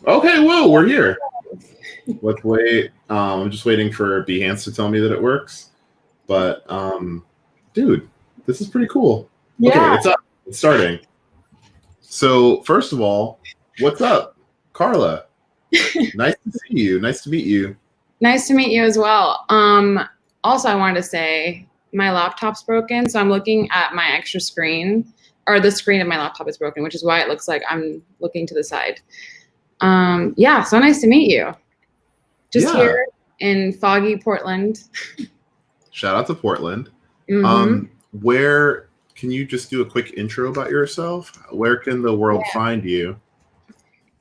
Okay, whoa, we're here. Let's wait. I'm just waiting for Behance to tell me that it works. But, dude, this is pretty cool. Okay, Yeah. it's up. It's starting. So, first of all, what's up, Carla? Nice to see you. Nice to meet you. Nice to meet you as well. Also, I wanted to say my laptop's broken, so I'm looking at my extra screen, or the screen of my laptop is broken, which is why it looks like I'm looking to the side. Yeah, so nice to meet you. Just here in foggy Portland. Shout out to Portland. Mm-hmm. Where can you just do a quick intro about yourself? Where can the world find you?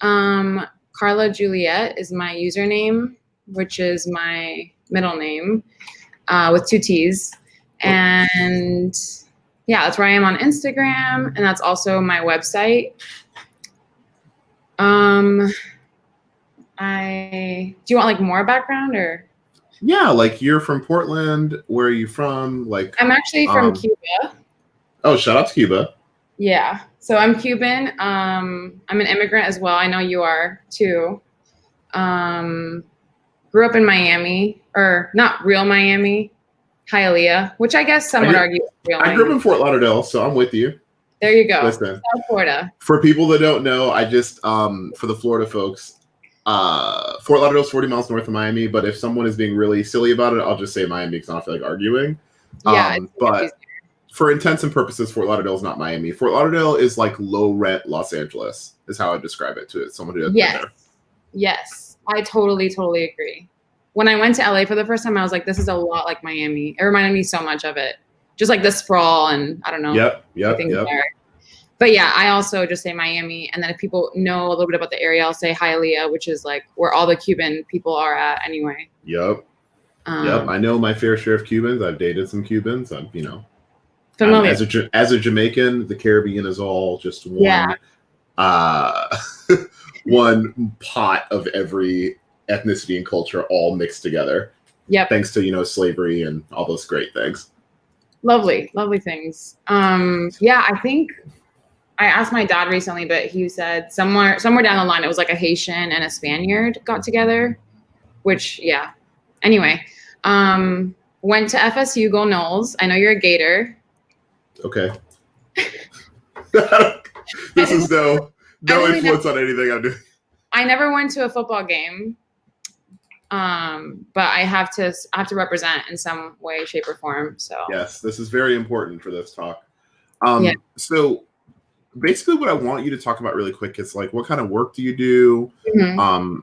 Carla Julett is my username, which is my middle name, with 2 T's. And yeah, that's where I am on Instagram, and that's also my website. Do you want like more background or? Yeah, like you're from Portland. Where are you from? Like I'm actually from Cuba. Oh, shout out to Cuba. Yeah, so I'm Cuban. I'm an immigrant as well. I know you are too. Grew up in Miami, or not real Miami, Hialeah, which I guess some would argue is real Miami. I grew up in Fort Lauderdale, so I'm with you. There you go. Listen, South Florida. For people that don't know, I just for the Florida folks, Fort Lauderdale's 40 miles north of Miami. But if someone is being really silly about it, I'll just say Miami because I don't feel like arguing. Yeah, but for intents and purposes, Fort Lauderdale is not Miami. Fort Lauderdale is like low rent Los Angeles, is how I describe it to someone who doesn't know there. Yes, I totally agree. When I went to LA for the first time, I was like, this is a lot like Miami. It reminded me so much of it. Just like the sprawl and I don't know. Yep. There. But yeah, I also just say Miami. And then if people know a little bit about the area, I'll say Hialeah, which is like where all the Cuban people are at anyway. Yep. I know my fair share of Cubans. I've dated some Cubans. I'm, familiar. As a Jamaican, the Caribbean is all just one, one pot of every ethnicity and culture all mixed together. Yep. Thanks to, slavery and all those great things. Lovely things. I think I asked my dad recently, but he said somewhere down the line, it was like a Haitian and a Spaniard got together, which, yeah. Anyway, went to FSU, go Noles. I know you're a Gator. Okay. This is no influence on anything I'm doing. I never went to a football game. But I have to represent in some way, shape, or form. So yes, this is very important for this talk. So basically what I want you to talk about really quick is like, what kind of work do you do? Mm-hmm.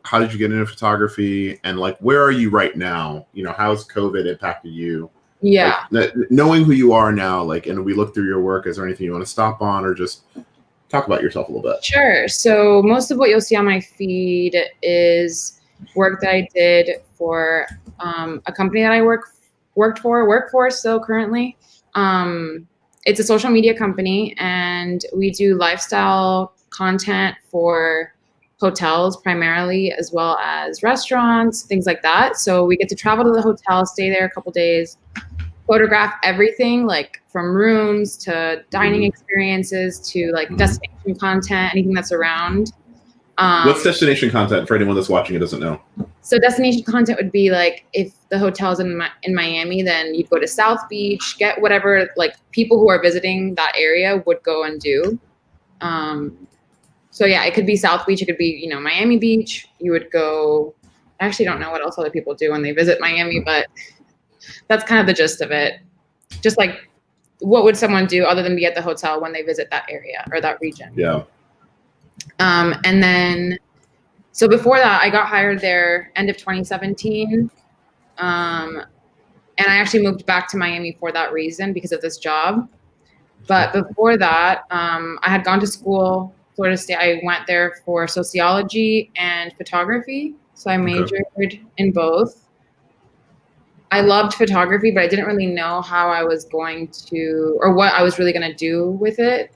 How did you get into photography, and like, where are you right now? How's COVID impacted you? Yeah. Like, knowing who you are now, like, and we look through your work, is there anything you want to stop on or just talk about yourself a little bit? Sure. So most of what you'll see on my feed is work that I did for a company that I work for still currently. It's a social media company, and we do lifestyle content for hotels primarily, as well as restaurants, things like that. So we get to travel to the hotel, stay there a couple days, photograph everything, like from rooms to dining experiences to like destination content, anything that's around. What's destination content for anyone that's watching and doesn't know? So destination content would be like, if the hotel's in Miami, then you'd go to South Beach, get whatever like people who are visiting that area would go and do. So yeah, it could be South Beach, it could be, Miami Beach. You would go, I actually don't know what else other people do when they visit Miami, but that's kind of the gist of it. Just like, what would someone do other than be at the hotel when they visit that area or that region? Yeah. And then, so before that, I got hired there end of 2017. And I actually moved back to Miami for that reason, because of this job. But before that, I had gone to school, Florida State. I went there for sociology and photography. So I majored in both. I loved photography, but I didn't really know how I was going to, or what I was really going to do with it.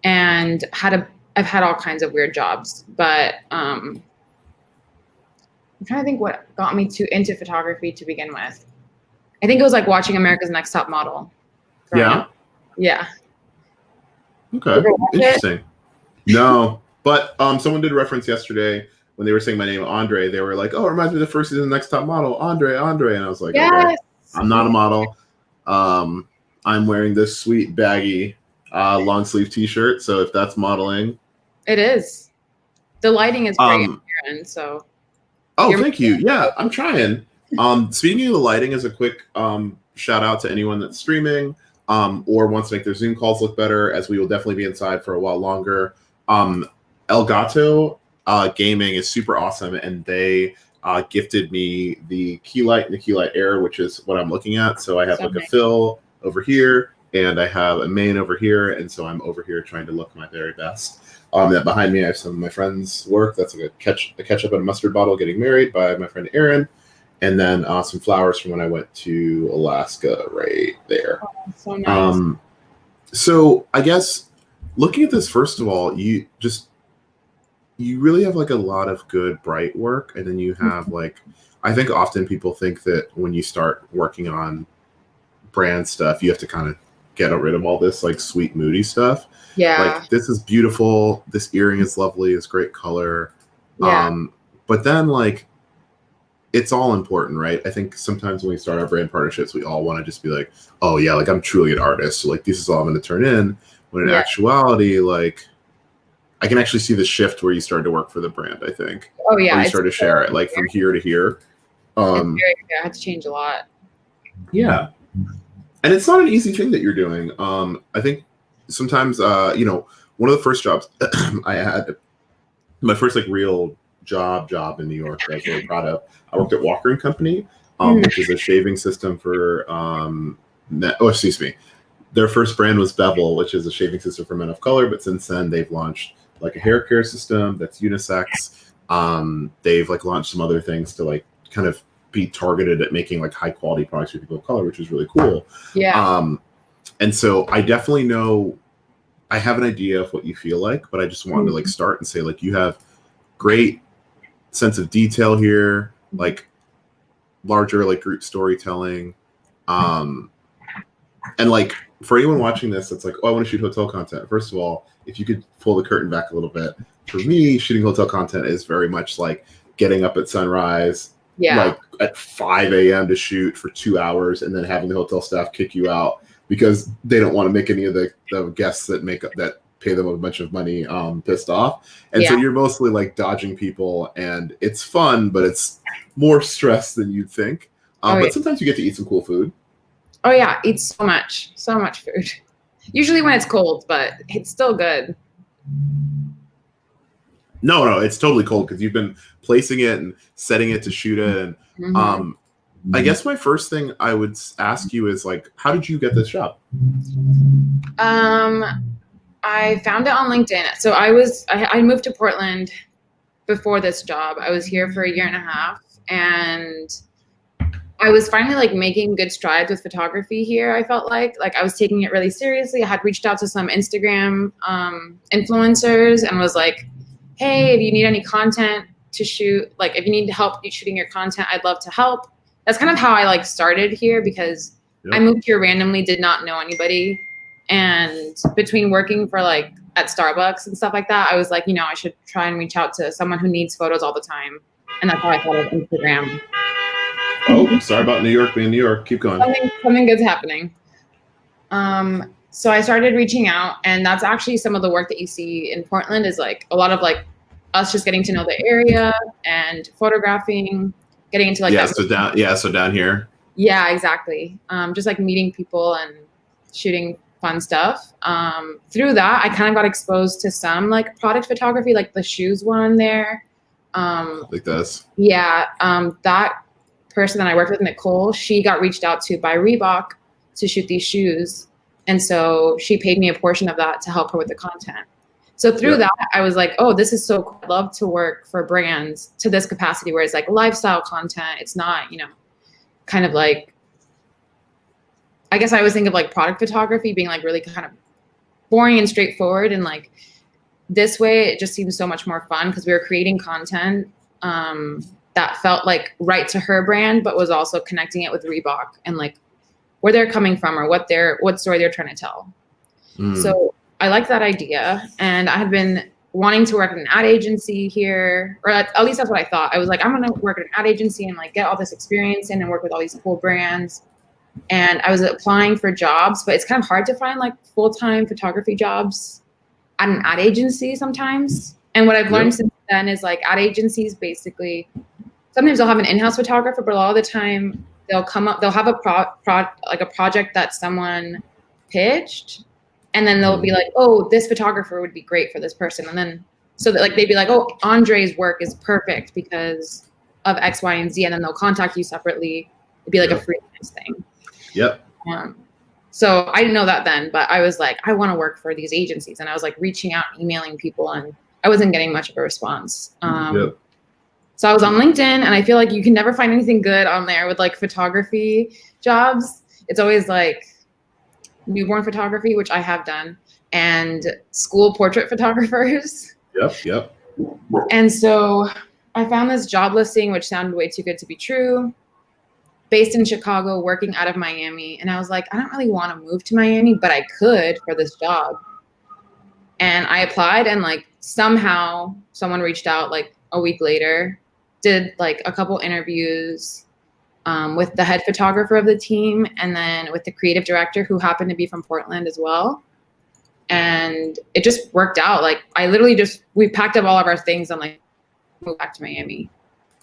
And I've had all kinds of weird jobs, but I'm trying to think what got me into photography to begin with. I think it was like watching America's Next Top Model. Yeah. Yeah. Okay. Interesting. No, But someone did reference yesterday when they were saying my name, Andre. They were like, "Oh, it reminds me of the first season, Next Top Model, Andre," and I was like, Yes. "Okay, I'm not a model. I'm wearing this sweet baggy long sleeve T-shirt. So if that's modeling, it is. The lighting is great here, and so. Oh, thank you. Yeah, I'm trying. Speaking of the lighting, as a quick shout out to anyone that's streaming or wants to make their Zoom calls look better, as we will definitely be inside for a while longer. Elgato Gaming is super awesome, and they gifted me the key light and the key light Air, which is what I'm looking at. So I have like a fill over here, and I have a main over here, and so I'm over here trying to look my very best. That behind me, I have some of my friends' work. That's like a ketchup and a mustard bottle getting married by my friend Aaron, and then some flowers from when I went to Alaska right there. Oh, so nice. So I guess looking at this, first of all, you really have like a lot of good bright work, and then you have like, I think often people think that when you start working on brand stuff, you have to kind of get rid of all this like sweet moody stuff. Yeah. Like, this is beautiful. This earring is lovely. It's great color. Yeah. But then like, it's all important, right? I think sometimes when we start our brand partnerships, we all want to just be like, oh yeah, like I'm truly an artist. So like, this is all I'm going to turn in. When in actuality, like, I can actually see the shift where you started to work for the brand, I think. Oh yeah. Or you started to share it like from here to here. I had to change a lot. Yeah. And it's not an easy thing that you're doing. I think sometimes, one of the first jobs I had, my first like real job in New York that I was really proud of, I worked at Walker & Company, which is a shaving system for, their first brand was Bevel, which is a shaving system for men of color. But since then, they've launched like a hair care system that's unisex. They've like launched some other things to like kind of be targeted at making like high quality products for people of color, which is really cool. Yeah. And so I definitely know, I have an idea of what you feel like, but I just wanted to like start and say like, you have great sense of detail here, like larger like group storytelling. And like for anyone watching this, it's like, oh, I want to shoot hotel content. First of all, if you could pull the curtain back a little bit, for me, shooting hotel content is very much like getting up at sunrise, like at 5 a.m. to shoot for 2 hours, and then having the hotel staff kick you out because they don't want to make any of the guests that pay them a bunch of money pissed off. And so you're mostly like dodging people, and it's fun, but it's more stress than you'd think. But sometimes you get to eat some cool food. Oh yeah, eat so much food. Usually when it's cold, but it's still good. No, it's totally cold because you've been placing it and setting it to shoot it. And I guess my first thing I would ask you is like, how did you get this job? I found it on LinkedIn. So I moved to Portland before this job. I was here for a year and a half, and I was finally like making good strides with photography here. I felt like I was taking it really seriously. I had reached out to some Instagram influencers and was like, hey, if you need any content to shoot, like if you need help shooting your content, I'd love to help. That's kind of how I like started here, because I moved here randomly, did not know anybody. And between working for like at Starbucks and stuff like that, I was like, I should try and reach out to someone who needs photos all the time. And that's how I thought of Instagram. Oh, sorry about New York being New York. Keep going. Something good's happening. So I started reaching out, and that's actually some of the work that you see in Portland is like a lot of like us just getting to know the area and photographing, getting into like so down here. Yeah, exactly. Just like meeting people and shooting fun stuff. Through that, I kind of got exposed to some like product photography, like the shoes one there. Like this. Yeah. That person that I worked with, Nicole, she got reached out to by Reebok to shoot these shoes. And so she paid me a portion of that to help her with the content. So through that, I was like, oh, this is so cool. I'd love to work for brands to this capacity where it's like lifestyle content. It's not, kind of like, I guess I always think of like product photography being like really kind of boring and straightforward. And like this way, it just seems so much more fun because we were creating content that felt like right to her brand, but was also connecting it with Reebok and like where they're coming from or what story they're trying to tell. So I liked that idea. And I had been wanting to work at an ad agency here, or at least that's what I thought. I was like, I'm going to work at an ad agency and like get all this experience in and work with all these cool brands. And I was applying for jobs, but it's kind of hard to find like full-time photography jobs at an ad agency sometimes. And what I've learned since then is like ad agencies basically, sometimes they'll have an in-house photographer, but a lot of the time they'll have a project that someone pitched, and then they'll be like, oh, this photographer would be great for this person. And then, so that like, they'd be like, oh, Andre's work is perfect because of X, Y, and Z. And then they'll contact you separately. It'd be like a freelance thing. Yep. So I didn't know that then, but I was like, I want to work for these agencies. And I was like reaching out, emailing people, and I wasn't getting much of a response. So I was on LinkedIn, and I feel like you can never find anything good on there with like photography jobs. It's always like newborn photography, which I have done, and school portrait photographers. Yep. And so I found this job listing, which sounded way too good to be true, based in Chicago, working out of Miami. And I was like, I don't really want to move to Miami, but I could for this job. And I applied, and like somehow someone reached out like a week later, did like a couple interviews with the head photographer of the team, and then with the creative director, who happened to be from Portland as well. And it just worked out. Like I literally we packed up all of our things and like moved back to Miami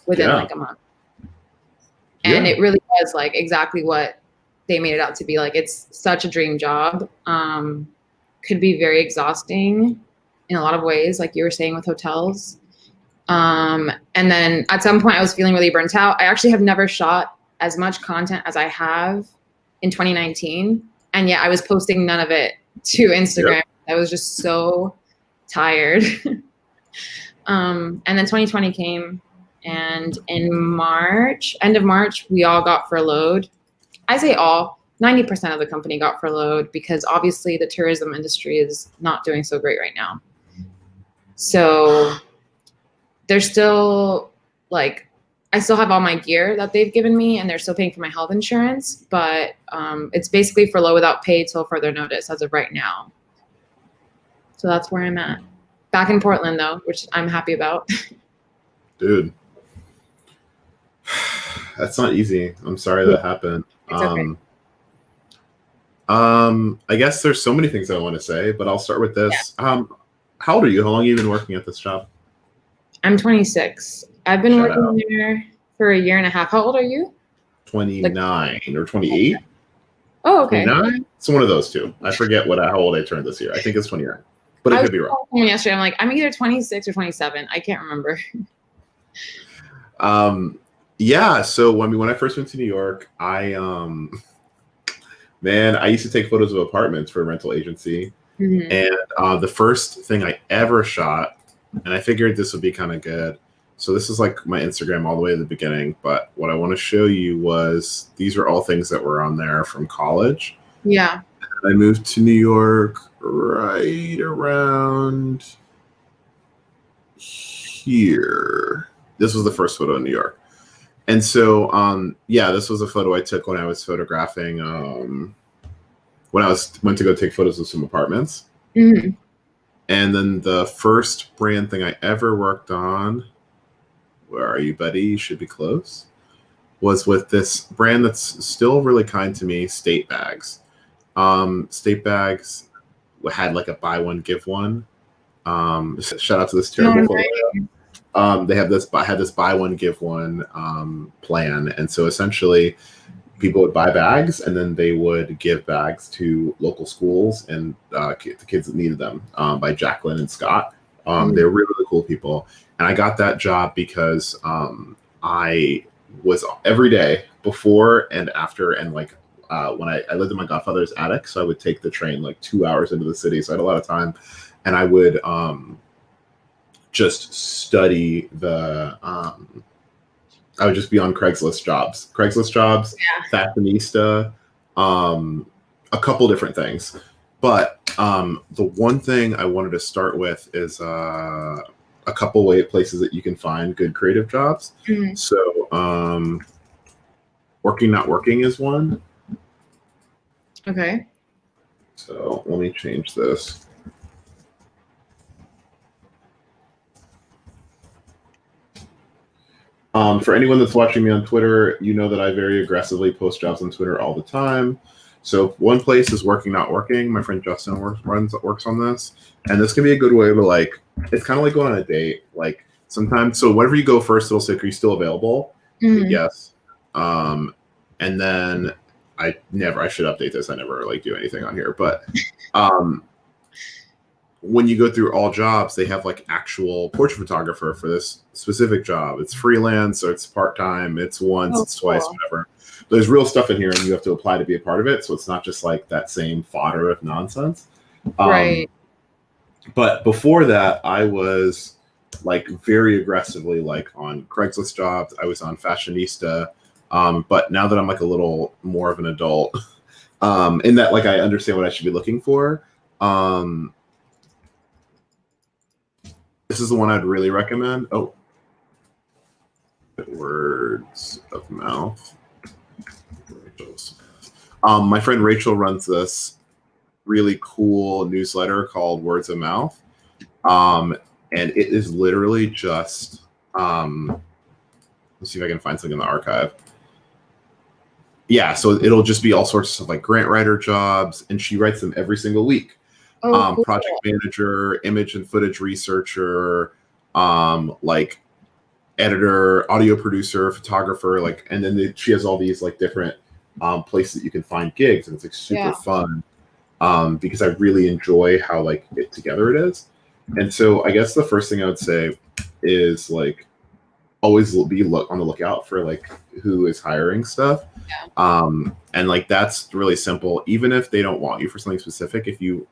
within like a month. And it really was like exactly what they made it out to be. Like it's such a dream job. Could be very exhausting in a lot of ways, like you were saying with hotels. And then at some point I was feeling really burnt out. I actually have never shot as much content as I have in 2019. And yet I was posting none of it to Instagram. I was just so tired. And then 2020 came, and in March, end of March, we all got furloughed. I say all, 90% of the company got furloughed because obviously the tourism industry is not doing so great right now. So they're still like, I still have all my gear that they've given me, and they're still paying for my health insurance, but it's basically furlough without pay till further notice as of right now. So that's where I'm at. Back in Portland though, which I'm happy about. Dude, that's not easy. I'm sorry that happened. It's okay. I guess there's so many things I want to say, but I'll start with this. How old are you? How long have you been working at this job? I'm 26. I've been working there for a year and a half. How old are you? 29 or 28. Oh, okay. 29? It's one of those two. I forget how old I turned this year. I think it's 29, but it could be wrong. Yesterday, I'm like, I'm either 26 or 27. I can't remember. Yeah. So when I first went to New York, I used to take photos of apartments for a rental agency. Mm-hmm. And the first thing I ever shot, and I figured this would be kind of good. So this is like my Instagram all the way to the beginning. But what I want to show you was, these are all things that were on there from college. Yeah. And I moved to New York right around here. This was the first photo in New York. And so, this was a photo I took when I was photographing, when I went to go take photos of some apartments. Mm-hmm. And then the first brand thing I ever worked on, where are you, buddy? You should be close, was with this brand that's still really kind to me, State Bags. State Bags had like a buy one, give one. Shout out to this terrible photo. They had this buy one, give one plan. And so essentially people would buy bags, and then they would give bags to local schools and the kids that needed them, by Jacqueline and Scott. They were really, really cool people. And I got that job because I was every day before and after, and like when I lived in my godfather's attic, so I would take the train like 2 hours into the city. So I had a lot of time, and I would just study I would just be on Craigslist jobs, Fashionista, a couple different things. But the one thing I wanted to start with is a couple places that you can find good creative jobs. Mm-hmm. So Working Not Working is one. Okay. So let me change this. For anyone that's watching me on Twitter, you know that I very aggressively post jobs on Twitter all the time. So one place is Working Not Working. My friend Justin works on this, and this can be a good way to like. It's kind of like going on a date. Like sometimes, so whenever you go first, it'll say, "Are you still available?" Mhm. Yes. And then I should update this. I never like do anything on here, but when you go through all jobs, they have like actual portrait photographer for this specific job. It's freelance or it's part-time. It's once, it's twice, Cool. whatever. There's real stuff in here and you have to apply to be a part of it. So it's not just like that same fodder of nonsense. Right. But before that, I was like very aggressively like on Craigslist jobs. I was on Fashionista. But now that I'm like a little more of an adult, in that like I understand what I should be looking for. This is the one I'd really recommend. Oh, words of mouth. My friend Rachel runs this really cool newsletter called Words of Mouth. And it is literally just, let's see if I can find something in the archive. Yeah, so it'll just be all sorts of stuff like grant writer jobs, and she writes them every single week. Cool. Project manager, image and footage researcher, like editor, audio producer, photographer, like, and then she has all these like different places that you can find gigs, and it's like super fun because I really enjoy how like together it is. And so I guess the first thing I would say is like always be on the lookout for like who is hiring stuff. And like that's really simple. Even if they don't want you for something specific, if you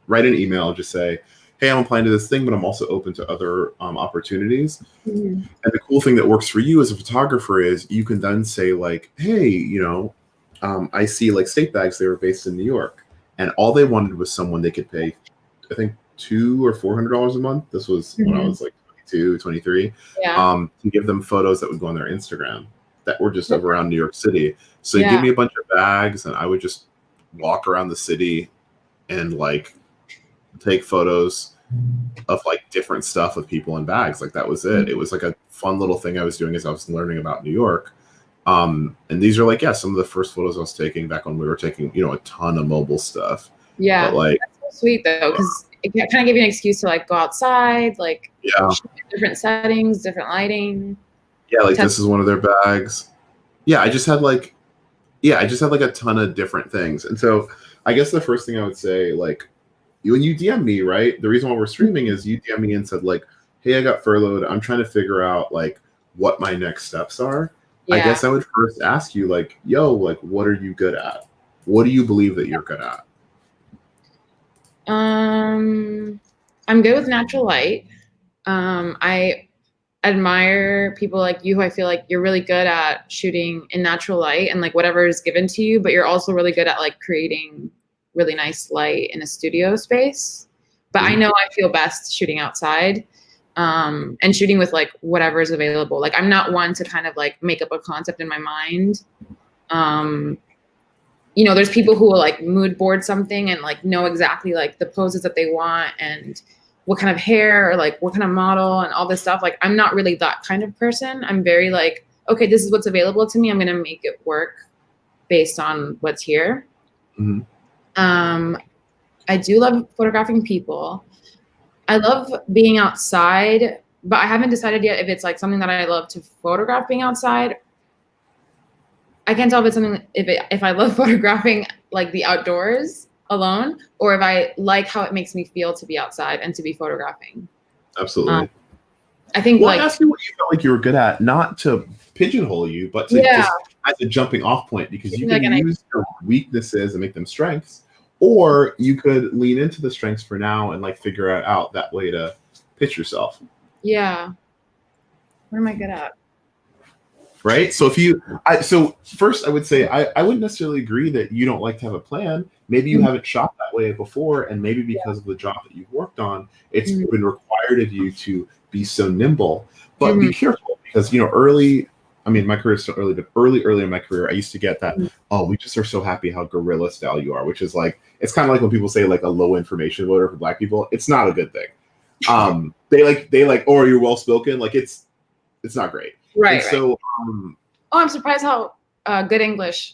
write an email, just say, hey, I'm applying to this thing, but I'm also open to other opportunities. And the cool thing that works for you as a photographer is you can then say like, hey, you know, I see like State Bags, they were based in New York, and all they wanted was someone they could pay, I think $200 or $400 a month. This was when I was like 22, 23, to give them photos that would go on their Instagram that were just of around New York City. So they give me a bunch of bags and I would just walk around the city and like take photos of like different stuff with people in bags. Like that was it. It was like a fun little thing I was doing as I was learning about New York. And these are like, some of the first photos I was taking back when we were taking, you know, a ton of mobile stuff. Yeah. But like, that's so sweet though, because it kind of give you an excuse to like go outside, like different settings, different lighting. Yeah, like this is one of their bags. I just had like a ton of different things. And so I guess the first thing I would say, like, when you DM me, right? The reason why we're streaming is you DM me and said like, hey, I got furloughed. I'm trying to figure out like what my next steps are. I guess I would first ask you like, yo, like, what are you good at? What do you believe that you're good at? I'm good with natural light. I admire people like you who I feel like you're really good at shooting in natural light and like whatever is given to you, but you're also really good at like creating really nice light in a studio space. But I know I feel best shooting outside and shooting with like whatever is available. Like I'm not one to kind of like make up a concept in my mind. You know, there's people who will like mood board something and like know exactly like the poses that they want and what kind of hair or like what kind of model and all this stuff. Like I'm not really that kind of person. I'm very like, okay, this is what's available to me. I'm going to make it work based on what's here. I do love photographing people. I love being outside, but I haven't decided yet if it's like something that I love to photograph being outside. I can't tell if it's something if I love photographing like the outdoors alone, or if I like how it makes me feel to be outside and to be photographing. Absolutely. I think I asked you what you felt like you were good at, not to pigeonhole you, but to just as a jumping off point, because you can use your weaknesses and make them strengths, or you could lean into the strengths for now and like figure out that way to pitch yourself. Yeah. What am I good at? Right. So so first I would say I wouldn't necessarily agree that you don't like to have a plan. Maybe you haven't shot that way before, and maybe because of the job that you've worked on, it's been required of you to be so nimble. But be careful, because, you know, my career is still early, but early in my career, I used to get that, oh, we just are so happy how guerrilla style you are, which is like, it's kind of like when people say like a low information voter for Black people. It's not a good thing. They like, oh, you're well spoken. Like it's not great. Right. so, Oh, I'm surprised how good English.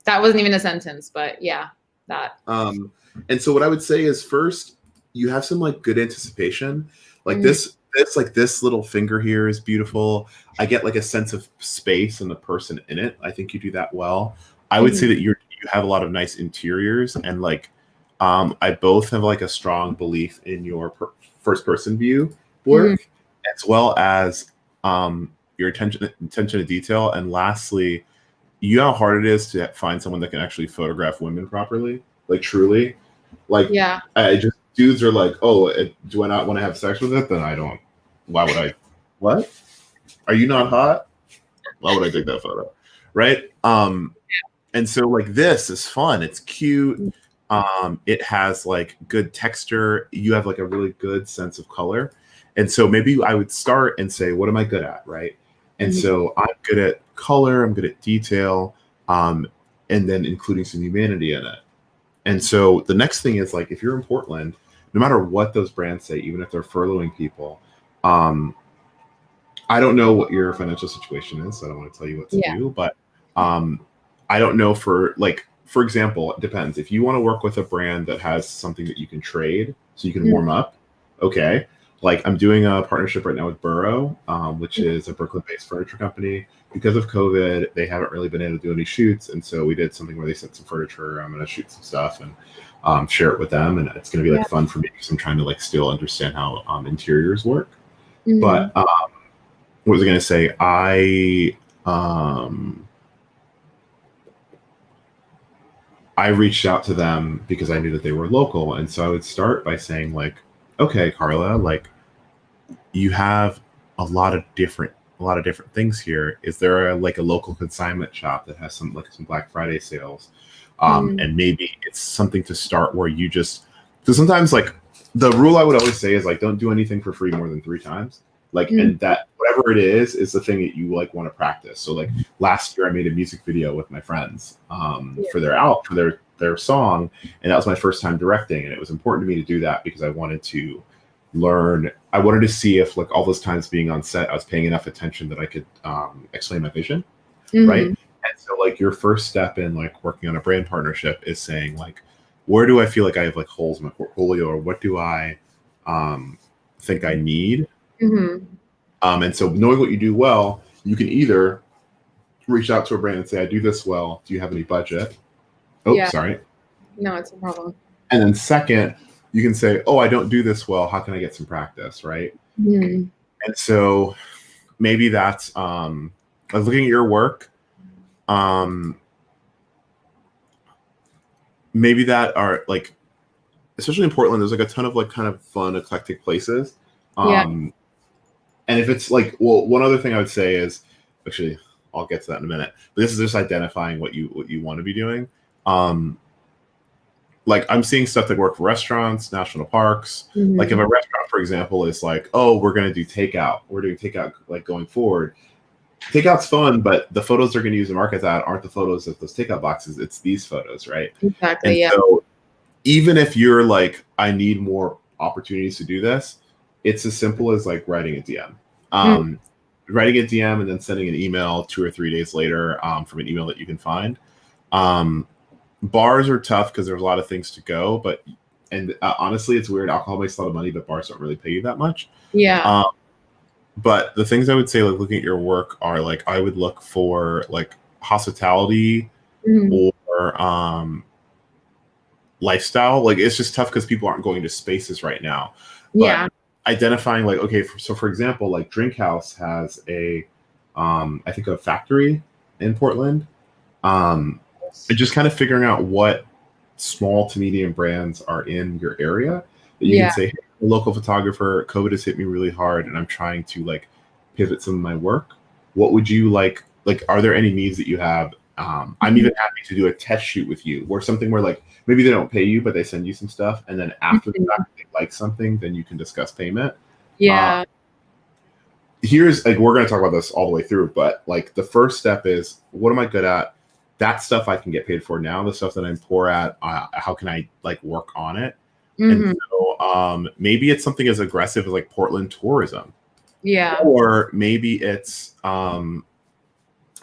That wasn't even a sentence, but yeah, that. and so what I would say is first, you have some like good anticipation. Like Mhm. this little finger here is beautiful. I get like a sense of space and the person in it. I think you do that well. I would say that you have a lot of nice interiors, and like I both have like a strong belief in your first person view work, as well as your attention to detail, and lastly, you know how hard it is to find someone that can actually photograph women properly, like truly. Like, Yeah. I just dudes are like, oh, do I not want to have sex with it? Then I don't. Why would I? What? Are you not hot? Why would I take that photo? Right? And so like this is fun. It's cute. It has like good texture. You have like a really good sense of color. And so maybe I would start and say, what am I good at? Right. And so I'm good at color, I'm good at detail, and then including some humanity in it. And so the next thing is like if you're in Portland, no matter what those brands say, even if they're furloughing people, I don't know what your financial situation is, so I don't want to tell you what to do, but I don't know for example, it depends. If you want to work with a brand that has something that you can trade so you can warm up, okay. Like I'm doing a partnership right now with Burrow, which is a Brooklyn-based furniture company. Because of COVID, they haven't really been able to do any shoots, and so we did something where they sent some furniture. I'm going to shoot some stuff and share it with them, and it's going to be like fun for me because I'm trying to like still understand how interiors work. But what was I going to say? I reached out to them because I knew that they were local, and so I would start by saying like, okay, Carla, like you have a lot of different things here. Is there like a local consignment shop that has some Black Friday sales? And maybe it's something to start where you just, because sometimes like the rule I would always say is like don't do anything for free more than 3 times. Like and that whatever it is the thing that you like want to practice. So like last year I made a music video with my friends for their song, and that was my first time directing, and it was important to me to do that because I wanted to learn. I wanted to see if like all those times being on set I was paying enough attention that I could explain my vision, right? And so like your first step in like working on a brand partnership is saying like, where do I feel like I have like holes in my portfolio, or what do I think I need? And so knowing what you do well, you can either reach out to a brand and say, I do this well, do you have any budget? Sorry. No, it's a problem. And then second, you can say, oh, I don't do this well, how can I get some practice, right? And so maybe that's looking at your work, maybe that are like, especially in Portland, there's like a ton of like kind of fun, eclectic places. And if it's like, well, one other thing I would say is, actually, I'll get to that in a minute. But this is just identifying what you want to be doing. Like I'm seeing stuff that work for restaurants, national parks. Like if a restaurant, for example, is like, oh, we're going to do takeout. We're doing takeout like going forward. Takeout's fun, but the photos they're going to use to market that aren't the photos of those takeout boxes. It's these photos, right? Exactly. And so even if you're like, I need more opportunities to do this, it's as simple as like writing a DM. Writing a DM and then sending an email 2 or 3 days later from an email that you can find. Bars are tough because there's a lot of things to go, but honestly, it's weird. Alcohol makes a lot of money, but bars don't really pay you that much. But the things I would say, like looking at your work, are like I would look for like hospitality or lifestyle. Like it's just tough because people aren't going to spaces right now. But identifying like, okay, so for example, like Drink House has a I think a factory in Portland. And just kind of figuring out what small to medium brands are in your area that you can say, hey, I'm a local photographer, COVID has hit me really hard and I'm trying to like pivot some of my work. What would you like, are there any needs that you have? I'm even happy to do a test shoot with you or something where like maybe they don't pay you, but they send you some stuff. And then after the fact they like something, then you can discuss payment. Here's like, we're going to talk about this all the way through, but like the first step is, what am I good at? That stuff I can get paid for now. The stuff that I'm poor at, how can I like work on it? And so maybe it's something as aggressive as like Portland tourism, Yeah. Or maybe it's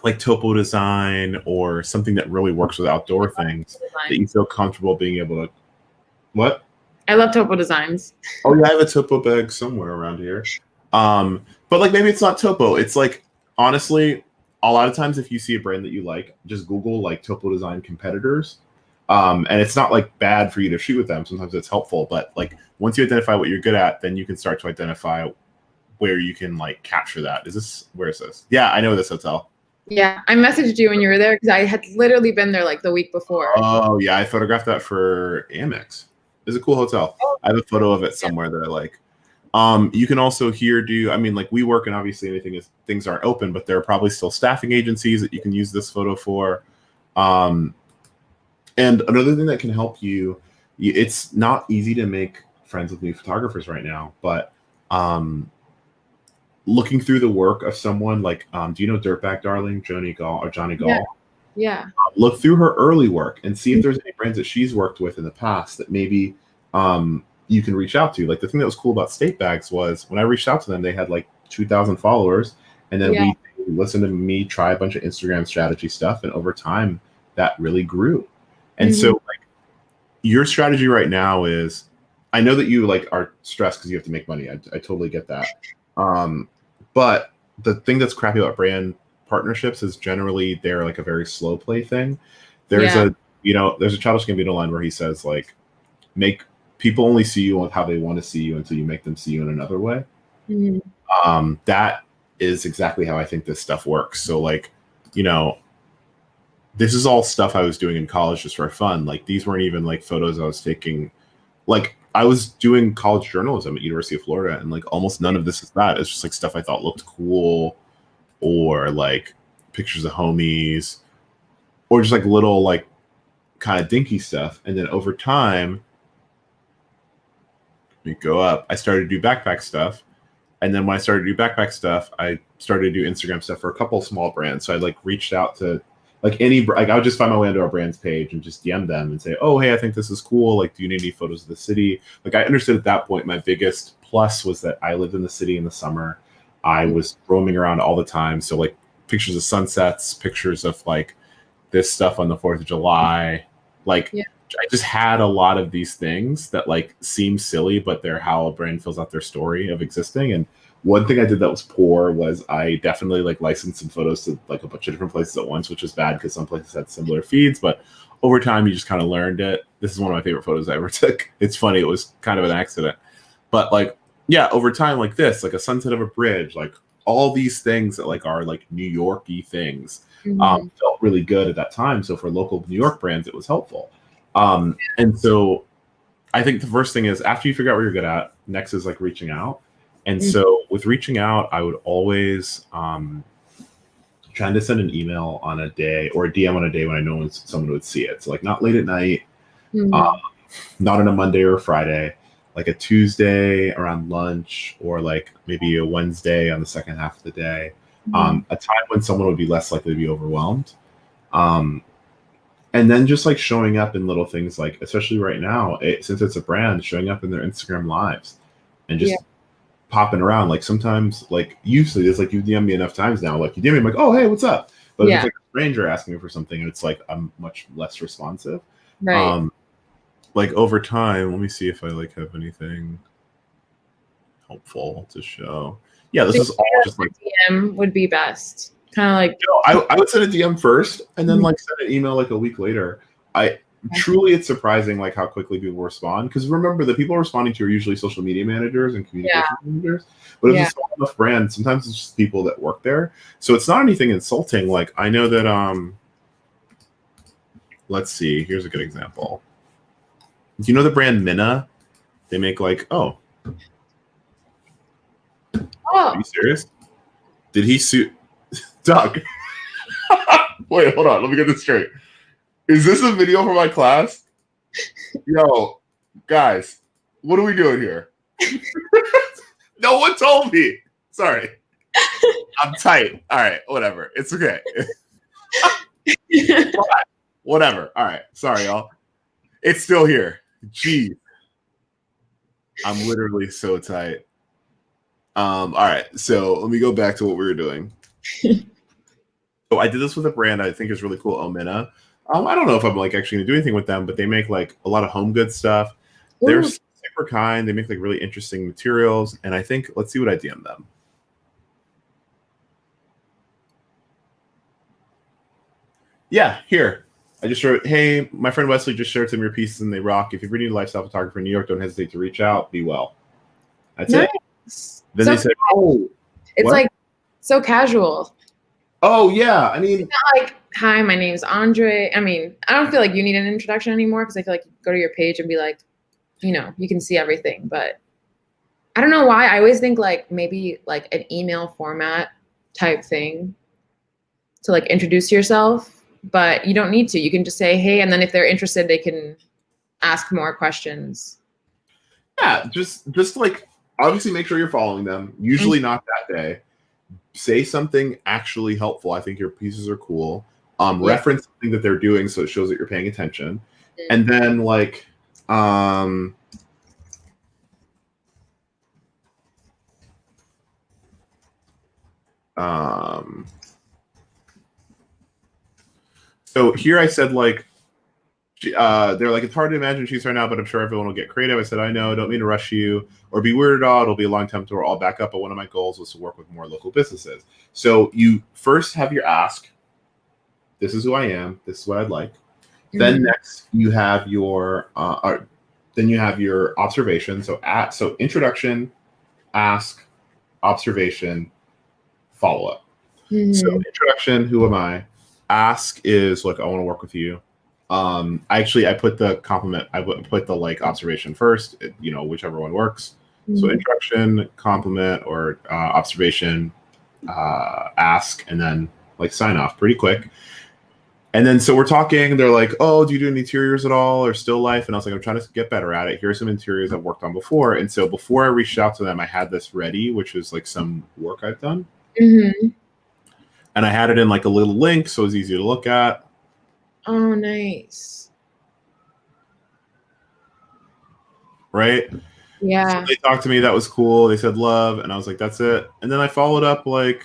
like topo design or something that really works with outdoor things that you feel comfortable being able to. What? I love topo designs. Oh yeah, I have a topo bag somewhere around here. But like maybe it's not topo. It's like honestly, a lot of times if you see a brand that you like, just Google like topo design competitors. And it's not like bad for you to shoot with them. Sometimes it's helpful, but like once you identify what you're good at, then you can start to identify where you can like capture that. Where is this? Yeah, I know this hotel. Yeah, I messaged you when you were there because I had literally been there like the week before. Oh yeah, I photographed that for Amex. It's a cool hotel. I have a photo of it somewhere that I like. You can also here do, I mean, like we work and obviously things aren't open, but there are probably still staffing agencies that you can use this photo for. And another thing that can help you, it's not easy to make friends with new photographers right now, but looking through the work of someone like, do you know Dirtbag Darling, Johnny Gall? Yeah. Look through her early work and see if there's any brands that she's worked with in the past that maybe you can reach out to. Like the thing that was cool about State Bags was when I reached out to them, they had like 2,000 followers, and then we listened to me try a bunch of Instagram strategy stuff, and over time that really grew. And so like your strategy right now is, I know that you like are stressed because you have to make money. I totally get that. But the thing that's crappy about brand partnerships is generally they're like a very slow play thing. There's a Childish Gambino line where he says like, make people only see you with how they want to see you until you make them see you in another way. That is exactly how I think this stuff works. So like, this is all stuff I was doing in college just for fun. Like these weren't even like photos I was taking. Like I was doing college journalism at University of Florida, and like almost none of this is that. It's just like stuff I thought looked cool, or like pictures of homies, or just like little like kind of dinky stuff. And then over time, we go up. I started to do backpack stuff. And then when I started to do backpack stuff, I started to do Instagram stuff for a couple of small brands. So I like reached out to like I would just find my way onto our brand's page and just DM them and say, oh, hey, I think this is cool. Like, do you need any photos of the city? Like I understood at that point, my biggest plus was that I lived in the city in the summer. I was roaming around all the time. So like pictures of sunsets, pictures of like this stuff on the 4th of July. Like I just had a lot of these things that like seem silly, but they're how a brand fills out their story of existing. And one thing I did that was poor was I definitely like licensed some photos to like a bunch of different places at once, which was bad because some places had similar feeds. But over time, you just kind of learned it. This is one of my favorite photos I ever took. It's funny. It was kind of an accident. But like, yeah, over time, like this, like a sunset of a bridge, like all these things that like are like New York-y things felt really good at that time. So for local New York brands, it was helpful. And so I think the first thing is after you figure out what you're good at, next is like reaching out. And so with reaching out, I would always trying to send an email on a day or a DM on a day when I know someone would see it. So like not late at night, not on a Monday or a Friday, like a Tuesday around lunch, or like maybe a Wednesday on the second half of the day, a time when someone would be less likely to be overwhelmed. And then just like showing up in little things, like especially right now, since it's a brand, showing up in their Instagram lives and just popping around. Like sometimes, like usually it's like you DM me enough times now, like you DM me, I'm like, oh, hey, what's up? But if it's like a stranger asking me for something, it's like I'm much less responsive. Right. Like over time, let me see if I like have anything helpful to show. Yeah, this is all just like DM would be best. Kind of like I would send a DM first and then like send an email like a week later. Truly, it's surprising like how quickly people respond, because remember the people responding to you are usually social media managers and communication managers. But if it's not enough brand, sometimes it's just people that work there. So it's not anything insulting. Like I know that let's see, here's a good example. Do you know the brand Minna? They make like are you serious? Did he sue Doug? Wait, hold on. Let me get this straight. Is this a video for my class? Yo, guys, what are we doing here? No one told me. Sorry. I'm tight. All right, whatever. It's okay. Whatever. All right. Sorry, y'all. It's still here. Jeez. I'm literally so tight. All right, so let me go back to what we were doing. So I did this with a brand I think is really cool, Omena. I don't know if I'm like actually gonna do anything with them, but they make like a lot of home goods stuff. They're Ooh, super kind. They make like really interesting materials, and I think let's see what I DM them. Yeah, here. I just wrote, hey, my friend Wesley just shared some of your pieces and they rock. If you ever need a lifestyle photographer in New York, don't hesitate to reach out. Be well. That's it. nice. Then So they said, oh, it's what? like so casual. Oh, yeah. I mean, Like, hi, my name's Andre. I mean, I don't feel like you need an introduction anymore because I feel like you go to your page and be like, you can see everything. But I don't know why. I always think like maybe like an email format type thing to like introduce yourself, but you don't need to. You can just say, hey, and then if they're interested, they can ask more questions. yeah, just like obviously make sure you're following them. Usually not that day. Say something actually helpful. I think your pieces are cool. Yeah. Reference something that they're doing so it shows that you're paying attention. Mm-hmm. And then like so here I said like they're like, it's hard to imagine she's right now, but I'm sure everyone will get creative. I said, I know, don't mean to rush you or be weird at all. It'll be a long time till we're all back up. But one of my goals was to work with more local businesses. So you first have your ask. This is who I am. This is what I'd like. Mm-hmm. Then next you have your observation. So introduction, ask, observation, follow up. Mm-hmm. So introduction, who am I? Ask is like, I want to work with you. I put the compliment, I put the like observation first, whichever one works. Mm-hmm. So introduction, compliment, or observation, ask, and then like sign off pretty quick. And then so we're talking, they're like, oh, do you do any interiors at all or still life? And I was like, I'm trying to get better at it. Here's some interiors I've worked on before. And so before I reached out to them, I had this ready, which is like some work I've done. Mm-hmm. And I had it in like a little link, so it was easy to look at. Oh, nice. Right? Yeah. So they talked to me. That was cool. They said love. And I was like, that's it. And then I followed up like,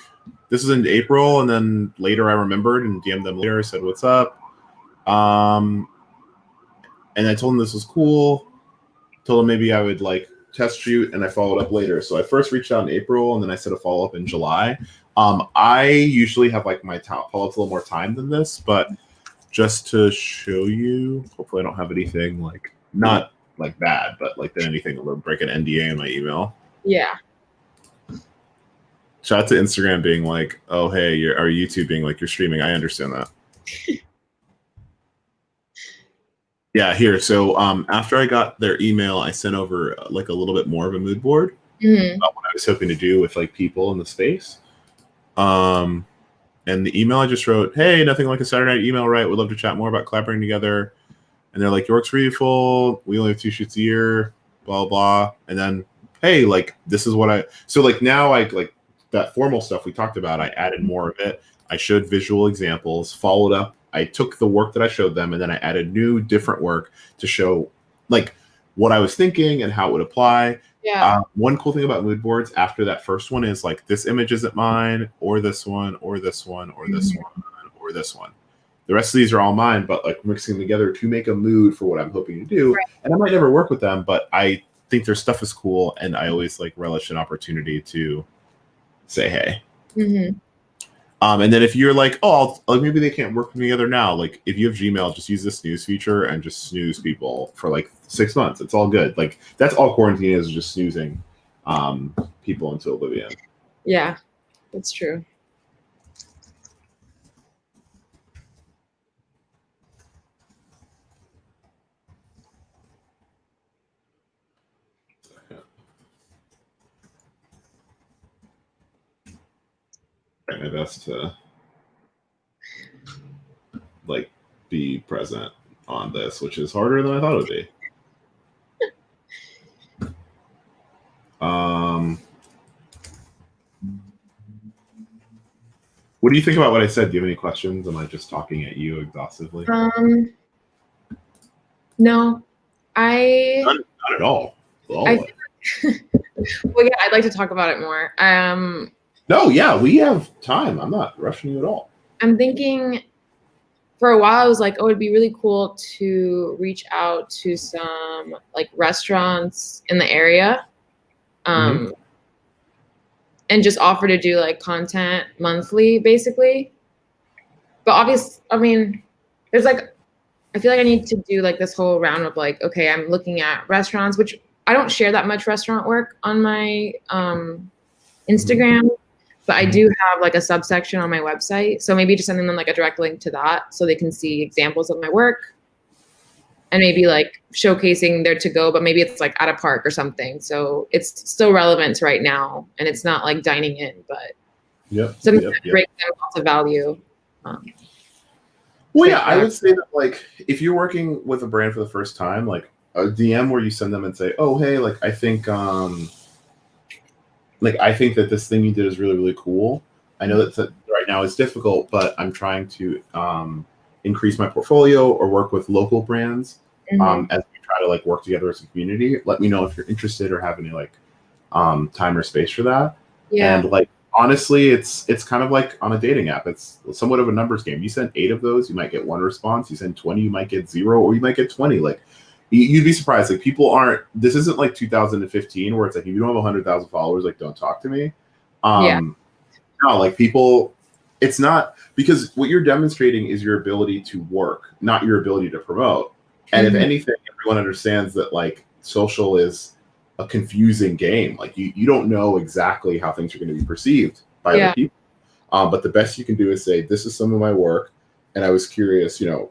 this was in April. And then later I remembered and DM'd them later. I said, what's up? And I told them this was cool. Told them maybe I would like test shoot. And I followed up later. So I first reached out in April and then I said a follow up in July. I usually have like my follow-ups a little more time than this, but just to show you, hopefully I don't have anything like not like bad, but like anything that would break an NDA in my email. Yeah. Shout out to Instagram being like, oh hey, or YouTube being like, you're streaming. I understand that. Yeah, here. So after I got their email, I sent over like a little bit more of a mood board about what I was hoping to do with like people in the space. And the email I just wrote, hey, nothing like a Saturday night email, right? Would love to chat more about collaborating together. And they're like, York's really full. We only have 2 shoots a year, blah, blah. And then, hey, like, this is what so like now I like that formal stuff we talked about, I added more of it. I showed visual examples, followed up. I took the work that I showed them and then I added new different work to show like what I was thinking and how it would apply. Yeah. One cool thing about mood boards after that first one is like, this image isn't mine, or this one, or this one, or this one, or this one. The rest of these are all mine, but like mixing them together to make a mood for what I'm hoping to do. Right. And I might never work with them, but I think their stuff is cool. And I always like relish an opportunity to say, hey. Mm-hmm. And then if you're like, oh, maybe they can't work together now. Like if you have Gmail, just use the snooze feature and just snooze people for like 6 months. It's all good. Like that's all quarantine is, just snoozing people into oblivion. Yeah, that's true. Try my best to like be present on this, which is harder than I thought it would be. What do you think about what I said? Do you have any questions? Am I just talking at you exhaustively? No, not at all. Well, yeah, I'd like to talk about it more. No, yeah, we have time. I'm not rushing you at all. I'm thinking for a while I was like, oh, it'd be really cool to reach out to some like restaurants in the area, Mm-hmm. and just offer to do like content monthly, basically. But obviously, I mean, there's like, I feel like I need to do like this whole round of like, okay, I'm looking at restaurants, which I don't share that much restaurant work on my Instagram, but I do have like a subsection on my website. So maybe just sending them like a direct link to that so they can see examples of my work and maybe like showcasing their to go, but maybe it's like at a park or something. So it's still relevant to right now and it's not like dining in, but something that brings them lots of value. Well, yeah, I would say that like if you're working with a brand for the first time, like a DM where you send them and say, "Oh, hey, like I think that this thing you did is really, really cool. I know that right now is difficult, but I'm trying to increase my portfolio or work with local brands as we try to like work together as a community. Let me know if you're interested or have any like time or space for that." Yeah. And like honestly, it's kind of like on a dating app. It's somewhat of a numbers game. You send 8 of those, you might get 1 response. You send 20, you might get 0, or you might get 20. Like you'd be surprised. Like people aren't. This isn't like 2015 where it's like if you don't have 100,000 followers, like don't talk to me. No, like people. It's not because what you're demonstrating is your ability to work, not your ability to promote. And if anything, everyone understands that like social is a confusing game. Like you don't know exactly how things are going to be perceived by other people. But the best you can do is say, this is some of my work. And I was curious, you know,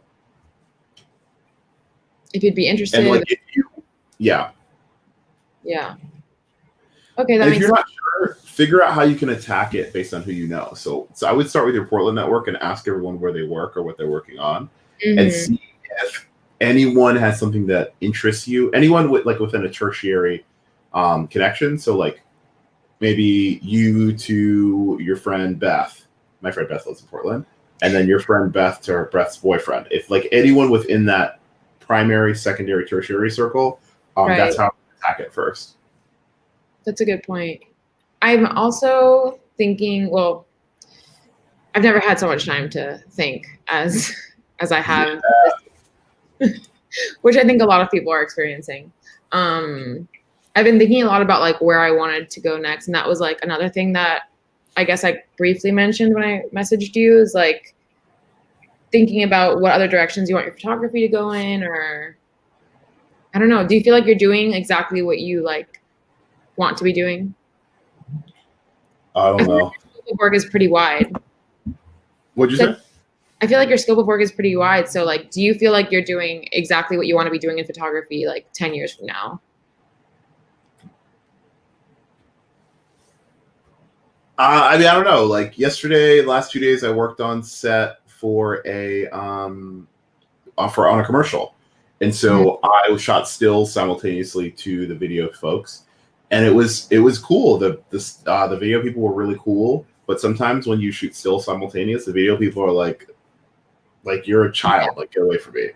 if you'd be interested. And like if you, yeah. Okay. If you're not sure, figure out how you can attack it based on who you know. So I would start with your Portland network and ask everyone where they work or what they're working on and see if anyone has something that interests you. Anyone with like within a tertiary connection. So like maybe you to your friend Beth. My friend Beth lives in Portland, and then your friend Beth to her Beth's boyfriend. If like anyone within that primary, secondary, tertiary circle, that's how to attack it first. That's a good point. I'm also thinking. Well, I've never had so much time to think as I have, which I think a lot of people are experiencing. I've been thinking a lot about like where I wanted to go next. And that was like another thing that I guess I briefly mentioned when I messaged you is like thinking about what other directions you want your photography to go in, or I don't know. Do you feel like you're doing exactly what you like want to be doing? I don't know. Like your scope of work is pretty wide. What'd you say? I feel like your scope of work is pretty wide. So like, do you feel like you're doing exactly what you want to be doing in photography like 10 years from now? I mean, I don't know. Like yesterday, last 2 days, I worked on set for a on a commercial, and so I shot still simultaneously to the video folks, and it was cool. The video people were really cool, but sometimes when you shoot still simultaneous, the video people are like you're a child, like get away from me.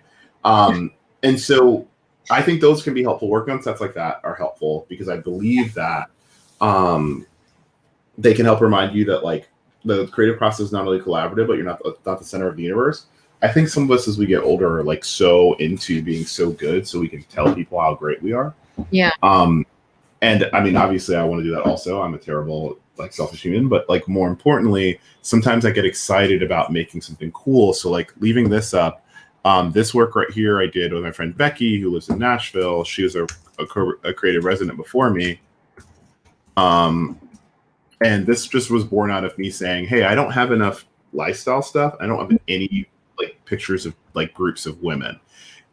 And so I think those can be helpful. Working on sets like that are helpful because I believe that they can help remind you that like the creative process is not only collaborative, but you're not the center of the universe. I think some of us as we get older are like so into being so good so we can tell people how great we are. Yeah. And I mean, obviously I want to do that also. I'm a terrible like selfish human, but like more importantly, sometimes I get excited about making something cool. So like leaving this up, this work right here I did with my friend Becky, who lives in Nashville. She was a creative resident before me. And this just was born out of me saying, hey, I don't have enough lifestyle stuff. I don't have any like pictures of like groups of women.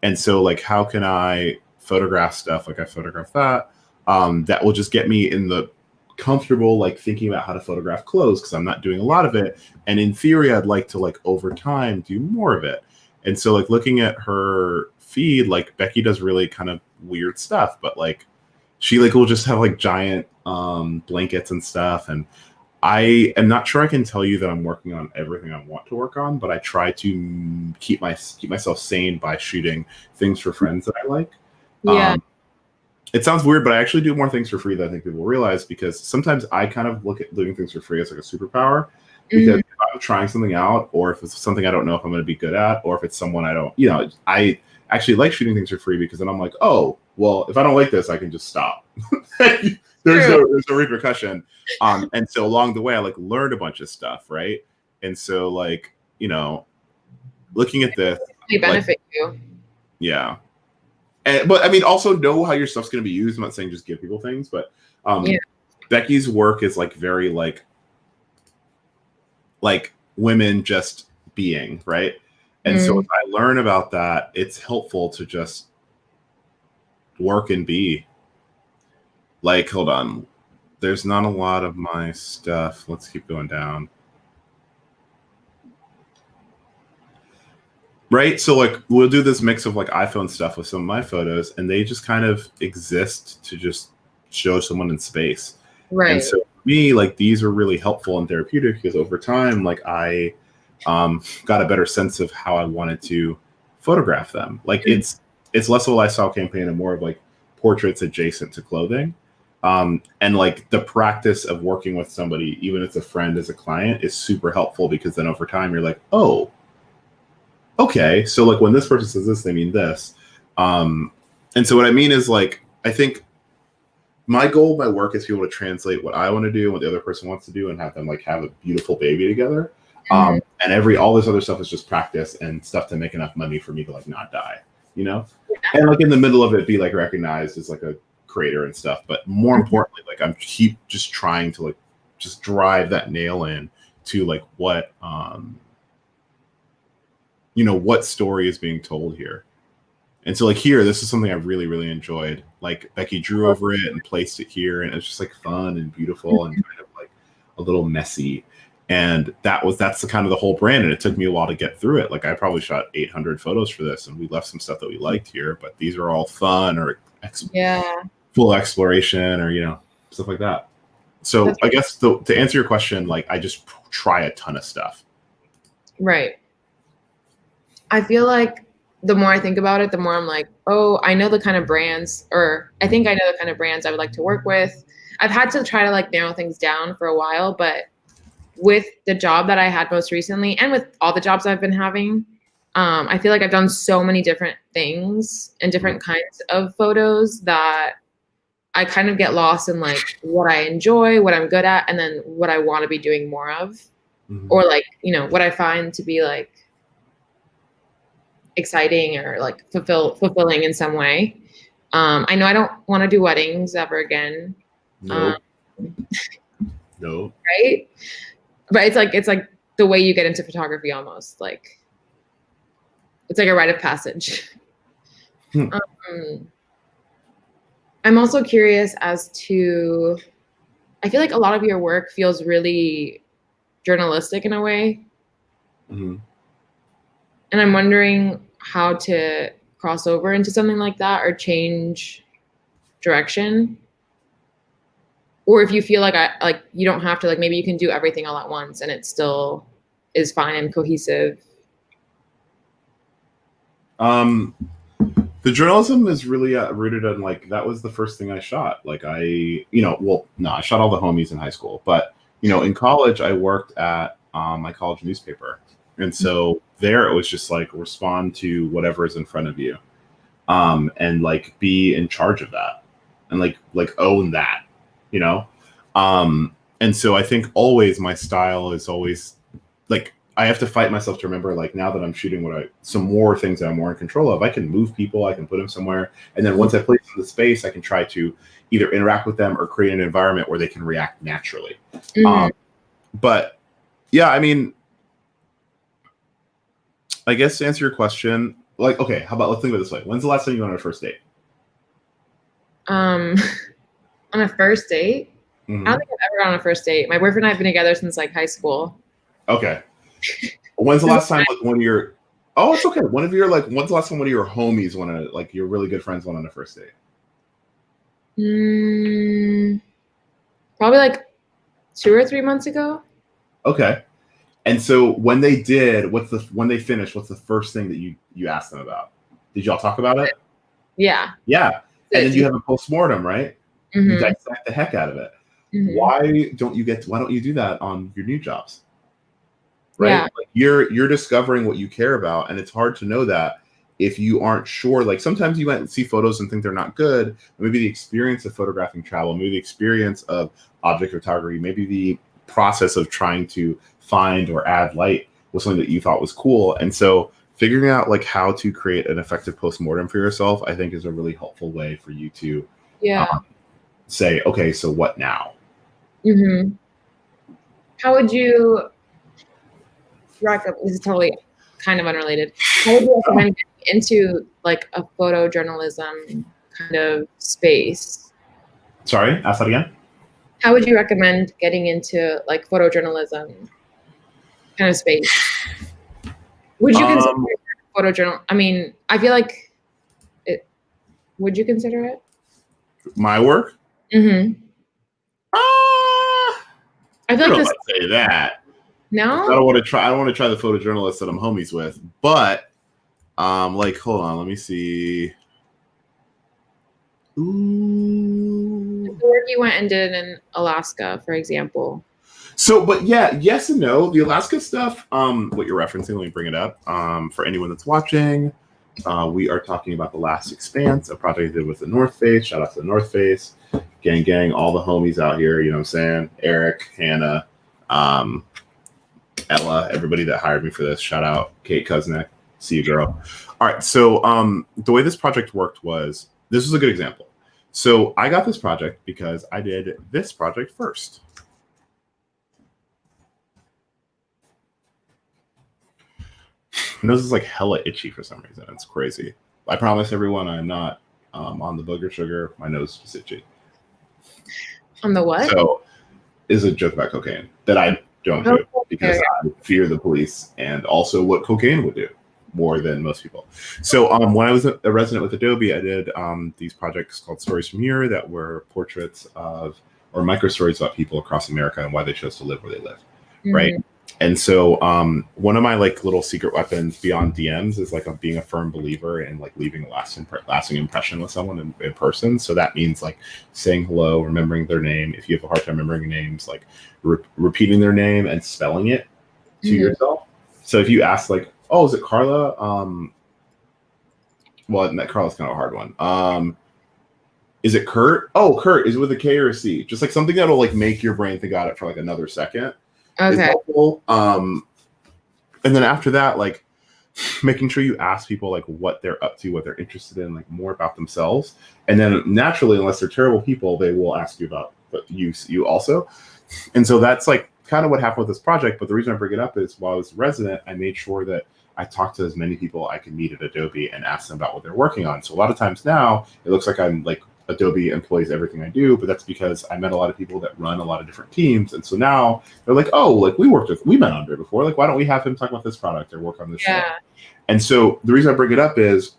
And so like, how can I photograph stuff like I photographed that? That will just get me in the comfortable, like thinking about how to photograph clothes because I'm not doing a lot of it. And in theory, I'd like to like over time do more of it. And so like looking at her feed, like Becky does really kind of weird stuff, but like she like will just have like giant blankets and stuff. And I am not sure I can tell you that I'm working on everything I want to work on, but I try to keep myself sane by shooting things for friends that I like. Yeah. it sounds weird, but I actually do more things for free than I think people realize, because sometimes I kind of look at doing things for free as like a superpower. Because if I'm trying something out, or if it's something I don't know if I'm going to be good at, or if it's someone I don't, I actually like shooting things for free, because then I'm like, oh, well, if I don't like this, I can just stop. There's no repercussion. And so along the way, I like learned a bunch of stuff, right? And so like, looking at this, they benefit you. Yeah. But I mean, also know how your stuff's going to be used. I'm not saying just give people things, but Becky's work is like very like women just being, right? And so if I learn about that, it's helpful to just work and be. Like, hold on. There's not a lot of my stuff. Let's keep going down. Right? So like we'll do this mix of like iPhone stuff with some of my photos, and they just kind of exist to just show someone in space. Right. And so for me, like these are really helpful and therapeutic, because over time, like I got a better sense of how I wanted to photograph them. Like it's less of a lifestyle campaign and more of like portraits adjacent to clothing. And like the practice of working with somebody, even if it's a friend as a client, is super helpful, because then over time you're like, oh, okay, so like when this person says this, they mean this. And so what I mean is, like, I think my goal of my work is to be able to translate what I want to do and what the other person wants to do, and have them like have a beautiful baby together. And all this other stuff is just practice and stuff to make enough money for me to like not die, and like in the middle of it be like recognized as like a creator and stuff. But more importantly, like I'm keep just trying to like just drive that nail in to like what what story is being told here. And so like here, this is something I really, really enjoyed. Like Becky drew over it and placed it here, and it's just like fun and beautiful and kind of like a little messy. And that's the kind of the whole brand. And it took me a while to get through it. Like I probably shot 800 photos for this, and we left some stuff that we liked here, but these are all fun or full exploration or, stuff like that. So I guess to answer your question, like I just try a ton of stuff. Right. I feel like the more I think about it, the more I'm like, oh, I know the kind of brands, or I think I know the kind of brands I would like to work with. I've had to try to like narrow things down for a while, but with the job that I had most recently, and with all the jobs I've been having, I feel like I've done so many different things and different kinds of photos that I kind of get lost in like what I enjoy, what I'm good at, and then what I want to be doing more of, or like, what I find to be like exciting or like fulfilling in some way. I know I don't want to do weddings ever again. No. Right? But it's like the way you get into photography almost. Like it's like a rite of passage. I'm also curious as to, I feel like a lot of your work feels really journalistic in a way. And I'm wondering how to cross over into something like that or change direction. Or if you feel like you don't have to, like maybe you can do everything all at once and it still is fine and cohesive. The journalism is really rooted in like, that was the first thing I shot. Like I shot all the homies in high school, but in college I worked at my college newspaper. And so there it was just like respond to whatever is in front of you, and like be in charge of that and like own that, and so I think always my style is always like, I have to fight myself to remember, like now that I'm shooting some more things that I'm more in control of, I can move people, I can put them somewhere. And then once I place them in the space, I can try to either interact with them or create an environment where they can react naturally. But yeah, I mean, I guess to answer your question, like, okay, how about, let's think of it this way. When's the last time you went on a first date? On a first date? I don't think I've ever gone on a first date. My boyfriend and I have been together since like high school. Okay. When's the last time like one of your, oh, it's okay. When's the last time one of your homies like your really good friends went on a first date? Probably like 2 or 3 months ago. Okay. And so when they did, when they finished, what's the first thing that you asked them about? Did y'all talk about it? Yeah. Yeah. and then you have a postmortem, right? Mm-hmm. You dissect the heck out of it. Mm-hmm. Why don't you do that on your new jobs? Right? Yeah. Like you're discovering what you care about, and it's hard to know that if you aren't sure. Like sometimes you might see photos and think they're not good. Maybe the experience of photographing travel, maybe the experience of object photography, maybe the process of trying to find or add light was something that you thought was cool. And so figuring out like how to create an effective postmortem for yourself, I think is a really helpful way for you to say, okay, so what now? Mm-hmm. How would you recommend, this is totally kind of unrelated, how would you recommend getting into like a photojournalism kind of space? Sorry, ask that again. How would you recommend getting into like photojournalism kind of space? Would you consider photojournal? I mean, I feel like it. Would you consider it? My work? Mm-hmm. I feel like this. Say that. No. I don't want to try. I don't want to try the photojournalists that I'm homies with. But, like, hold on. Let me see. Ooh. The work you went and did in Alaska, for example. So, but yeah, yes and no. The Alaska stuff, what you're referencing, let me bring it up. For anyone that's watching, we are talking about The Last Expanse, a project I did with the North Face. Shout out to the North Face. Gang, all the homies out here, you know what I'm saying? Eric, Hannah, Ella, everybody that hired me for this. Shout out Kate Kuznick. See you, girl. All right, so the way this project worked was, this is a good example. So I got this project because I did this project first. My nose is like hella itchy for some reason. It's crazy. I promise everyone I'm not on the booger sugar. My nose is itchy. On the what? So is a joke about cocaine that I don't do because I fear the police and also what cocaine would do more than most people. So when I was a resident with Adobe, I did these projects called Stories from Here that were portraits of or micro stories about people across America and why they chose to live where they live, right? And so one of my like little secret weapons beyond DMs is like being a firm believer in like leaving a lasting impression with someone in person. So that means like saying hello, remembering their name. If you have a hard time remembering names, like repeating their name and spelling it to yourself. So if you ask like, oh, is it Carla? Well, Carla's kind of a hard one. Is it Kurt? Oh, Kurt. Is it with a K or a C? Just like something that'll like make your brain think about it for like another second. Okay. And then after that, like making sure you ask people like what they're up to, what they're interested in, like more about themselves. And then naturally, unless they're terrible people, they will ask you about you also. And so that's like kind of what happened with this project. But the reason I bring it up is while I was a resident, I made sure that I talked to as many people I could meet at Adobe and ask them about what they're working on. So a lot of times now it looks like I'm like Adobe employs everything I do, but that's because I met a lot of people that run a lot of different teams. And so now they're like, oh, like we met Andre before. Like, why don't we have him talk about this product or work on this show? And so the reason I bring it up is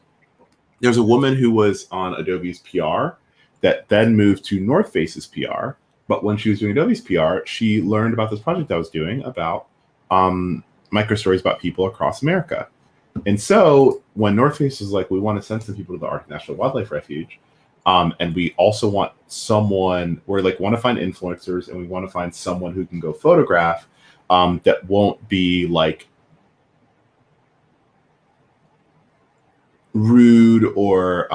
there's a woman who was on Adobe's PR that then moved to North Face's PR. But when she was doing Adobe's PR, she learned about this project I was doing about micro stories about people across America. And so when North Face was like, we want to send some people to the Arctic National Wildlife Refuge, and we also want someone, we're like want to find influencers and we want to find someone who can go photograph that won't be like rude or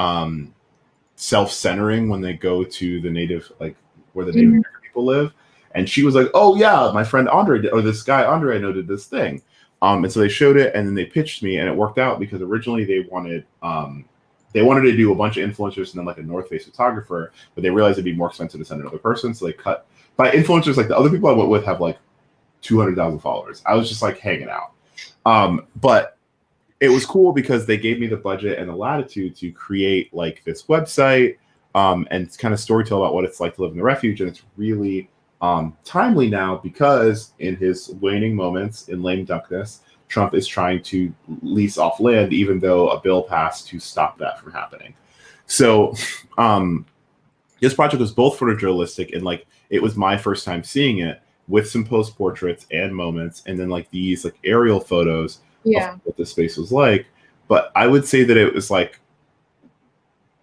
self-centering when they go to the native, like where the Native American people live. And she was like, oh yeah, my friend Andre, or this guy Andre I know did this thing. And so they showed it and then they pitched me and it worked out because originally they wanted to do a bunch of influencers and then like a North Face photographer, but they realized it'd be more expensive to send another person. So they cut by influencers. Like the other people I went with have like 200,000 followers. I was just like hanging out. But it was cool because they gave me the budget and the latitude to create like this website and kind of storytell about what it's like to live in the refuge. And it's really timely now because in his waning moments in lame duckness, Trump is trying to lease off land, even though a bill passed to stop that from happening. So this project was both photojournalistic and like it was my first time seeing it with some post portraits and moments, and then like these like aerial photos of what the space was like. But I would say that it was like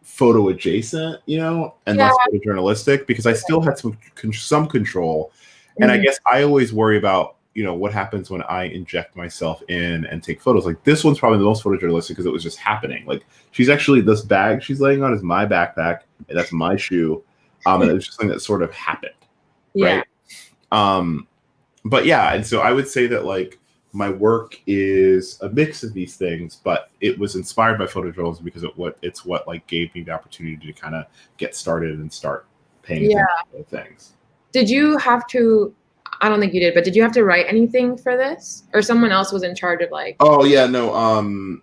photo adjacent, and less photojournalistic, because I still had some control. And I guess I always worry about, what happens when I inject myself in and take photos. Like this one's probably the most photojournalistic because it was just happening. Like this bag she's laying on is my backpack, and that's my shoe. And it was just something that sort of happened. Yeah. Right. But yeah, and so I would say that like my work is a mix of these things, but it was inspired by photojournalism because it's what like gave me the opportunity to kind of get started and start paying attention to things. Did you have to? I don't think you did, but did you have to write anything for this, or someone else was in charge of like? Oh yeah, no.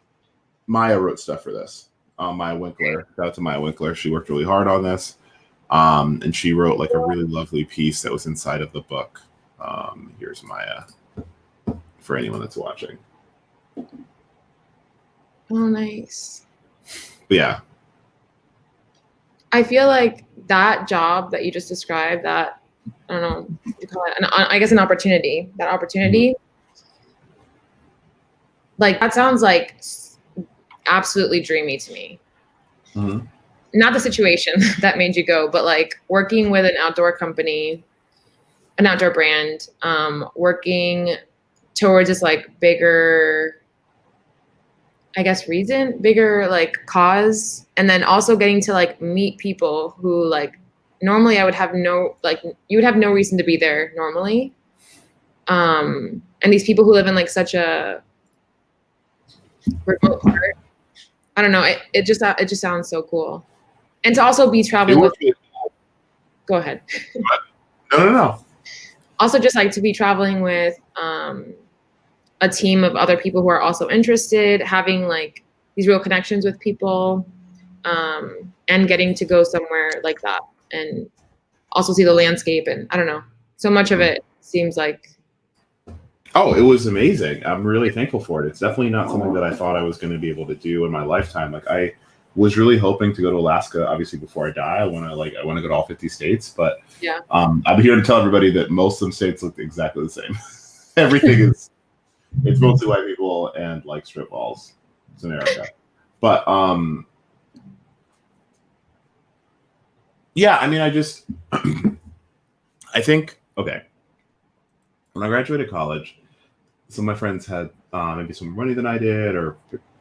Maya wrote stuff for this. Maya Winkler. Shout out to Maya Winkler. She worked really hard on this, and she wrote like a really lovely piece that was inside of the book. Here's Maya for anyone that's watching. Oh, nice. But yeah. I feel like that job that you just described, that I don't know, you call it, I guess an opportunity. That opportunity, like that sounds like absolutely dreamy to me. Mm-hmm. Not the situation that made you go, but like working with an outdoor company, an outdoor brand, working towards this like bigger, I guess, bigger like cause, and then also getting to like meet people who like normally I would have you would have no reason to be there normally. And these people who live in like such a remote part, I don't know. It just sounds so cool. And to also be traveling with, go ahead. No. Also just like to be traveling with, a team of other people who are also interested, having like these real connections with people, and getting to go somewhere like that and also see the landscape. And I don't know, so much of it seems like. Oh, it was amazing. I'm really thankful for it. It's definitely not something that I thought I was going to be able to do in my lifetime. Like I was really hoping to go to Alaska, obviously before I die. I want to go to all 50 states, but yeah. I'm here to tell everybody that most of them states look exactly the same. Everything is, it's mostly white people and like strip malls. It's America. But yeah, I mean, I think, okay. When I graduated college, some of my friends had maybe some more money than I did, or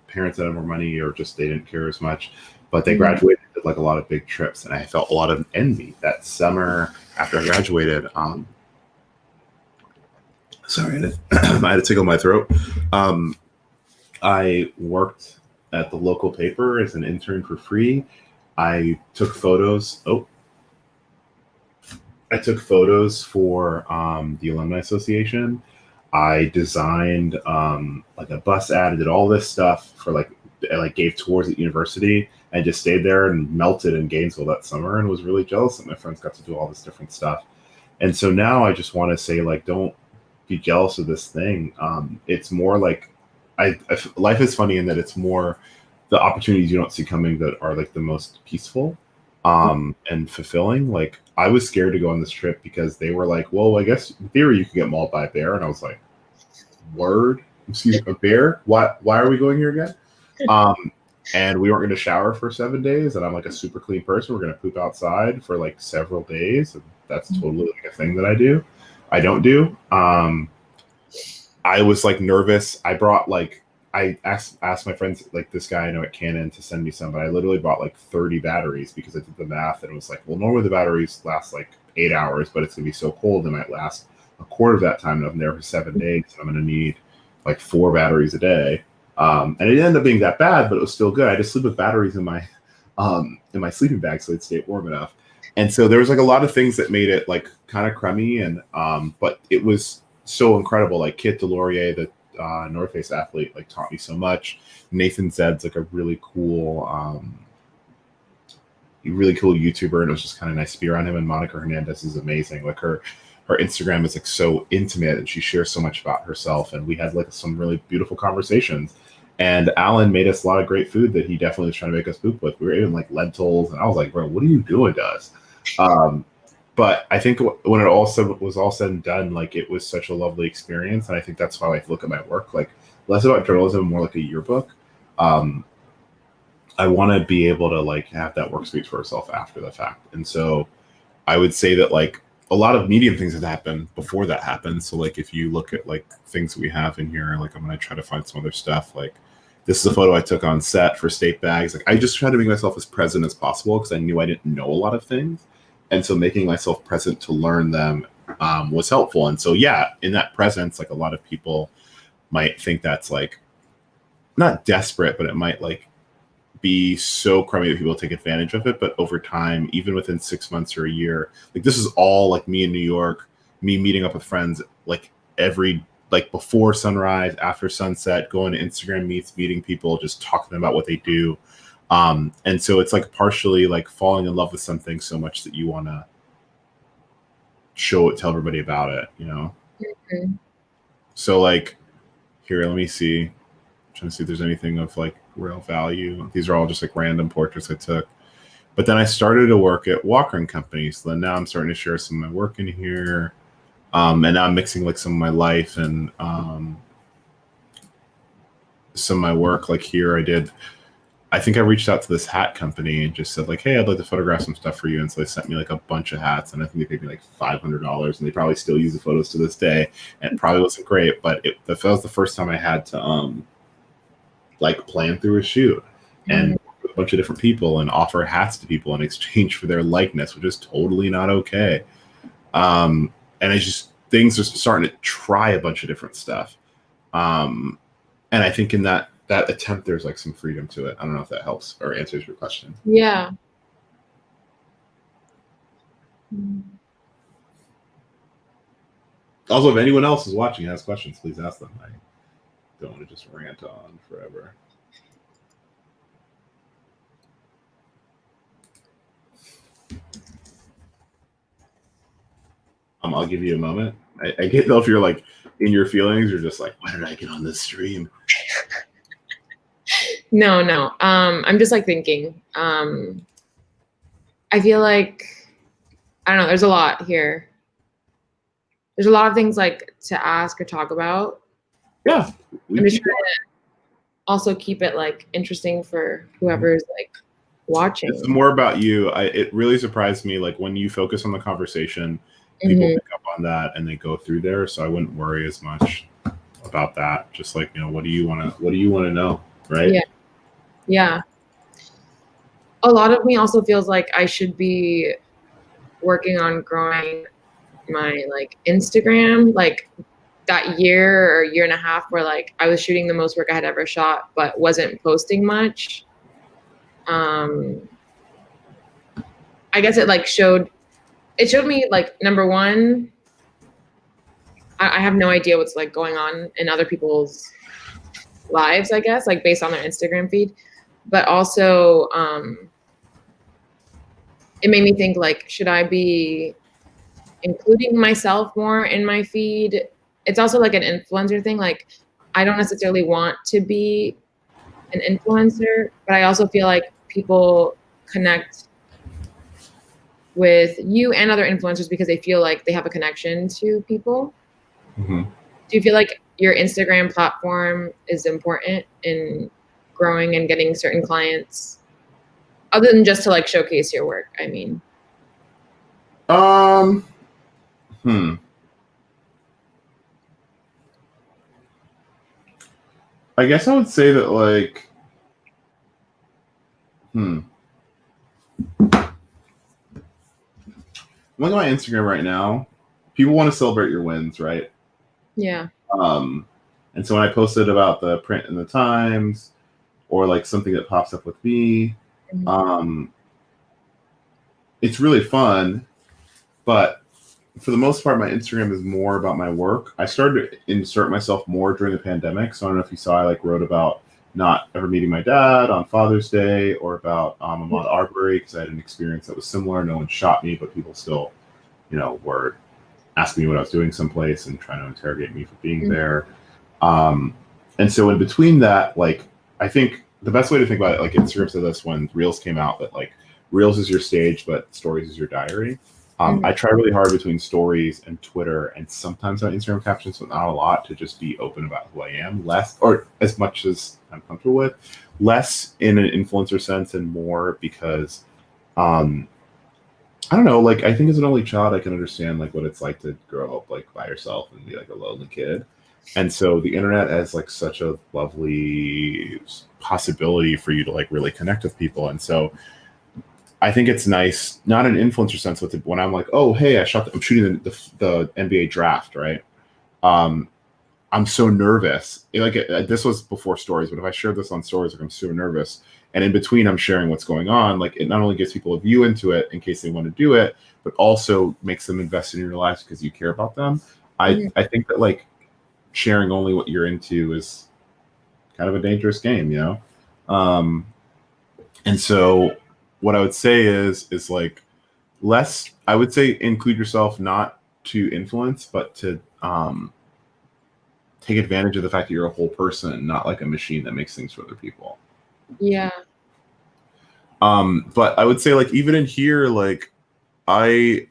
parents that had more money, or just they didn't care as much. But they graduated, did like a lot of big trips, and I felt a lot of envy that summer after I graduated. Sorry, I had to tickle my throat. I worked at the local paper as an intern for free. I took photos. I took photos for the Alumni Association. I designed like a bus ad. I did all this stuff for I gave tours at university and just stayed there and melted in Gainesville that summer and was really jealous that my friends got to do all this different stuff. And so now I just want to say, like, don't be jealous of this thing. It's more like life is funny in that it's more the opportunities you don't see coming that are like the most peaceful and fulfilling. Like I was scared to go on this trip because they were like, well, I guess in theory you could get mauled by a bear. And I was like, word? Excuse me, a bear? Why are we going here again? And we weren't going to shower for 7 days. And I'm like a super clean person. We're going to poop outside for like several days. And that's totally like a thing that I don't do. I was like nervous. I brought I asked my friends, like this guy I know at Canon, to send me some, but I literally bought like 30 batteries because I did the math and it was like, well, normally the batteries last like 8 hours, but it's gonna be so cold they might last a quarter of that time, and I'm there for 7 days, and I'm gonna need like 4 batteries a day. And it ended up being that bad, but it was still good. I just sleep with batteries in my sleeping bag so it'd stay warm enough. And so there was like a lot of things that made it like kind of crummy, and but it was so incredible. Like Kit Delorier, the North Face athlete, like taught me so much. Nathan Zed's like a really cool YouTuber, and it was just kind of nice to be around him. And Monica Hernandez is amazing. Like her Instagram is like so intimate, and she shares so much about herself. And we had like some really beautiful conversations. And Alan made us a lot of great food that he definitely was trying to make us poop with. We were eating like lentils, and I was like, bro, what are you doing to us? But I think when it was all said and done, like it was such a lovely experience. And I think that's how I look at my work, like less about journalism, more like a yearbook. I want to be able to like have that work speak for itself after the fact. And so I would say that like a lot of medium things have happened before that happened. So like if you look at like things that we have in here, like I'm gonna try to find some other stuff. Like this is a photo I took on set for State Bags. Like I just try to make myself as present as possible because I knew I didn't know a lot of things, and so making myself present to learn them was helpful. And so yeah, in that presence, like a lot of people might think that's like not desperate, but it might like be so crummy that people take advantage of it. But over time, even within 6 months or a year, like this is all like me in New York, me meeting up with friends like every like before sunrise, after sunset, going to Instagram meets, meeting people, just talking to them about what they do. And so it's like partially like falling in love with something so much that you want to show it, tell everybody about it, you know? Mm-hmm. So like here, let me see. I'm trying to see if there's anything of like real value. These are all just like random portraits I took. But then I started to work at Walker and Company. So then now I'm starting to share some of my work in here. And now I'm mixing like some of my life and some of my work. Like here I think I reached out to this hat company and just said like, hey, I'd like to photograph some stuff for you. And so they sent me like a bunch of hats, and I think they paid me like $500, and they probably still use the photos to this day. And it probably wasn't great, but that was the first time I had to like plan through a shoot and work with a bunch of different people and offer hats to people in exchange for their likeness, which is totally not okay. And it's just things are starting to try a bunch of different stuff. And I think in that attempt, there's like some freedom to it. I don't know if that helps or answers your question. Yeah. Also, if anyone else is watching and has questions, please ask them. I don't want to just rant on forever. I'll give you a moment. I can't know if you're like in your feelings or just like, why did I get on this stream? No. I'm just like thinking. I feel like, I don't know, there's a lot here. There's a lot of things like to ask or talk about. Yeah. I'm just trying to also keep it like interesting for whoever's like watching. It's more about you. It really surprised me, like when you focus on the conversation, people pick up on that and they go through there. So I wouldn't worry as much about that. Just like, you know, what do you want to know? Right. Yeah. A lot of me also feels like I should be working on growing my like Instagram, like that year or year and a half where like I was shooting the most work I had ever shot, but wasn't posting much. I guess it showed me like, number one, I have no idea what's like going on in other people's lives, I guess, like based on their Instagram feed. But also, it made me think like, should I be including myself more in my feed? It's also like an influencer thing. Like, I don't necessarily want to be an influencer, but I also feel like people connect with you and other influencers because they feel like they have a connection to people. Mm-hmm. Do you feel like your Instagram platform is important in growing and getting certain clients, other than just to like showcase your work? I mean, I guess I would say that like, I'm looking at my Instagram right now. People want to celebrate your wins, right? Yeah. And so when I posted about the print in the Times or like something that pops up with me, it's really fun. But for the most part, my Instagram is more about my work. I started to insert myself more during the pandemic. So I don't know if you saw, I like wrote about not ever meeting my dad on Father's Day, or about Ahmaud Arbery, because I had an experience that was similar. No one shot me, but people still, you know, were asking me what I was doing someplace and trying to interrogate me for being there. And so in between that, like, I think the best way to think about it, like Instagram said this when Reels came out, that like Reels is your stage, but Stories is your diary. I try really hard between stories and Twitter and sometimes on Instagram captions, but not a lot, to just be open about who I am, less or as much as I'm comfortable with, less in an influencer sense and more because I don't know, like I think as an only child I can understand like what it's like to grow up like by yourself and be like a lonely kid. And so the internet has like such a lovely possibility for you to like really connect with people. And so I think it's nice, not an influencer sense, with it, when I'm like, oh, hey, I'm shooting the NBA draft, right? Um, I'm so nervous. This was before stories, but if I shared this on stories, like I'm so nervous. And in between, I'm sharing what's going on. Like it not only gives people a view into it in case they want to do it, but also makes them invest in your lives because you care about them. I think that like sharing only what you're into is kind of a dangerous game, you know? And so what I would say is like less, I would say include yourself not to influence, but to take advantage of the fact that you're a whole person, not like a machine that makes things for other people. Yeah. But I would say like even in here, like I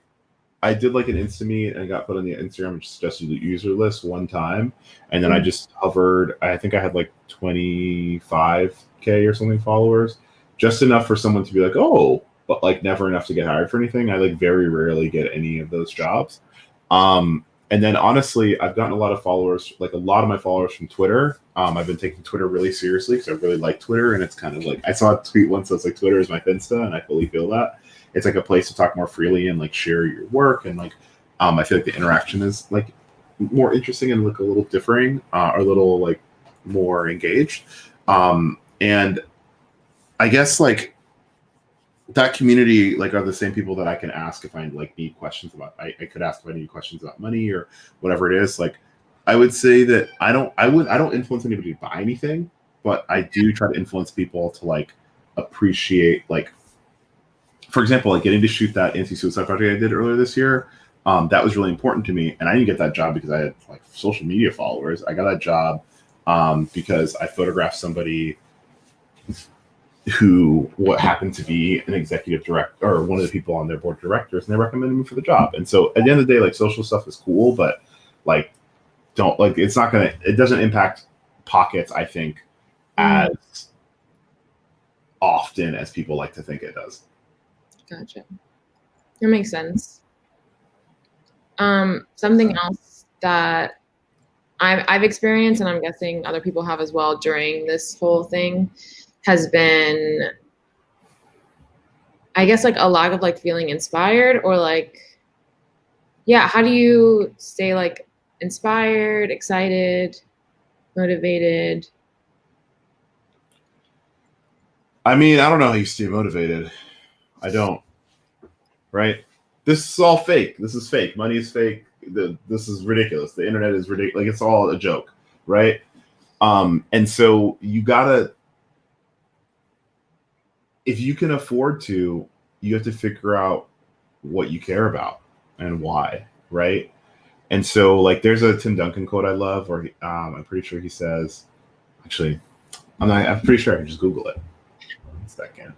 did like an Insta meet and got put on the Instagram suggested user list one time, and then I just hovered. I think I had like 25K or something followers, just enough for someone to be like, oh, but like never enough to get hired for anything. I like very rarely get any of those jobs. And then honestly, I've gotten a lot of followers, like a lot of my followers from Twitter. I've been taking Twitter really seriously because I really like Twitter, and it's kind of like I saw a tweet once that's like Twitter is my Finsta, and I fully feel that. It's like a place to talk more freely and like share your work, and like I feel like the interaction is like more interesting and like a little differing, or a little like more engaged. And I guess like that community like are the same people that I can ask if I like need questions about. I could ask if I need questions about money or whatever it is. Like I would say that I don't influence anybody to buy anything, but I do try to influence people to like appreciate, like, for example, like getting to shoot that anti-suicide project I did earlier this year. That was really important to me, and I didn't get that job because I had like social media followers. I got that job because I photographed somebody who what happened to be an executive director or one of the people on their board of directors, and they recommended me for the job. And so at the end of the day, like social stuff is cool, but like don't like it doesn't impact pockets, I think, as often as people like to think it does. Gotcha. That makes sense. Something else that I've experienced, and I'm guessing other people have as well during this whole thing, has been, I guess, like a lack of like feeling inspired, or like, yeah, how do you stay like inspired, excited, motivated? I mean, I don't know how you stay motivated. I don't. Right? This is all fake. This is fake. Money is fake. This is ridiculous. The internet is ridiculous. Like it's all a joke, right? And so you gotta, if you can afford to, you have to figure out what you care about and why, right? And so, like, there's a Tim Duncan quote I love, where I'm pretty sure he says, actually, I'm pretty sure I can just Google it. One second.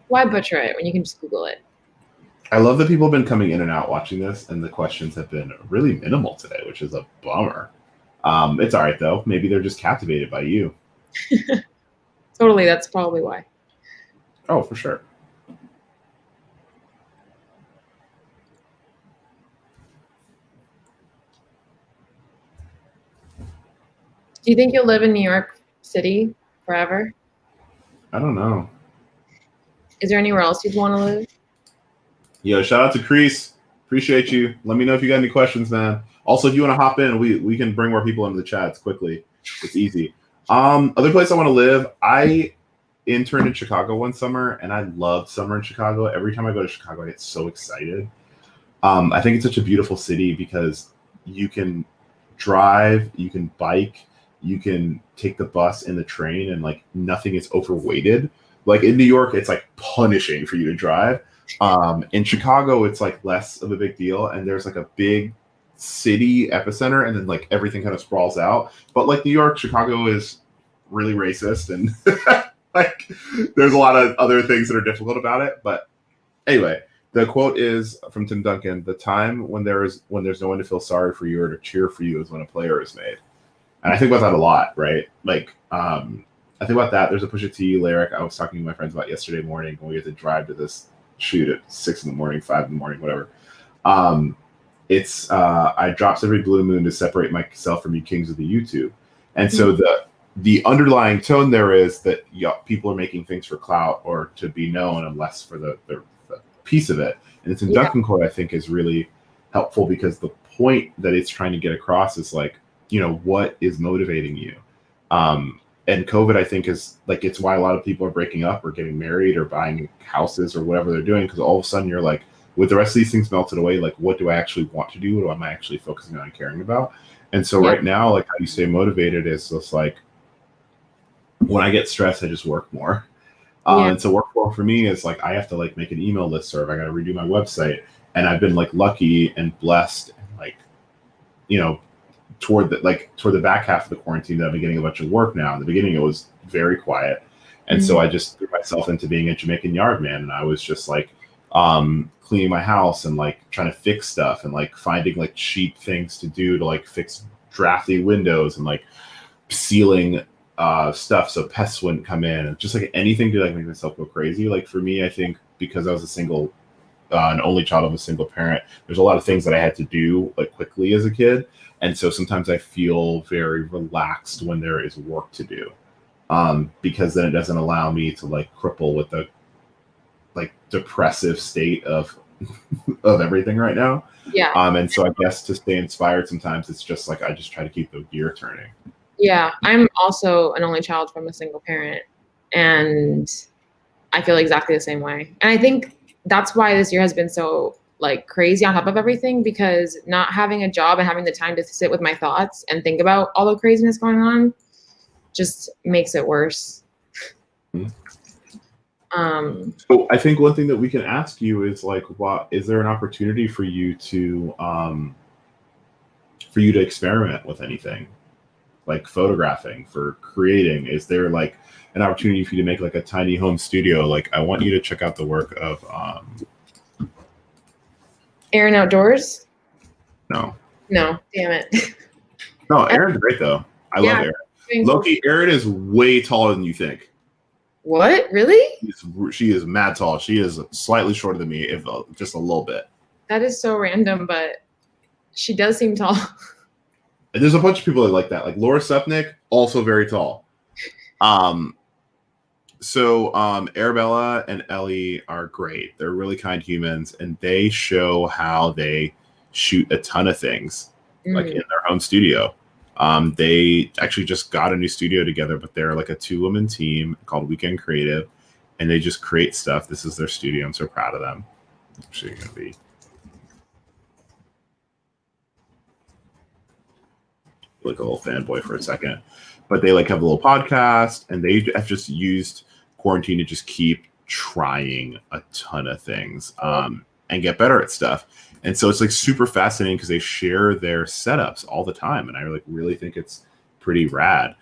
Why butcher it when you can just Google it? I love that people have been coming in and out watching this, and the questions have been really minimal today, which is a bummer. It's all right, though. Maybe they're just captivated by you. Totally, that's probably why. Oh, for sure. Do you think you'll live in New York City forever? I don't know. Is there anywhere else you'd want to live? Yo, shout out to Crease. Appreciate you. Let me know if you got any questions, man. Also, if you want to hop in, we can bring more people into the chats quickly. It's easy. Other place I want to live, I interned in Chicago one summer, and I loved summer in Chicago. Every time I go to Chicago, I get so excited. I think it's such a beautiful city because you can drive, you can bike, you can take the bus and the train, and like nothing is overweighted. Like in New York, it's like punishing for you to drive. In Chicago, it's like less of a big deal, and there's like a big city epicenter, and then like everything kind of sprawls out. But like New York, Chicago is really racist, and like there's a lot of other things that are difficult about it. But Anyway, the quote is from Tim Duncan: "The time when there's no one to feel sorry for you or to cheer for you is when a player is made." And I think about that a lot, right? Like, I think about that. There's a Pusha T lyric I was talking to my friends about yesterday morning when we had to drive to this shoot at 6 a.m, 5 a.m, whatever. It's I drops every blue moon to separate myself from you kings of the YouTube. And so the underlying tone there is that people are making things for clout or to be known and less for the piece of it. And it's in Duncan quote, I think, is really helpful because the point that it's trying to get across is like, what is motivating you? And COVID, I think, is like, it's why a lot of people are breaking up or getting married or buying houses or whatever they're doing. Because all of a sudden you're like, with the rest of these things melted away, like, what do I actually want to do? What am I actually focusing on and caring about? And so right now, like, how you stay motivated is just like, when I get stressed, I just work more. And so work more for me is like, I have to like make an email listserv. I got to redo my website. And I've been like lucky and blessed and like, toward the back half of the quarantine that I've been getting a bunch of work now. In the beginning, it was very quiet. And so I just threw myself into being a Jamaican yard man. And I was just like, cleaning my house and like trying to fix stuff and like finding like cheap things to do to like fix drafty windows and like sealing stuff so pests wouldn't come in and just like anything to like make myself go crazy. Like for me, I think because I was an only child of a single parent, there's a lot of things that I had to do like quickly as a kid. And so sometimes I feel very relaxed when there is work to do, because then it doesn't allow me to like cripple with the like depressive state of everything right now. And so I guess to stay inspired sometimes it's just like I just try to keep the gear turning. I'm also an only child from a single parent, and I feel exactly the same way. And I think that's why this year has been so like crazy on top of everything, because not having a job and having the time to sit with my thoughts and think about all the craziness going on just makes it worse. So I think one thing that we can ask you is like, what is there an opportunity for you to experiment with anything, like photographing, for creating? Is there like an opportunity for you to make like a tiny home studio? Like, I want you to check out the work of Aaron Outdoors. No, damn it. No, Aaron's great though. I love Aaron. Loki, Aaron is way taller than you think. What? Really? She is mad tall. She is slightly shorter than me, if just a little bit. That is so random, but she does seem tall. And there's a bunch of people that like that. Like Laura Sepnick, also very tall. So Arabella and Ellie are great. They're really kind humans, and they show how they shoot a ton of things, like in their home studio. They actually just got a new studio together, but they're like a 2-woman team called Weekend Creative, and they just create stuff. This is their studio. I'm so proud of them. Actually, going to be like a little fanboy for a second, but they like have a little podcast, and they have just used quarantine to just keep trying a ton of things and get better at stuff. And so it's like super fascinating because they share their setups all the time. And I like really think it's pretty rad,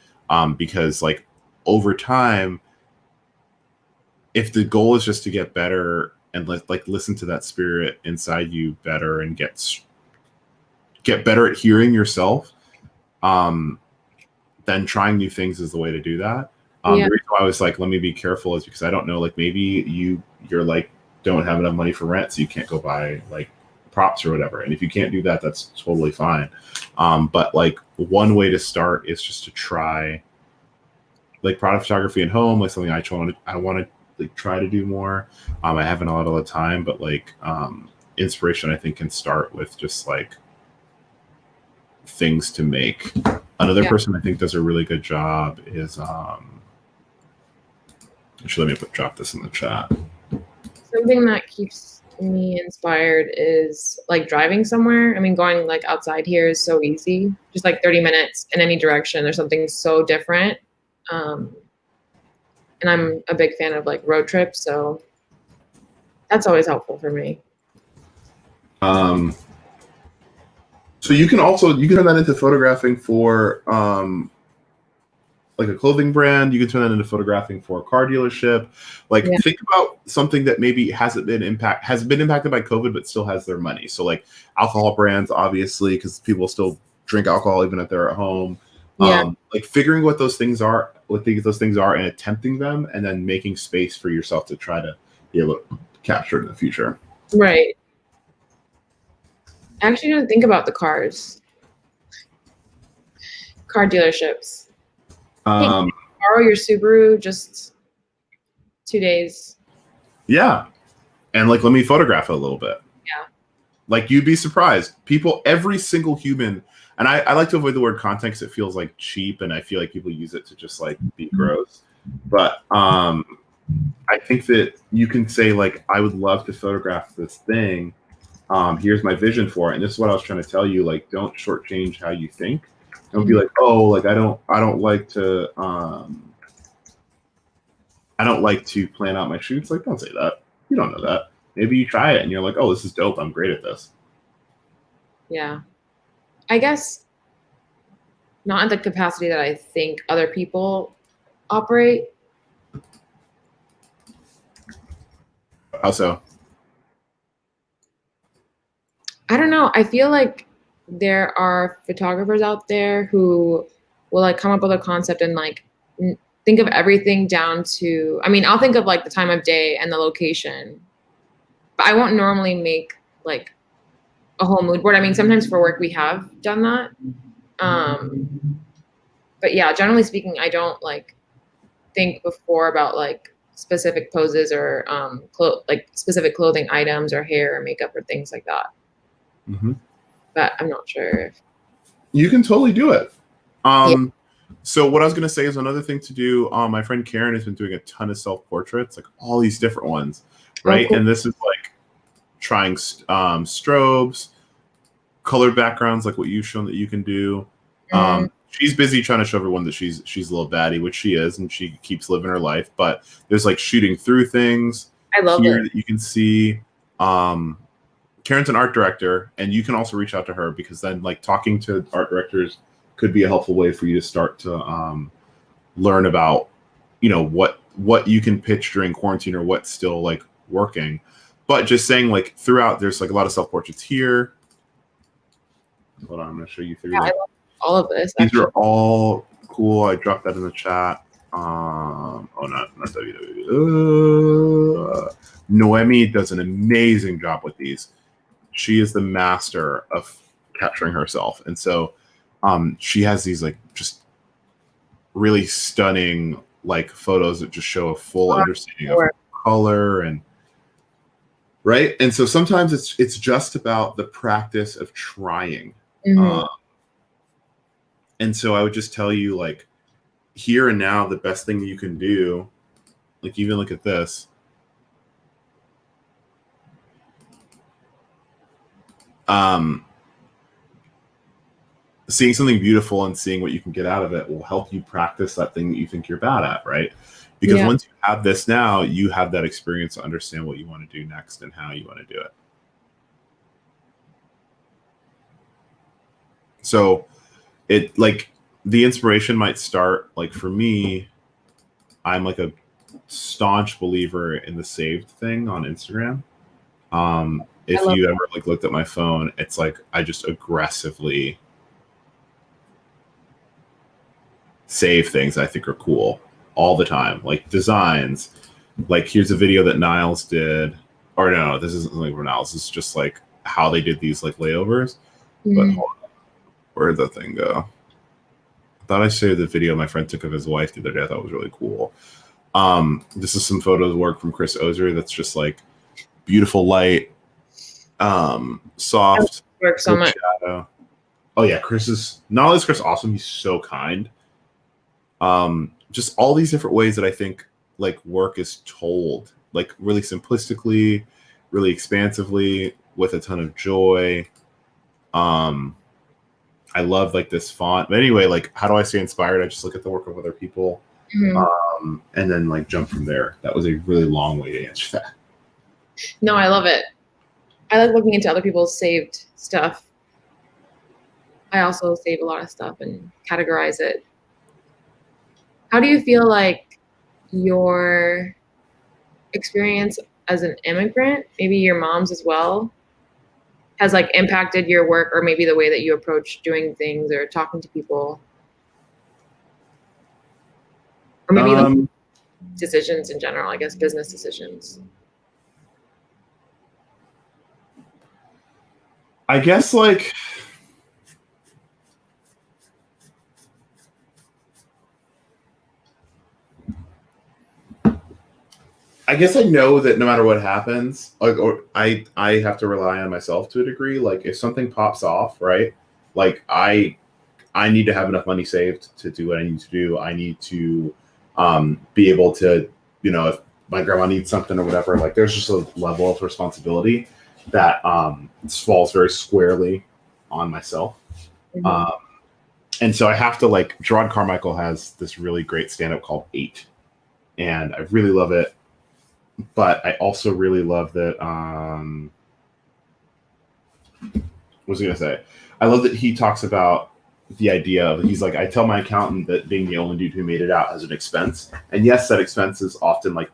because like over time, if the goal is just to get better and like listen to that spirit inside you better and get better at hearing yourself, then trying new things is the way to do that. The reason why I was like, let me be careful is because I don't know, like maybe you're like don't have enough money for rent, so you can't go buy like props or whatever. And if you can't do that, that's totally fine. But like one way to start is just to try like product photography at home, like something I want to like try to do more. I haven't a lot of the time, but like inspiration I think can start with just like things to make. Another person I think does a really good job is actually let me drop this in the chat. Something that keeps me inspired is like driving somewhere. I mean, going like outside here is so easy, just like 30 minutes in any direction. There's something so different. And I'm a big fan of like road trips, so that's always helpful for me. So you can turn that into photographing for like a clothing brand, you can turn that into photographing for a car dealership. Like Yeah. think about something that maybe has been impacted by COVID, but still has their money. So like alcohol brands, obviously, because people still drink alcohol even if they're at home. Yeah. Like figuring what those things are, and attempting them, and then making space for yourself to try to be able to capture it in the future. Right. I actually didn't think about the car dealerships. Hey, can you borrow your Subaru just 2 days? Yeah. And like, let me photograph it a little bit. Yeah. Like you'd be surprised. People, every single human, and I like to avoid the word content because it feels like cheap, and I feel like people use it to just like be gross. But I think that you can say like, I would love to photograph this thing. Here's my vision for it, and this is what I was trying to tell you. Like, don't shortchange how you think. Don't be like, oh, like I don't like to plan out my shoots. Like, don't say that. You don't know that. Maybe you try it and you're like, oh, this is dope. I'm great at this. Yeah. I guess not at the capacity that I think other people operate. How so? I don't know. I feel like there are photographers out there who will like come up with a concept and like think of everything down to, I mean, I'll think of like the time of day and the location, but I won't normally make like a whole mood board. I mean, sometimes for work we have done that. But yeah, generally speaking, I don't like think before about like specific poses or like specific clothing items or hair or makeup or things like that. Mm-hmm. But I'm not sure. You can totally do it. Yeah. So what I was going to say is another thing to do. My friend Karen has been doing a ton of self-portraits, like all these different ones, right? Oh, cool. And this is like trying strobes, colored backgrounds, like what you've shown that you can do. She's busy trying to show everyone that she's a little baddie, which she is, and she keeps living her life. But there's like shooting through things. I love here it. that you can see. Karen's an art director, and you can also reach out to her because then like talking to art directors could be a helpful way for you to start to learn about, you know, what you can pitch during quarantine or what's still like working. But just saying like throughout, there's like a lot of self-portraits here. Hold on, I'm going to show you through. Yeah, I love all of this. These are all cool. I dropped that in the chat. Not www. Noemi does an amazing job with these. She is the master of capturing herself, and so she has these like just really stunning like photos that just show a full understanding of color and right. And so sometimes it's just about the practice of trying. And so I would just tell you, like, here and now, the best thing you can do, like, even look at this. Seeing something beautiful and seeing what you can get out of it will help you practice that thing that you think you're bad at, right? Because once you have this now, you have that experience to understand what you want to do next and how you want to do it. So it like the inspiration might start like for me, I'm like a staunch believer in the saved thing on Instagram. If you ever like looked at my phone, it's like I just aggressively save things I think are cool all the time, like designs. Like here's a video that Niles did, or no, this isn't something for Niles. It's just like how they did these like layovers. But hold on. Where'd the thing go? I thought I saved the video my friend took of his wife the other day. I thought it was really cool. This is some photos work from Chris Ozer that's just like beautiful light, soft, work so much. Shadow. Oh yeah, Chris is not only is Chris awesome, he's so kind. Just all these different ways that I think like work is told, like really simplistically, really expansively, with a ton of joy. I love like this font. But anyway, like how do I stay inspired? I just look at the work of other people, and then like jump from there. That was a really long way to answer that. No, I love it. I like looking into other people's saved stuff. I also save a lot of stuff and categorize it. How do you feel like your experience as an immigrant, maybe your mom's as well, has like impacted your work or maybe the way that you approach doing things or talking to people? Or maybe like decisions in general, I guess, business decisions. I guess like I guess I know that no matter what happens, like, or I have to rely on myself to a degree. Like if something pops off, right? Like I need to have enough money saved to do what I need to do. I need to be able to, if my grandma needs something or whatever, like there's just a level of responsibility that falls very squarely on myself. Mm-hmm. And so I have to like, Gerard Carmichael has this really great stand-up called 8. And I really love it. But I also really love that, what was I going to say? I love that he talks about the idea of, he's like, I tell my accountant that being the only dude who made it out as an expense. And yes, that expense is often like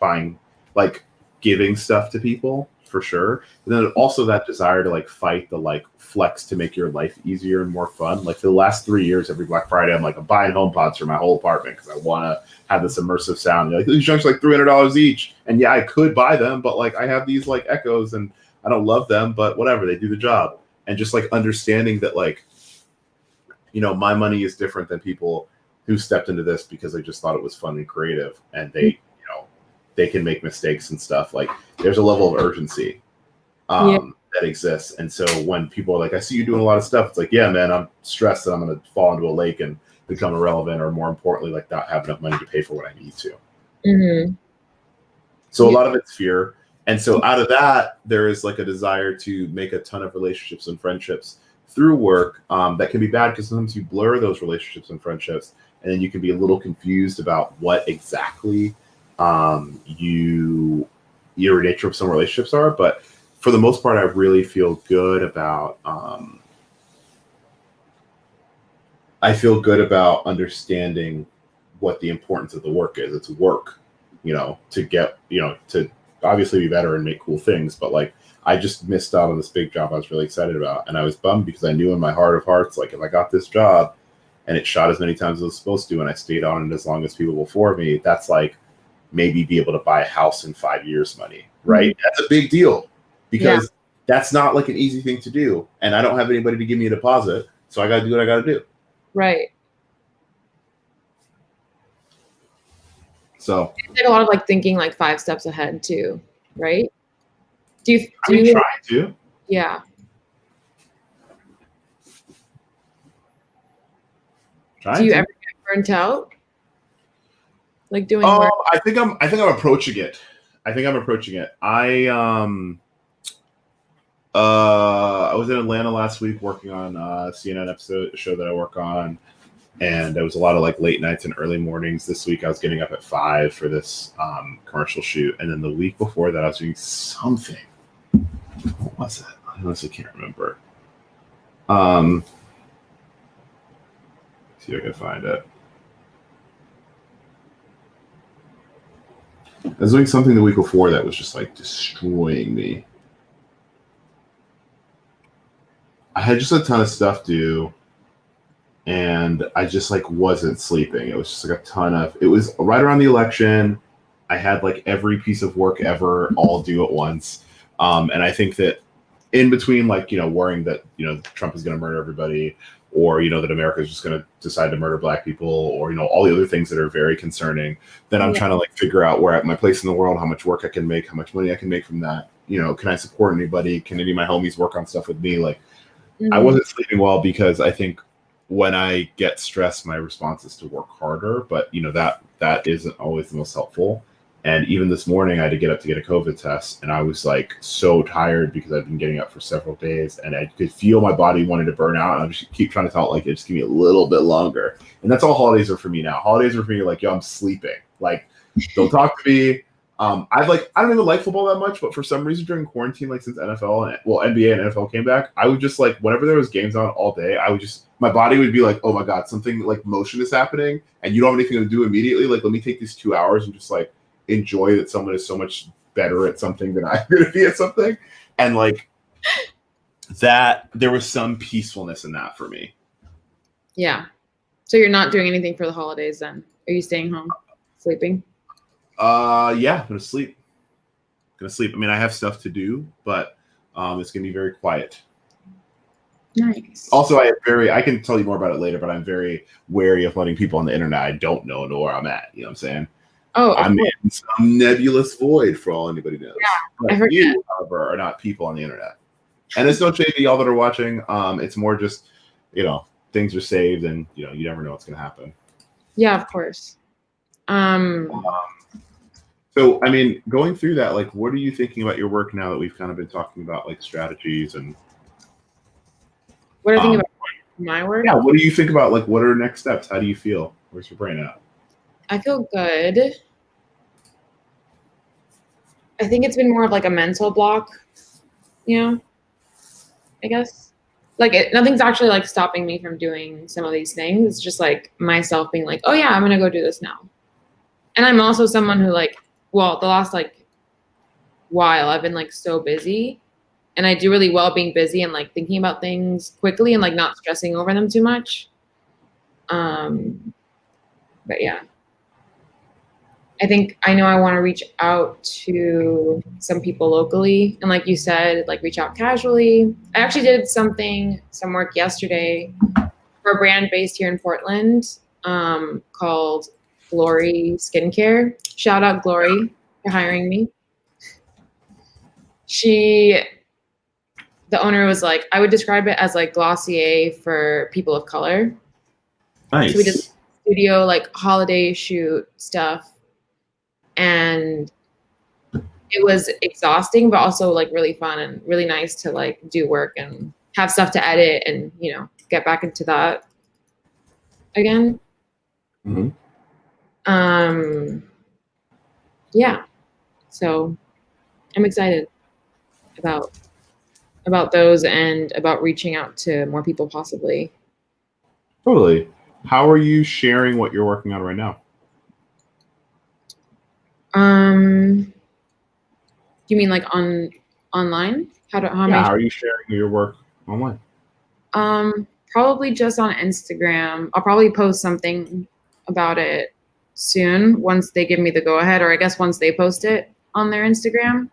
buying, like giving stuff to people for sure. And then also that desire to like fight the like flex to make your life easier and more fun. Like for the last 3 years, every Black Friday, I'm buying HomePods for my whole apartment because I want to have this immersive sound. Like these junks like $300 each. And yeah, I could buy them, but like I have these like Echoes and I don't love them, but whatever, they do the job. And just like understanding that like, my money is different than people who stepped into this because they just thought it was fun and creative, and they can make mistakes and stuff. Like there's a level of urgency that exists. And so when people are like, I see you doing a lot of stuff, it's like, yeah, man, I'm stressed that I'm going to fall into a lake and become irrelevant, or more importantly, like not have enough money to pay for what I need to. Mm-hmm. So a lot of it's fear. And so out of that, there is like a desire to make a ton of relationships and friendships through work that can be bad because sometimes you blur those relationships and friendships, and then you can be a little confused about what exactly your nature of some relationships are. But for the most part, I really feel good about understanding what the importance of the work is. It's work, to get, to obviously be better and make cool things. But like, I just missed out on this big job I was really excited about. And I was bummed because I knew in my heart of hearts, like if I got this job and it shot as many times as it was supposed to, and I stayed on it as long as people before me, that's like maybe be able to buy a house in 5 years money, right? Mm-hmm. That's a big deal because that's not like an easy thing to do. And I don't have anybody to give me a deposit. So I got to do what I got to do. Right. So it's like a lot of like thinking like 5 steps ahead too, right? Do you try to? Yeah. Do you ever get burnt out? Like doing work? I think I'm approaching it. I was in Atlanta last week working on a CNN episode, a show that I work on. And there was a lot of like late nights and early mornings. This week I was getting up at 5 for this commercial shoot. And then the week before that I was doing something. What was it? I honestly can't remember. See if I can find it. I was doing something the week before that was just like destroying me. I had just a ton of stuff to do. And I just like wasn't sleeping. It was just like a ton of, it was right around the election. I had like every piece of work ever all due at once. And I think that in between, like, worrying that, Trump is going to murder everybody, or, that America is just going to decide to murder Black people, or, all the other things that are very concerning, then I'm trying to like figure out where at my place in the world, how much work I can make, how much money I can make from that. Can I support anybody? Can any of my homies work on stuff with me? Like, I wasn't sleeping well because I think when I get stressed, my response is to work harder, but that isn't always the most helpful. And even this morning I had to get up to get a COVID test, and I was like so tired because I've been getting up for several days, and I could feel my body wanting to burn out. And I just keep trying to tell it, like, just give me a little bit longer. And that's all holidays are for me now. Holidays are for me like, yo, I'm sleeping. Like, don't talk to me. I don't even like football that much, but for some reason during quarantine, like since NFL and NBA and NFL came back, I would just like whenever there was games on all day, I would just my body would be like, oh my god, something like motion is happening, and you don't have anything to do immediately. Like let me take these 2 hours and just like enjoy that someone is so much better at something than I'm going to be at something, and like that there was some peacefulness in that for me. Yeah. So you're not doing anything for the holidays then? Are you staying home, sleeping? Yeah, I'm gonna sleep. I mean, I have stuff to do, but it's gonna be very quiet. Nice. Also, I can tell you more about it later, but I'm very wary of letting people on the internet I don't know where I'm at. You know what I'm saying? Oh, I'm in some nebulous void for all anybody knows. Yeah, but you, however, are not people on the internet. And it's no shade to y'all that are watching. It's more just, things are saved, and you never know what's gonna happen. Yeah, of course. So, I mean, going through that, like, what are you thinking about your work now that we've kind of been talking about, like, strategies and... What do I think about my work? Yeah, what do you think about, like, what are next steps? How do you feel? Where's your brain at? I feel good. I think it's been more of, like, a mental block, I guess. Like, nothing's actually, like, stopping me from doing some of these things. It's just, like, myself being like, oh, yeah, I'm going to go do this now. And I'm also someone who, like, the last, like, while I've been, like, so busy. And I do really well being busy and, like, thinking about things quickly and, like, not stressing over them too much. But, yeah. I know I want to reach out to some people locally. And like you said, like, reach out casually. I actually did some work yesterday for a brand based here in Portland called Glory Skincare. Shout out Glory for hiring me. The owner was like, I would describe it as like Glossier for people of color. Nice. So we did studio, like, holiday shoot stuff. And it was exhausting, but also like really fun and really nice to like do work and have stuff to edit and, get back into that again. Mm-hmm. Yeah. So I'm excited about those and about reaching out to more people possibly. Totally. How are you sharing what you're working on right now? Do you mean like online? How are you sharing your work online? Probably just on Instagram. I'll probably post something about it soon once they give me the go ahead, or I guess once they post it on their Instagram,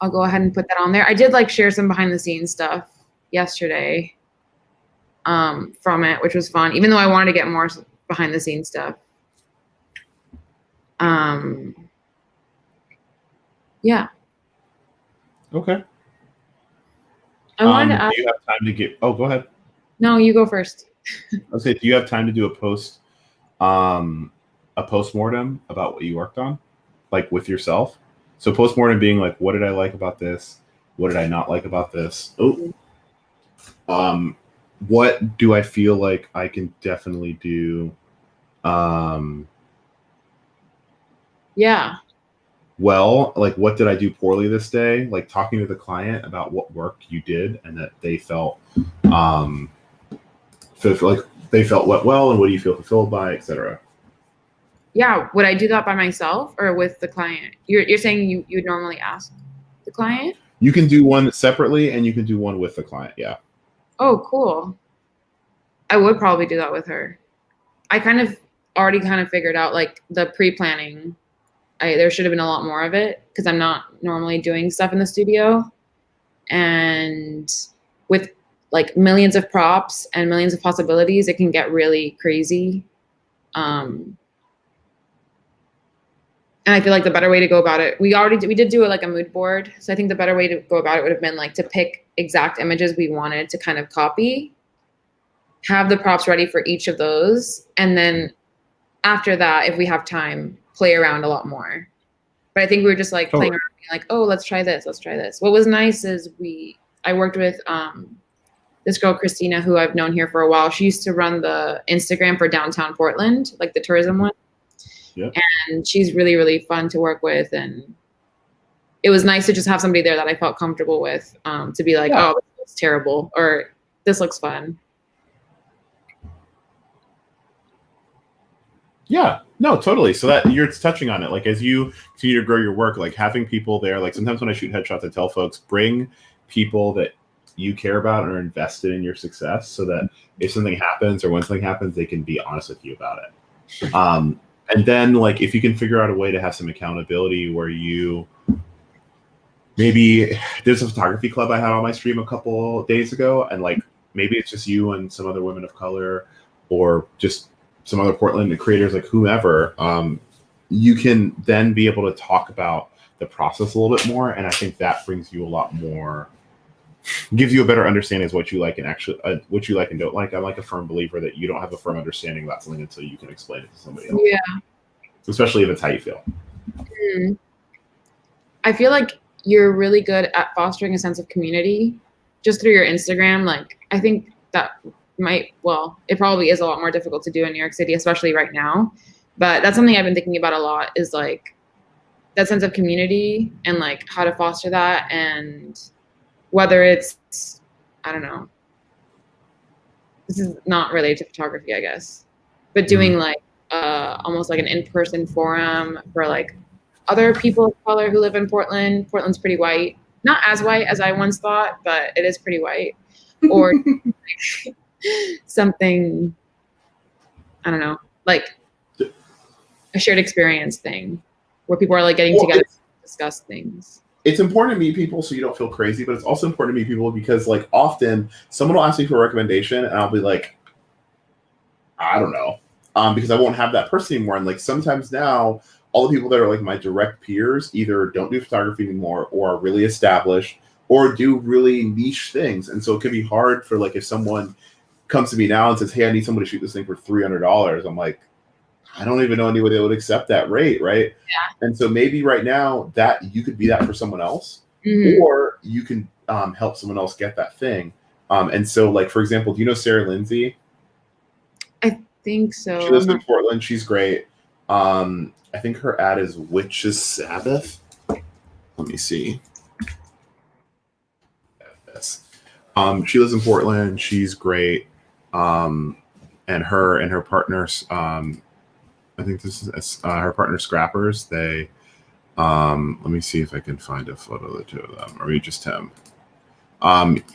I'll go ahead and put that on there. I did like share some behind the scenes stuff yesterday from it, which was fun, even though I wanted to get more behind the scenes stuff. Yeah. Okay. I wanted to ask, do you have time to get... Oh, go ahead. No, you go first. I'll say, do you have time to do a postmortem about what you worked on, like with yourself? So postmortem being like, what did I like about this? What did I not like about this? What do I feel like I can definitely do? Yeah. Well, like, what did I do poorly this day? Like talking to the client about what work you did and that they felt, like they felt went well, and what do you feel fulfilled by, etc. Yeah. Would I do that by myself or with the client? You're saying you would normally ask the client? You can do one separately and you can do one with the client. Yeah. Oh, cool. I would probably do that with her. I already figured out like the pre-planning. There should have been a lot more of it because I'm not normally doing stuff in the studio, and with like millions of props and millions of possibilities, it can get really crazy. And I feel like the better way to go about it, we did do like a mood board. So I think the better way to go about it would have been like to pick exact images we wanted to kind of copy, have the props ready for each of those. And then after that, if we have time, play around a lot more. But I think we were just like playing around, like, oh, let's try this. Let's try this. What was nice is I worked with this girl, Christina, who I've known here for a while. She used to run the Instagram for downtown Portland, like the tourism one. Yep. And she's really, really fun to work with. And it was nice to just have somebody there that I felt comfortable with, to be like, oh, this looks terrible, or this looks fun. Yeah, no, totally. So that you're touching on it. Like as you continue to grow your work, like having people there, like sometimes when I shoot headshots, I tell folks, bring people that you care about and are invested in your success so that if something happens or when something happens, they can be honest with you about it. And then like if you can figure out a way to have some accountability where you maybe there's a photography club I had on my stream a couple days ago, and like maybe it's just you and some other women of color or just some other Portland creators, like whomever, you can then be able to talk about the process a little bit more. And I think that brings you a lot more, gives you a better understanding of what you like and actually what you like and don't like. I'm like a firm believer that you don't have a firm understanding about something until you can explain it to somebody else. Yeah. Especially if it's how you feel. I feel like you're really good at fostering a sense of community just through your Instagram. Like, I think that it probably is a lot more difficult to do in New York City, especially right now. But that's something I've been thinking about a lot, is like that sense of community and like how to foster that. And whether it's, I don't know, this is not related to photography, I guess, but doing like almost like an in-person forum for like other people of color who live in Portland. Portland's pretty white, not as white as I once thought, but it is pretty white. Or something, I don't know, like a shared experience thing where people are like getting together to discuss things. It's important to meet people so you don't feel crazy, but it's also important to meet people because like often someone will ask me for a recommendation and I'll be like, I don't know, because I won't have that person anymore. And like sometimes now all the people that are like my direct peers either don't do photography anymore or are really established or do really niche things. And so it can be hard for like if someone comes to me now and says, hey, I need someone to shoot this thing for $300. I'm like, I don't even know anybody that would accept that rate, right? Yeah. And so maybe right now that you could be that for someone else, or you can help someone else get that thing. And so like, for example, do you know Sarah Lindsay? I think so. She lives in Portland. She's great. I think her ad is Witches Sabbath. Let me see. Yes. She lives in Portland. She's great. And her partners, I think this is her partner Scrappers. They, let me see if I can find a photo of the two of them, or maybe just him.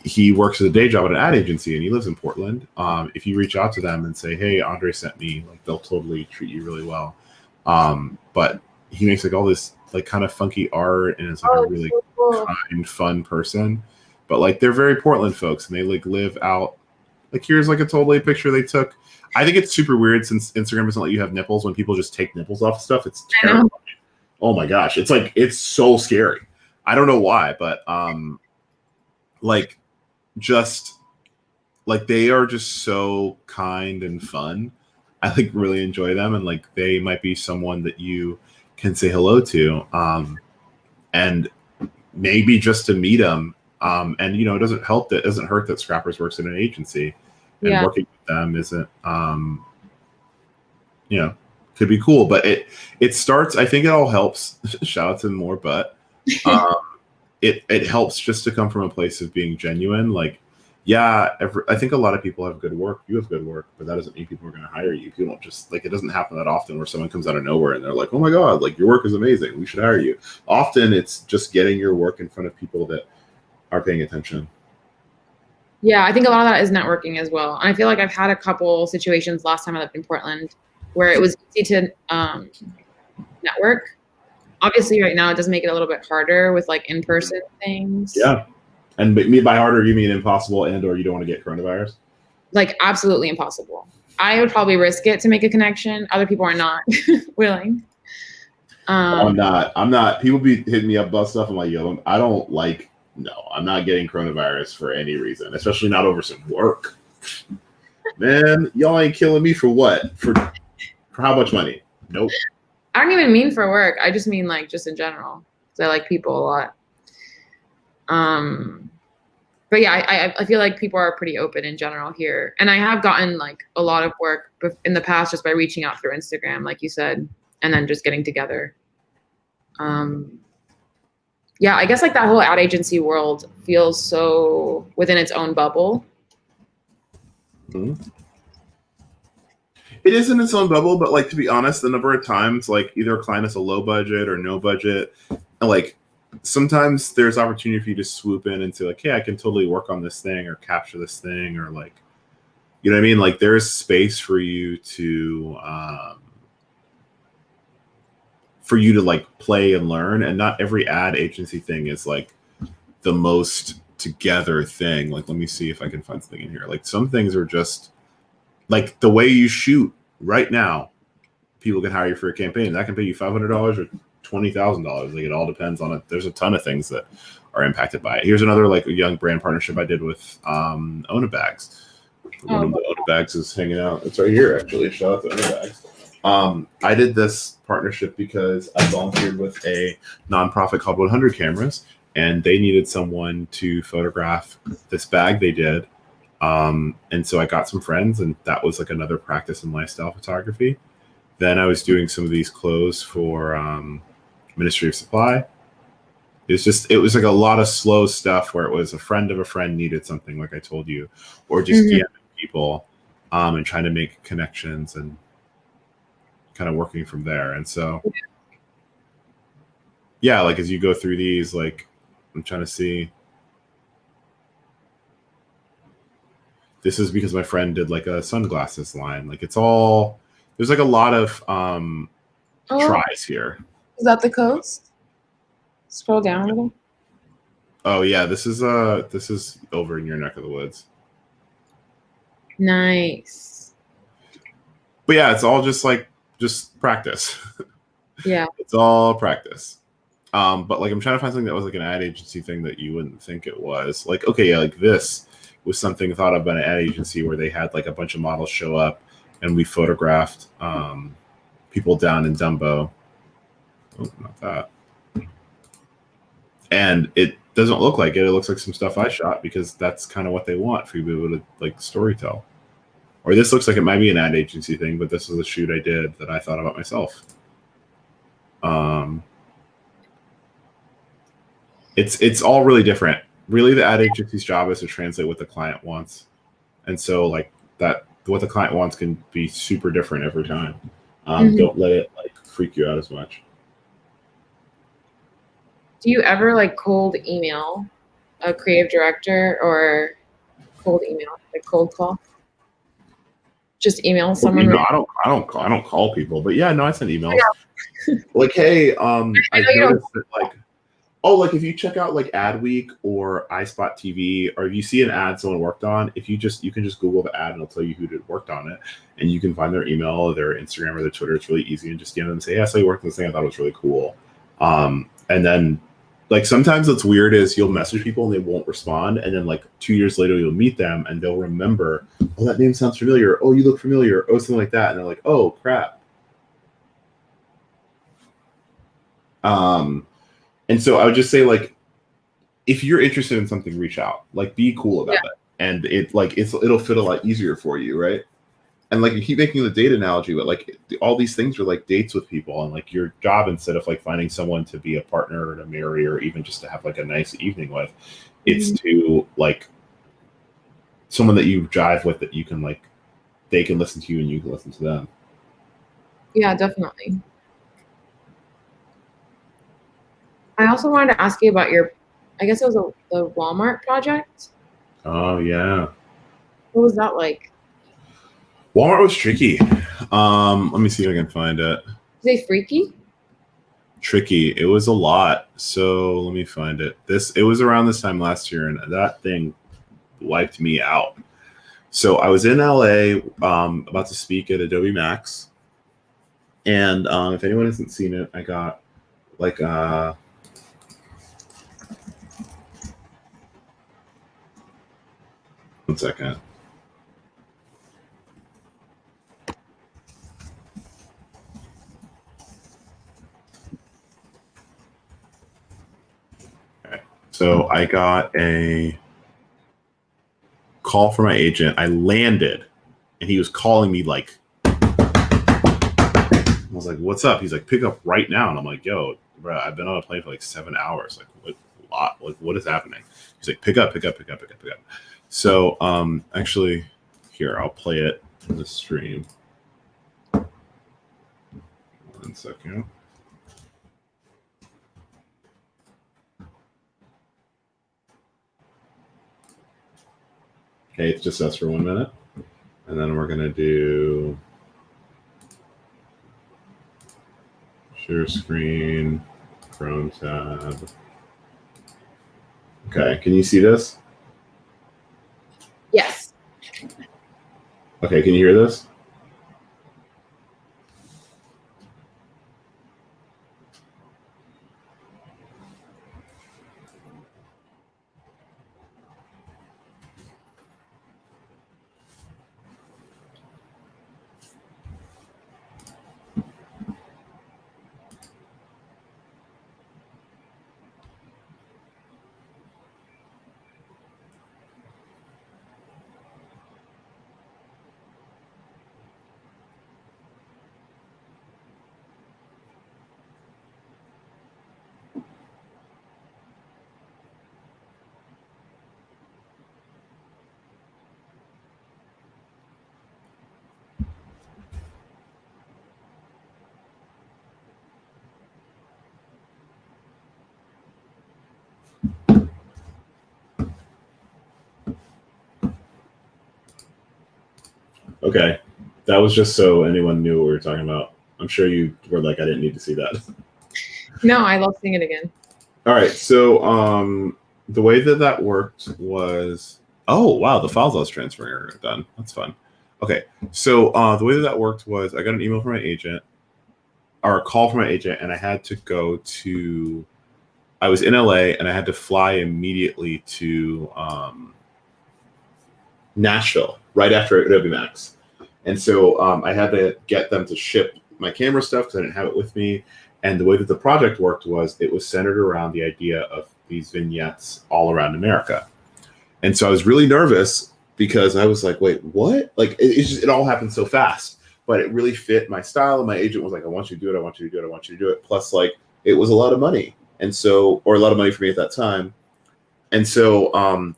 He works at a day job at an ad agency and he lives in Portland. If you reach out to them and say, hey, Andre sent me, like they'll totally treat you really well. But he makes like all this like kind of funky art and is like a really kind, fun person. But like they're very Portland folks and they like live out. Like here's like a totally picture they took. I think it's super weird since Instagram doesn't let you have nipples when people just take nipples off stuff. It's terrible. Oh my gosh. It's like, it's so scary. I don't know why, but like just like they are just so kind and fun. I like really enjoy them. And like, they might be someone that you can say hello to. And maybe just to meet them. And you know, it doesn't hurt that Scrappers works in an agency. And working with them isn't, you know, could be cool. But it starts, I think it all helps. Shout out to more, but it helps just to come from a place of being genuine. Like, yeah, I think a lot of people have good work. You have good work, but that doesn't mean people are going to hire you. People don't just, like, it doesn't happen that often where someone comes out of nowhere and they're like, oh my God, like your work is amazing. We should hire you. Often it's just getting your work in front of people that are paying attention. Yeah, I think a lot of that is networking as well. And I feel like I've had a couple situations last time I lived in Portland where it was easy to network. Obviously, right now it does make it a little bit harder with like in-person things. Yeah. And by harder, you mean impossible and or you don't want to get coronavirus? Like absolutely impossible. I would probably risk it to make a connection. Other people are not willing. I'm not. People be hitting me up about stuff. I'm like, yo, I'm not getting coronavirus for any reason, especially not over some work. Man, y'all ain't killing me for what? For how much money? Nope. I don't even mean for work. I just mean like just in general. Because I like people a lot. But yeah, I feel like people are pretty open in general here. And I have gotten like a lot of work in the past just by reaching out through Instagram, like you said. and then just getting together. Yeah, I guess like that whole ad agency world feels so within its own bubble. Mm-hmm. It is in its own bubble, but like, to be honest, the number of times like either a client has a low budget or no budget, and like sometimes there's opportunity for you to swoop in and say like, hey, I can totally work on this thing or capture this thing, or like, you know what I mean? Like there's space for you to like play and learn, and not every ad agency thing is like the most together thing. Like, let me see if I can find something in here. Like some things are just like the way you shoot right now. People can hire you for a campaign that can pay you $500 or $20,000. Like it all depends on it. There's a ton of things that are impacted by it. Here's another like a young brand partnership I did with Ona Bags. One of the Ona Bags is hanging out. It's right here actually. Shout out to Ona Bags. I did this partnership because I volunteered with a nonprofit called 100 Cameras, and they needed someone to photograph this bag they did. And so I got some friends, and that was like another practice in lifestyle photography. Then I was doing some of these clothes for Ministry of Supply. It was like a lot of slow stuff where it was a friend of a friend needed something, like I told you, or just DMing people and trying to make connections and kind of working from there. And so, yeah, like as you go through these, like I'm trying to see. This is because my friend did like a sunglasses line. Like it's all, there's like a lot of tries here. Is that the coast? Scroll down a little. Oh yeah, this is over in your neck of the woods. Nice. But yeah, it's all just practice. Yeah. It's all practice. But like I'm trying to find something that was like an ad agency thing that you wouldn't think it was. Like, okay, yeah, like this was something thought of by an ad agency where they had like a bunch of models show up and we photographed people down in Dumbo. Oh, not that. And it doesn't look like it. It looks like some stuff I shot because that's kind of what they want for you to be able to like storytell. Or this looks like it might be an ad agency thing, but this is a shoot I did that I thought about myself. It's all really different. Really, the ad agency's job is to translate what the client wants. And so like that, what the client wants can be super different every time. Don't let it like freak you out as much. Do you ever like cold email a creative director or cold email, like cold call? Just email someone. No, I don't call people, but yeah, no, I send emails. Yeah. Like, hey, I noticed that like, oh, like if you check out like Adweek or iSpot TV, or if you see an ad someone worked on, you can just Google the ad and it'll tell you who did worked on it, and you can find their email, or their Instagram, or their Twitter. It's really easy, and just DM them and say, yeah, I saw you worked on this thing. I thought it was really cool. And then like sometimes what's weird is you'll message people and they won't respond, and then like 2 years later you'll meet them and they'll remember, oh, that name sounds familiar. Oh, you look familiar. Oh, something like that, and they're like, oh, crap. And so I would just say, like, if you're interested in something, reach out. Like, be cool about it, and it'll fit a lot easier for you, right? And like you keep making the date analogy, but like all these things are like dates with people, and like your job, instead of like finding someone to be a partner or to marry or even just to have like a nice evening with, it's to like someone that you jive with, that you can like, they can listen to you and you can listen to them. Yeah, definitely. I also wanted to ask you about I guess it was the Walmart project. Oh yeah. What was that like? Walmart was tricky. Let me see if I can find it. Is they freaky? Tricky. It was a lot. So let me find it. It was around this time last year, and that thing wiped me out. So I was in LA about to speak at Adobe Max. And if anyone hasn't seen it, I got like 1 second. Okay. So I got a call from my agent. I landed and he was calling me like, was like, what's up? He's like, pick up right now. And I'm like, yo, bro, I've been on a plane for like 7 hours. Like, what is happening? He's like, pick up. So actually, here, I'll play it in the stream. 1 second. Okay, it's just us for 1 minute. And then we're going to do share screen, Chrome tab. Okay, can you see this? Yes. Okay, can you hear this? Okay, that was just so anyone knew what we were talking about. I'm sure you were like, I didn't need to see that. No, I love seeing it again. All right, so the way that worked was, oh wow, the files I was transferring are done. That's fun. Okay, so the way that worked was I got an email from my agent, or a call from my agent, and I had to go to. I was in LA, and I had to fly immediately to Nashville right after Adobe Max. And so I had to get them to ship my camera stuff because I didn't have it with me. And the way that the project worked was it was centered around the idea of these vignettes all around America. And so I was really nervous because I was like, wait, what? Like, it all happened so fast, but it really fit my style. And my agent was like, I want you to do it. I want you to do it. I want you to do it. Plus, like, it was a lot of money. And so, or a lot of money for me at that time. And so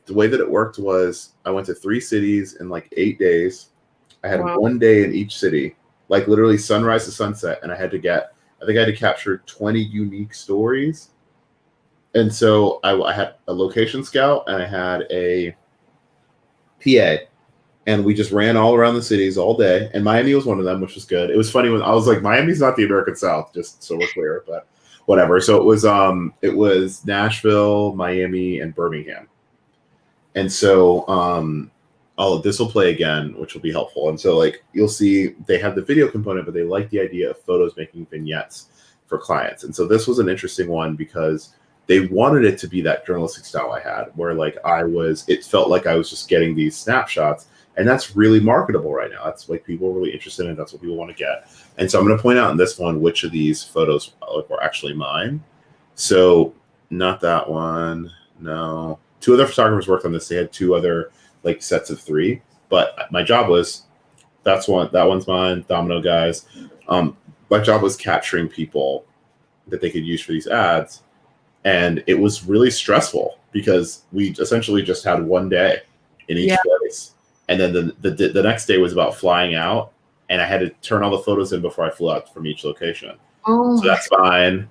the way that it worked was I went to 3 cities in like 8 days. I had 1 day in each city, like literally sunrise to sunset. And I think I had to capture 20 unique stories. And so I had a location scout and I had a PA, and we just ran all around the cities all day. And Miami was one of them, which was good. It was funny when I was like, Miami's not the American South, just so we're clear, but whatever. So it was Nashville, Miami, and Birmingham. And so all of this will play again, which will be helpful. And so like you'll see they have the video component, but they like the idea of photos making vignettes for clients. And so this was an interesting one because they wanted it to be that journalistic style I had, where like it felt like I was just getting these snapshots. And that's really marketable right now. That's like people are really interested in it. That's what people want to get. And so I'm going to point out in this one which of these photos were actually mine. So not that one. No. 2 other photographers worked on this. They had 2 other like sets of 3. But my job was that one's mine. Domino guys. My job was capturing people that they could use for these ads. And it was really stressful because we essentially just had 1 day in each place. And then the next day was about flying out, and I had to turn all the photos in before I flew out from each location. Oh, so that's mine.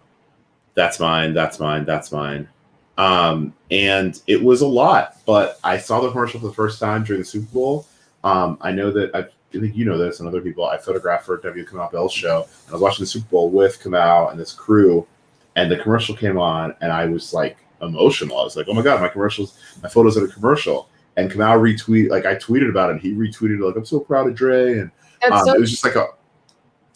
That's mine. That's mine. That's mine. And it was a lot, but I saw the commercial for the first time during the Super Bowl. I know that I think you know this and other people. I photographed for W. Kamau Bell's show, and I was watching the Super Bowl with Kamau and this crew, and the commercial came on, and I was like emotional. I was like, oh my God, my photos in a commercial. And Kamau I tweeted about it, and he retweeted like, I'm so proud of Dre. And it was just like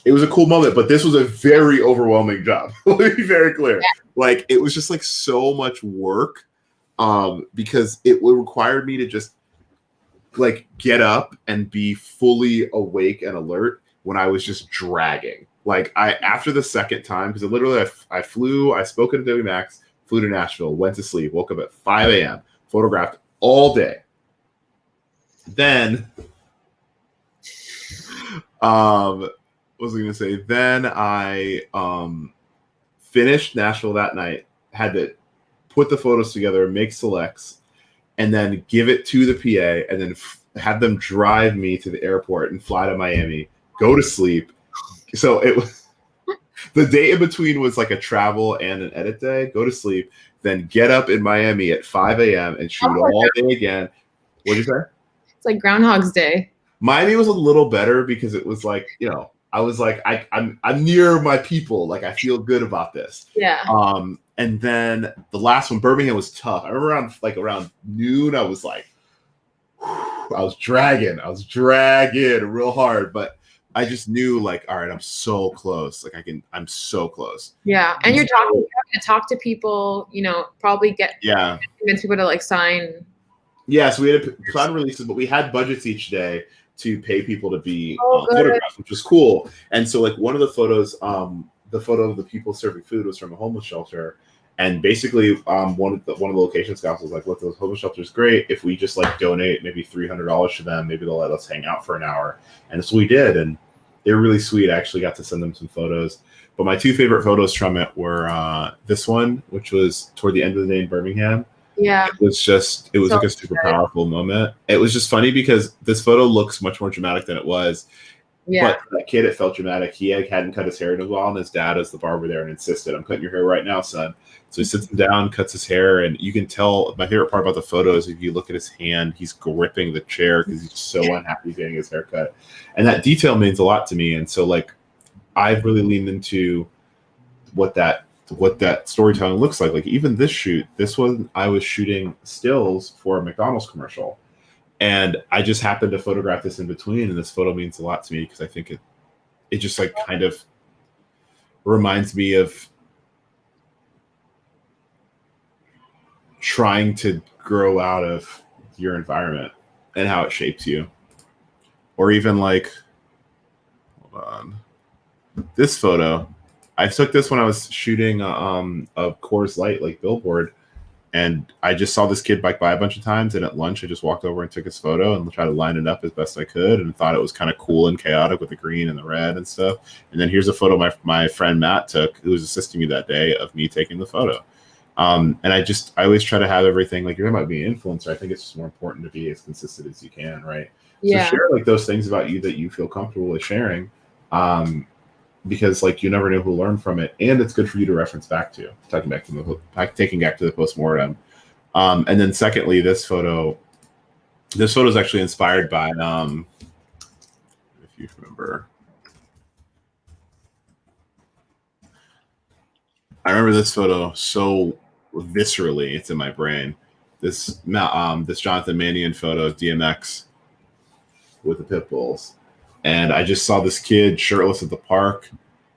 it was a cool moment, but this was a very overwhelming job. Let me be very clear. Yeah. Like, it was just like so much work because it required me to just like get up and be fully awake and alert when I was just dragging. Like after the second time, because literally I spoke at Adobe Max, flew to Nashville, went to sleep, woke up at 5 a.m., photographed all day. Then, what was I gonna say? Then I finished Nashville that night. Had to put the photos together, make selects, and then give it to the PA, and then have them drive me to the airport and fly to Miami. Go to sleep. So it was the day in between was like a travel and an edit day. Go to sleep, then get up in Miami at 5 a.m. and shoot all day again. What'd you say? It's like Groundhog's Day. Miami was a little better because it was like, I was like, I'm near my people. Like I feel good about this. Yeah. And then the last one, Birmingham, was tough. I remember around noon, I was like, I was dragging real hard, but I just knew like, all right, I'm so close. Like I'm so close. Yeah. And you're having to talk to people, probably convince people to like sign. Yeah. So we had to plan releases, but we had budgets each day to pay people to be photographed, which was cool. And so like one of the photos, the photo of the people serving food was from a homeless shelter. And basically, one of the location scouts was like, look, those homeless shelters great. If we just like donate maybe $300 to them, maybe they'll let us hang out for an hour. And so we did. And they were really sweet. I actually got to send them some photos. But my two favorite photos from it were this one, which was toward the end of the day in Birmingham. Yeah. It was like a super powerful moment. It was just funny because this photo looks much more dramatic than it was. Yeah. But for that kid, it felt dramatic. He hadn't cut his hair in a while, and his dad is the barber there and insisted, I'm cutting your hair right now, son. So he sits him down, cuts his hair, and you can tell my favorite part about the photo is if you look at his hand, he's gripping the chair because he's so unhappy getting his hair cut. And that detail means a lot to me. And so like I've really leaned into what that storytelling looks like. Like even this shoot, I was shooting stills for a McDonald's commercial. And I just happened to photograph this in between, and this photo means a lot to me because I think it just like kind of reminds me of trying to grow out of your environment and how it shapes you. Or even like, hold on, this photo, I took this when I was shooting a Coors Light like billboard. And I just saw this kid bike by a bunch of times, and at lunch I just walked over and took his photo and tried to line it up as best I could, and thought it was kind of cool and chaotic with the green and the red and stuff. And then here's a photo my friend Matt took, who was assisting me that day, of me taking the photo. And I always try to have everything, like you're talking about being an influencer. I think it's just more important to be as consistent as you can, right? Yeah. So share like those things about you that you feel comfortable with sharing. Because like you never know who'll learn from it, and it's good for you to reference back to. Taking back to the postmortem, and then secondly, this photo is actually inspired by if you remember, I remember this photo so viscerally, it's in my brain. This Jonathan Mannion photo of DMX with the pit bulls. And I just saw this kid shirtless at the park,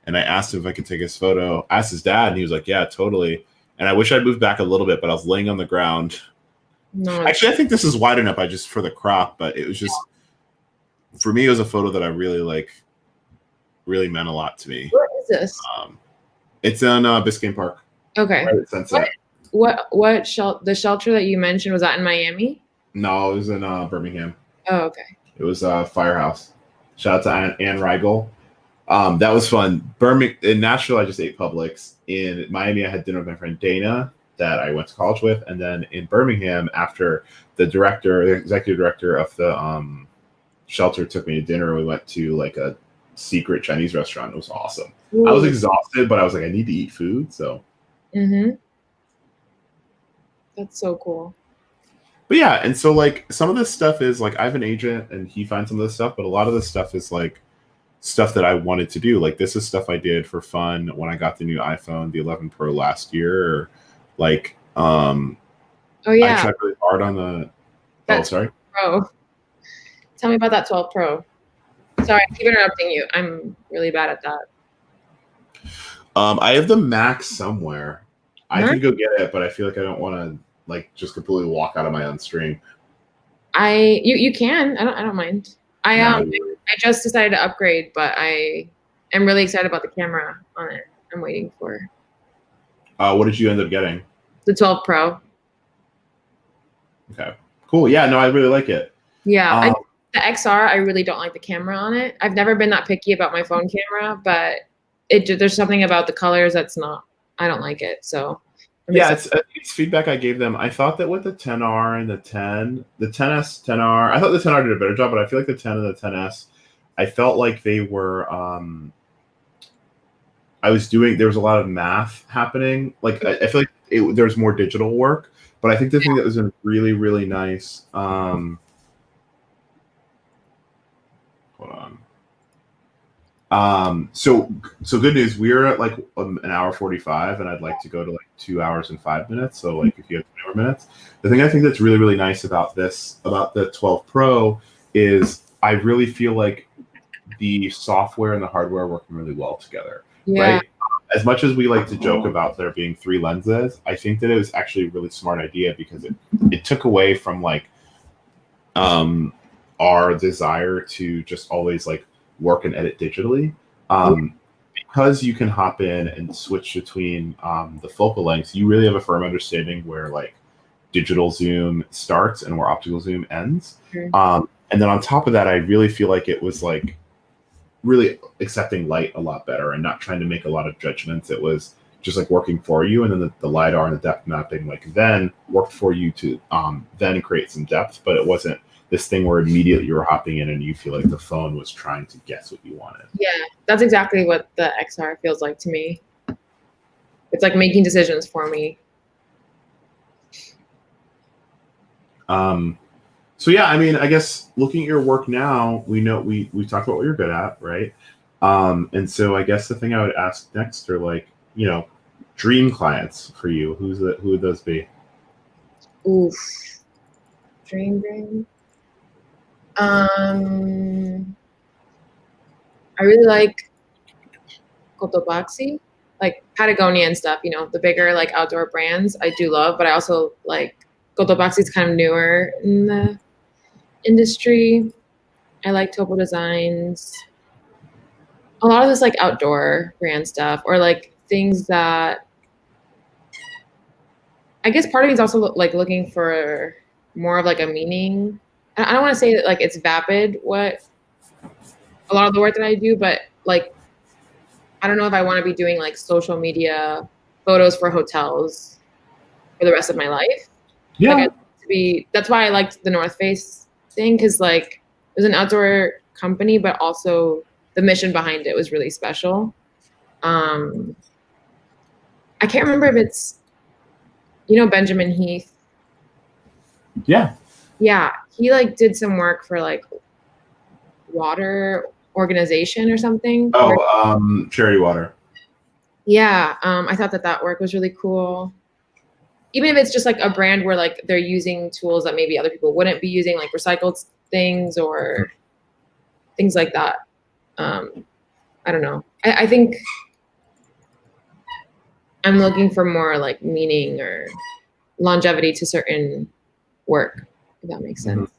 and I asked him if I could take his photo. I asked his dad, and he was like, yeah, totally. And I wish I'd moved back a little bit, but I was laying on the ground. No. Actually, I think this is wide enough. just for the crop, but it was just, for me, it was a photo that I really really meant a lot to me. Where is this? It's in Biscayne Park. Okay. Right at Sunset. The shelter that you mentioned, was that in Miami? No, it was in Birmingham. Oh, okay. It was Firehouse. Shout out to Ann Reigel. That was fun. In Nashville, I just ate Publix. In Miami, I had dinner with my friend Dana that I went to college with. And then in Birmingham, after the executive director of the shelter took me to dinner, we went to like a secret Chinese restaurant. It was awesome. Ooh. I was exhausted, but I was like, I need to eat food. So. Mm-hmm. That's so cool. But yeah, and so like some of this stuff is like I have an agent and he finds some of this stuff, but a lot of this stuff is like stuff that I wanted to do. Like this is stuff I did for fun when I got the new iPhone, the 11 Pro last year. Or like, oh yeah, I tried really hard on the. Sorry. Pro. Tell me about that 12 Pro. Sorry, I keep interrupting you. I'm really bad at that. I have the Max somewhere. I can go get it, but I feel like I don't want to like just completely walk out of my own stream. You can. I don't mind. I just decided to upgrade, but I am really excited about the camera on it. I'm waiting for. What did you end up getting? The 12 Pro. Okay. Cool. Yeah. No, I really like it. Yeah. The XR, I really don't like the camera on it. I've never been that picky about my phone camera, but there's something about the colors that's not. I don't like it. So Yeah, it's feedback I gave them. I thought that with the 10R and the 10S, 10R, I thought the 10R did a better job, but I feel like the 10 and the 10S, I felt like they were. There was a lot of math happening. Like I feel like there's more digital work, but I think the thing that was really, really nice. Hold on. So good news. We're at like an hour 45, and I'd like to go to like 2 hours and 5 minutes. So like if you have 20 more minutes, the thing I think that's really, really nice about the 12 Pro is I really feel like the software and the hardware are working really well together. Yeah. Right? As much as we like to joke about there being 3 lenses, I think that it was actually a really smart idea because it took away from like our desire to just always like work and edit digitally. Because you can hop in and switch between the focal lengths, you really have a firm understanding where like digital zoom starts and where optical zoom ends. And then on top of that, I really feel like it was like really accepting light a lot better and not trying to make a lot of judgments. It was just like working for you, and then the LiDAR and the depth mapping like then worked for you to then create some depth, but it wasn't this thing where immediately you were hopping in and you feel like the phone was trying to guess what you wanted. Yeah, that's exactly what the XR feels like to me. It's like making decisions for me. So yeah, I mean, I guess looking at your work now, we know we talked about what you're good at, right? And so I guess the thing I would ask next are like, dream clients for you. Who would those be? Oof. Dream. I really like Cotopaxi, like Patagonia and stuff, the bigger like outdoor brands I do love, but I also like Cotopaxi is kind of newer in the industry. I like Topo Designs. A lot of this like outdoor brand stuff or like things that I guess part of me is also like looking for more of like a meaning. I don't want to say that like it's vapid what a lot of the work that I do, but like I don't know if I want to be doing like social media photos for hotels for the rest of my life. Yeah. That's why I liked the North Face thing, because like it was an outdoor company, but also the mission behind it was really special. I can't remember if it's Benjamin Heath. Yeah. Yeah, he like did some work for like water organization or something. Charity Water. Yeah, I thought that work was really cool. Even if it's just like a brand where like they're using tools that maybe other people wouldn't be using, like recycled things or things like that. I don't know. I think I'm looking for more like meaning or longevity to certain work, if that makes sense.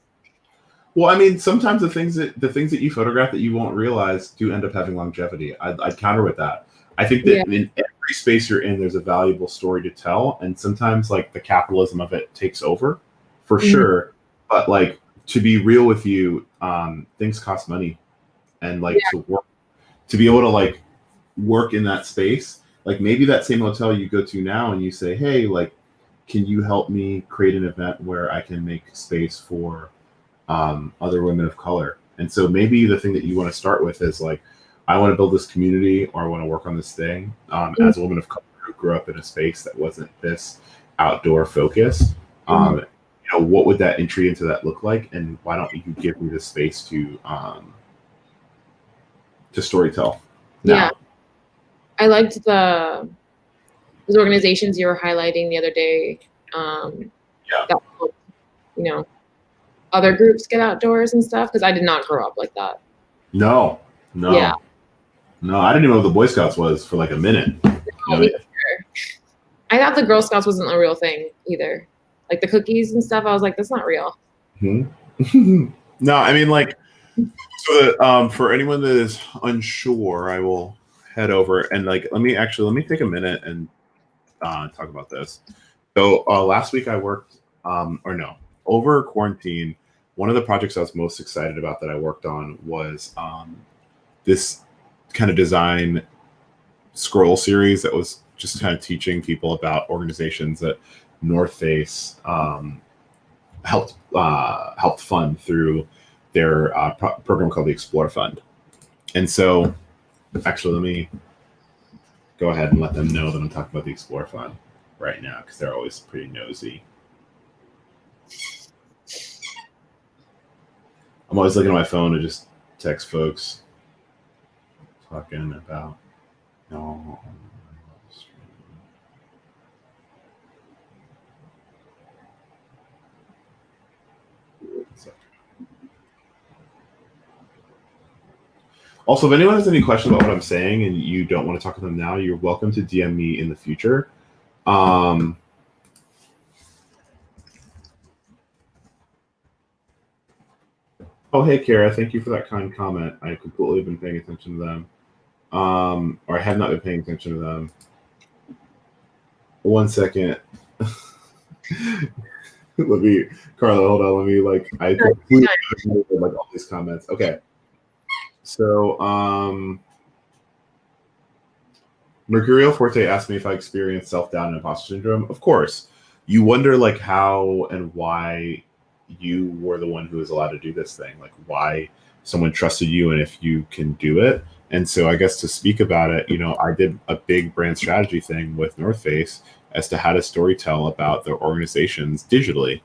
Well, I mean, sometimes the things that you photograph that you won't realize do end up having longevity. I'd counter with that. I think that in every space you're in, there's a valuable story to tell, and sometimes like the capitalism of it takes over, for sure. But like to be real with you, things cost money, and like to be able to like work in that space, like maybe that same hotel you go to now and you say, hey, like, can you help me create an event where I can make space for other women of color? And so maybe the thing that you want to start with is like, I want to build this community, or I want to work on this thing as a woman of color who grew up in a space that wasn't this outdoor focus. What would that entry into that look like? And why don't you give me the space to storytell now? Yeah, I liked those organizations you were highlighting the other day. That helped, other groups get outdoors and stuff, because I did not grow up like that. No. Yeah. No, I didn't even know what the Boy Scouts was for like a minute. I thought the Girl Scouts wasn't a real thing either. Like the cookies and stuff, I was like, that's not real. No, I mean, like, so for anyone that is unsure, I will head over and like let me take a minute and talk about this. So last week I worked over quarantine, one of the projects I was most excited about that I worked on was this kind of design scroll series that was just kind of teaching people about organizations that North Face helped fund through their program called the Explore Fund. And so, actually, let me go ahead and let them know that I'm talking about the Explore Fund right now, because they're always pretty nosy. I'm always looking at my phone to just text folks talking about no. Also, if anyone has any questions about what I'm saying and you don't want to talk to them now, you're welcome to DM me in the future. Oh, hey, Kara, thank you for that kind comment. I completely been paying attention to them. Or I have not been paying attention to them. 1 second. Carla, hold on. I completely like all these comments. Okay. So, Mercurial Forte asked me if I experienced self-doubt and imposter syndrome. Of course. You wonder like how and why you were the one who was allowed to do this thing, like why someone trusted you and if you can do it. And so I guess to speak about it, I did a big brand strategy thing with North Face as to how to storytell about their organizations digitally.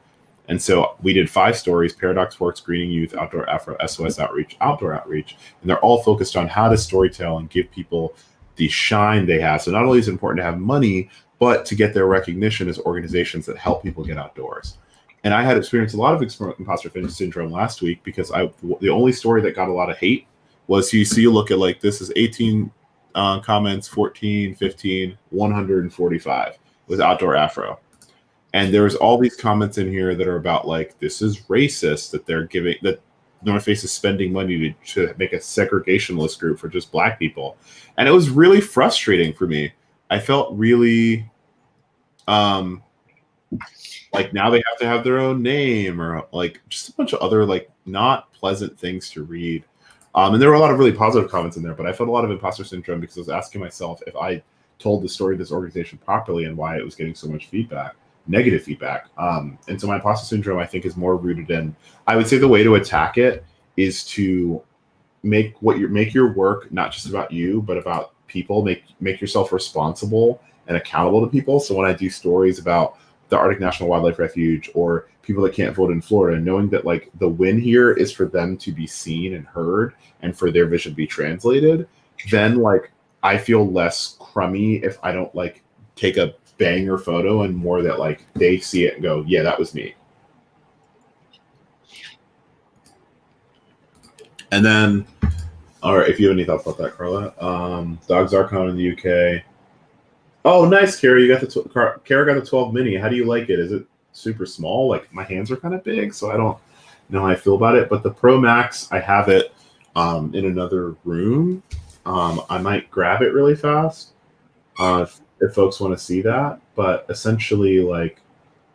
And so we did 5 stories: Paradox Works, Greening Youth, Outdoor Afro, SOS Outreach, Outdoor Outreach. And they're all focused on how to storytell and give people the shine they have. So not only is it important to have money, but to get their recognition as organizations that help people get outdoors. And I had experienced a lot of imposter syndrome last week because the only story that got a lot of hate was you look at like, this is 18 comments, 14, 15, 145. It was Outdoor Afro. And there's all these comments in here that are about like, this is racist, that North Face is spending money to make a segregationist group for just Black people. And it was really frustrating for me. I felt really like now they have to have their own name, or like just a bunch of other like not pleasant things to read. And there were a lot of really positive comments in there, but I felt a lot of imposter syndrome because I was asking myself if I told the story of this organization properly and why it was getting so much negative feedback. And so my imposter syndrome, I think, is more rooted in, I would say the way to attack it is to make your work not just about you, but about people. Make yourself responsible and accountable to people. So when I do stories about the Arctic National Wildlife Refuge or people that can't vote in Florida, knowing that like the win here is for them to be seen and heard and for their vision to be translated, then like I feel less crummy if I don't like take a banger photo and more that like they see it and go, yeah, that was me. And then, all right, if you have any thoughts about that, Carla. Dogs Archon in the UK. Oh, nice, Kara. You got Kara got the 12 mini. How do you like it? Is it super small? Like my hands are kind of big, so I don't know how I feel about it. But the Pro Max, I have it in another room. I might grab it really fast if folks want to see that. But essentially, like,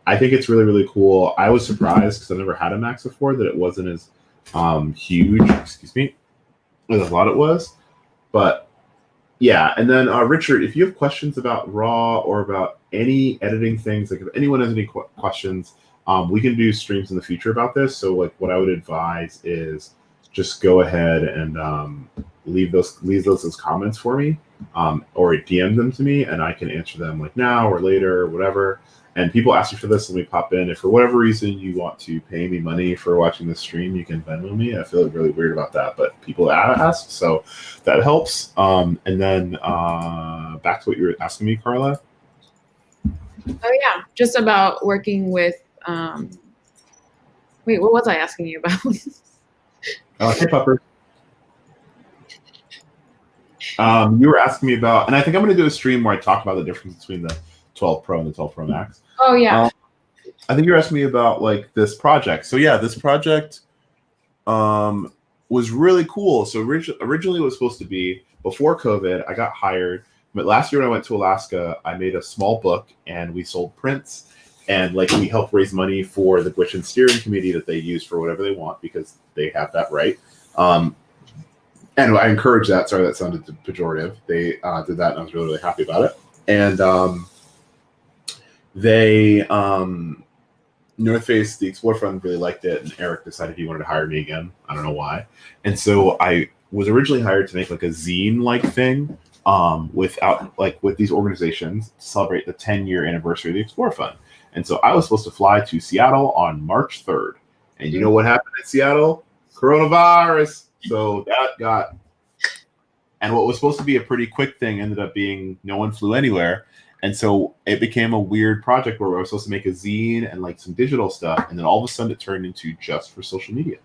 I think it's really, really cool. I was surprised because I've never had a Max before that it wasn't as huge. Excuse me, as I thought it was. But yeah, and then Richard, if you have questions about RAW or about any editing things, like if anyone has any questions, we can do streams in the future about this. So like what I would advise is just go ahead and leave those as comments for me, or DM them to me, and I can answer them like now or later or whatever. And people ask you for this, let me pop in. If for whatever reason you want to pay me money for watching this stream, you can Venmo me. I feel really weird about that, but people ask, so that helps. And then back to what you were asking me, Carla. Oh yeah, just about working with. Wait, what was I asking you about? Hey, Pupper. You were asking me about, and I think I'm going to do a stream where I talk about the difference between the 12 Pro and the 12 Pro Max. Oh yeah. I think you're asking me about like this project. So yeah, this project was really cool. So originally it was supposed to be before COVID. I got hired, but last year when I went to Alaska, I made a small book and we sold prints. And like we help raise money for the Gwitchin steering committee that they use for whatever they want because they have that right. And I encourage that. Sorry, that sounded pejorative. They did that, and I was really, really happy about it. And they North Face, the Explore Fund, really liked it, and Eric decided he wanted to hire me again. I don't know why. And so I was originally hired to make like a zine-like thing with these organizations to celebrate the 10-year anniversary of the Explore Fund. And so I was supposed to fly to Seattle on March 3rd. And you know what happened in Seattle? Coronavirus. So that got, and what was supposed to be a pretty quick thing ended up being no one flew anywhere. And so it became a weird project where I was supposed to make a zine and like some digital stuff. And then all of a sudden it turned into just for social media.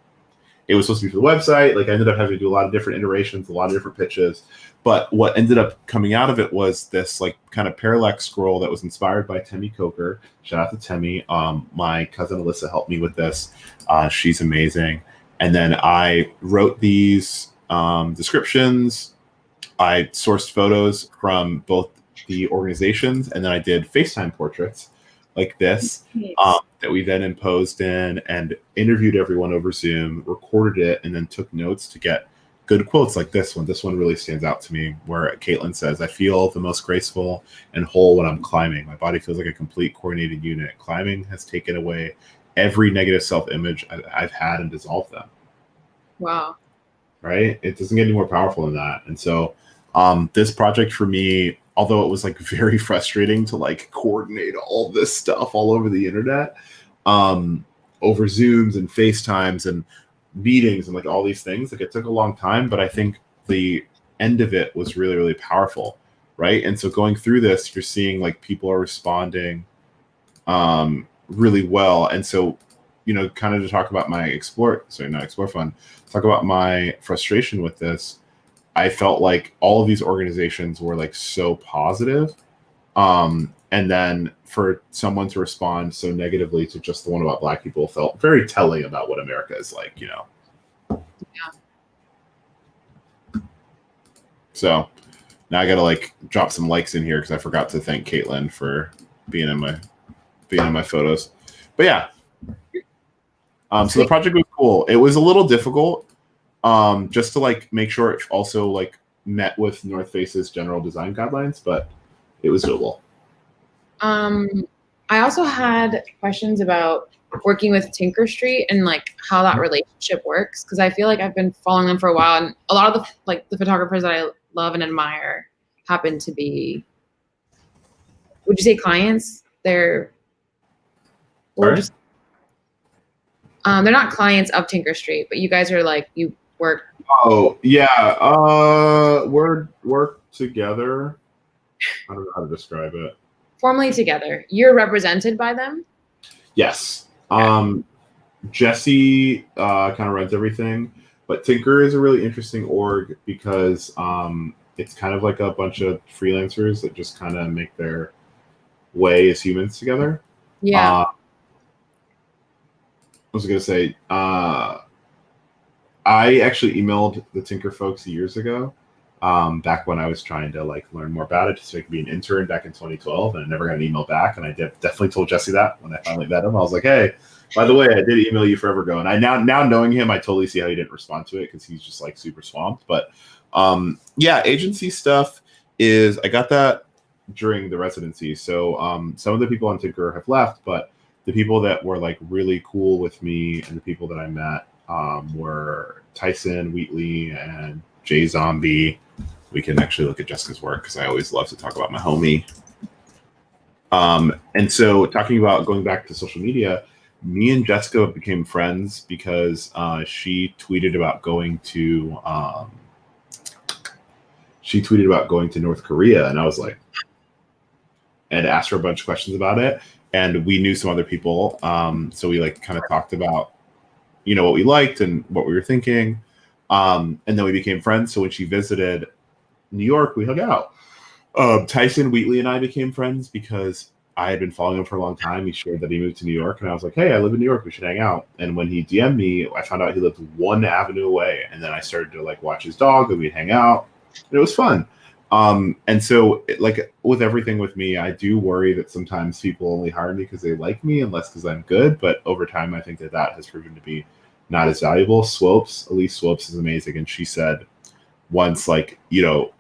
It was supposed to be for the website. Like I ended up having to do a lot of different iterations, a lot of different pitches. But what ended up coming out of it was this like kind of parallax scroll that was inspired by Temi Coker. Shout out to Temi. My cousin Alyssa helped me with this. She's amazing. And then I wrote these descriptions. I sourced photos from both the organizations, and then I did FaceTime portraits like this that we then imposed in and interviewed everyone over Zoom, recorded it, and then took notes to get good quotes like this one. This one really stands out to me, where Caitlin says, "I feel the most graceful and whole when I'm climbing. My body feels like a complete coordinated unit. Climbing has taken away every negative self-image I've had and dissolved them." Wow. Right? It doesn't get any more powerful than that. And so this project for me, although it was like very frustrating to like coordinate all this stuff all over the internet, over Zooms and FaceTimes and meetings and like all these things, like it took a long time, but I think the end of it was really, really powerful. Right. And so going through this, you're seeing like people are responding really well. And so, you know, kind of to talk about my Explore Fund, talk about my frustration with this. I felt like all of these organizations were like so positive. And then for someone to respond so negatively to just the one about Black people felt very telling about what America is like, you know? Yeah. So now I got to like drop some likes in here because I forgot to thank Caitlin for being in my photos. But yeah. So the project was cool. It was a little difficult. Just to like make sure it also like met with North Face's general design guidelines, but it was doable. I also had questions about working with Tinker Street and like how that relationship works, because I feel like I've been following them for a while, and a lot of the photographers that I love and admire happen to be, would you say, clients? They're just they're not clients of Tinker Street, but you guys are like, you work. Oh yeah, work together. I don't know how to describe it. Formally together. You're represented by them? Yes. Jesse kind of runs everything, but Tinker is a really interesting org because it's kind of like a bunch of freelancers that just kind of make their way as humans together. Yeah. I was going to say, I actually emailed the Tinker folks years ago, back when I was trying to like learn more about it, just so I could be an intern back in 2012, and I never got an email back. And I definitely told Jesse that when I finally met him. I was like, "Hey, by the way, I did email you forever ago." And I now knowing him, I totally see how he didn't respond to it because he's just like super swamped. But yeah, agency stuff is, I got that during the residency. So some of the people on Tinker have left, but the people that were like really cool with me and the people that I met were Tyson Wheatley and Jay Zombie. We can actually look at Jessica's work because I always love to talk about my homie. And so talking about going back to social media, me and Jessica became friends because she tweeted about going to North Korea, and I was like, and asked her a bunch of questions about it. And we knew some other people, so we like kind of talked about, you know, what we liked and what we were thinking, and then we became friends. So when she visited New York, we hung out. Tyson Wheatley and I became friends because I had been following him for a long time. He shared that he moved to New York, and I was like, "Hey, I live in New York. We should hang out." And when he DM'd me, I found out he lived one avenue away, and then I started to like watch his dog, and we'd hang out, and it was fun. And so like with everything with me, I do worry that sometimes people only hire me because they like me and less because I'm good. But over time, I think that has proven to be not as valuable. Elise Swopes is amazing. And she said once, like, a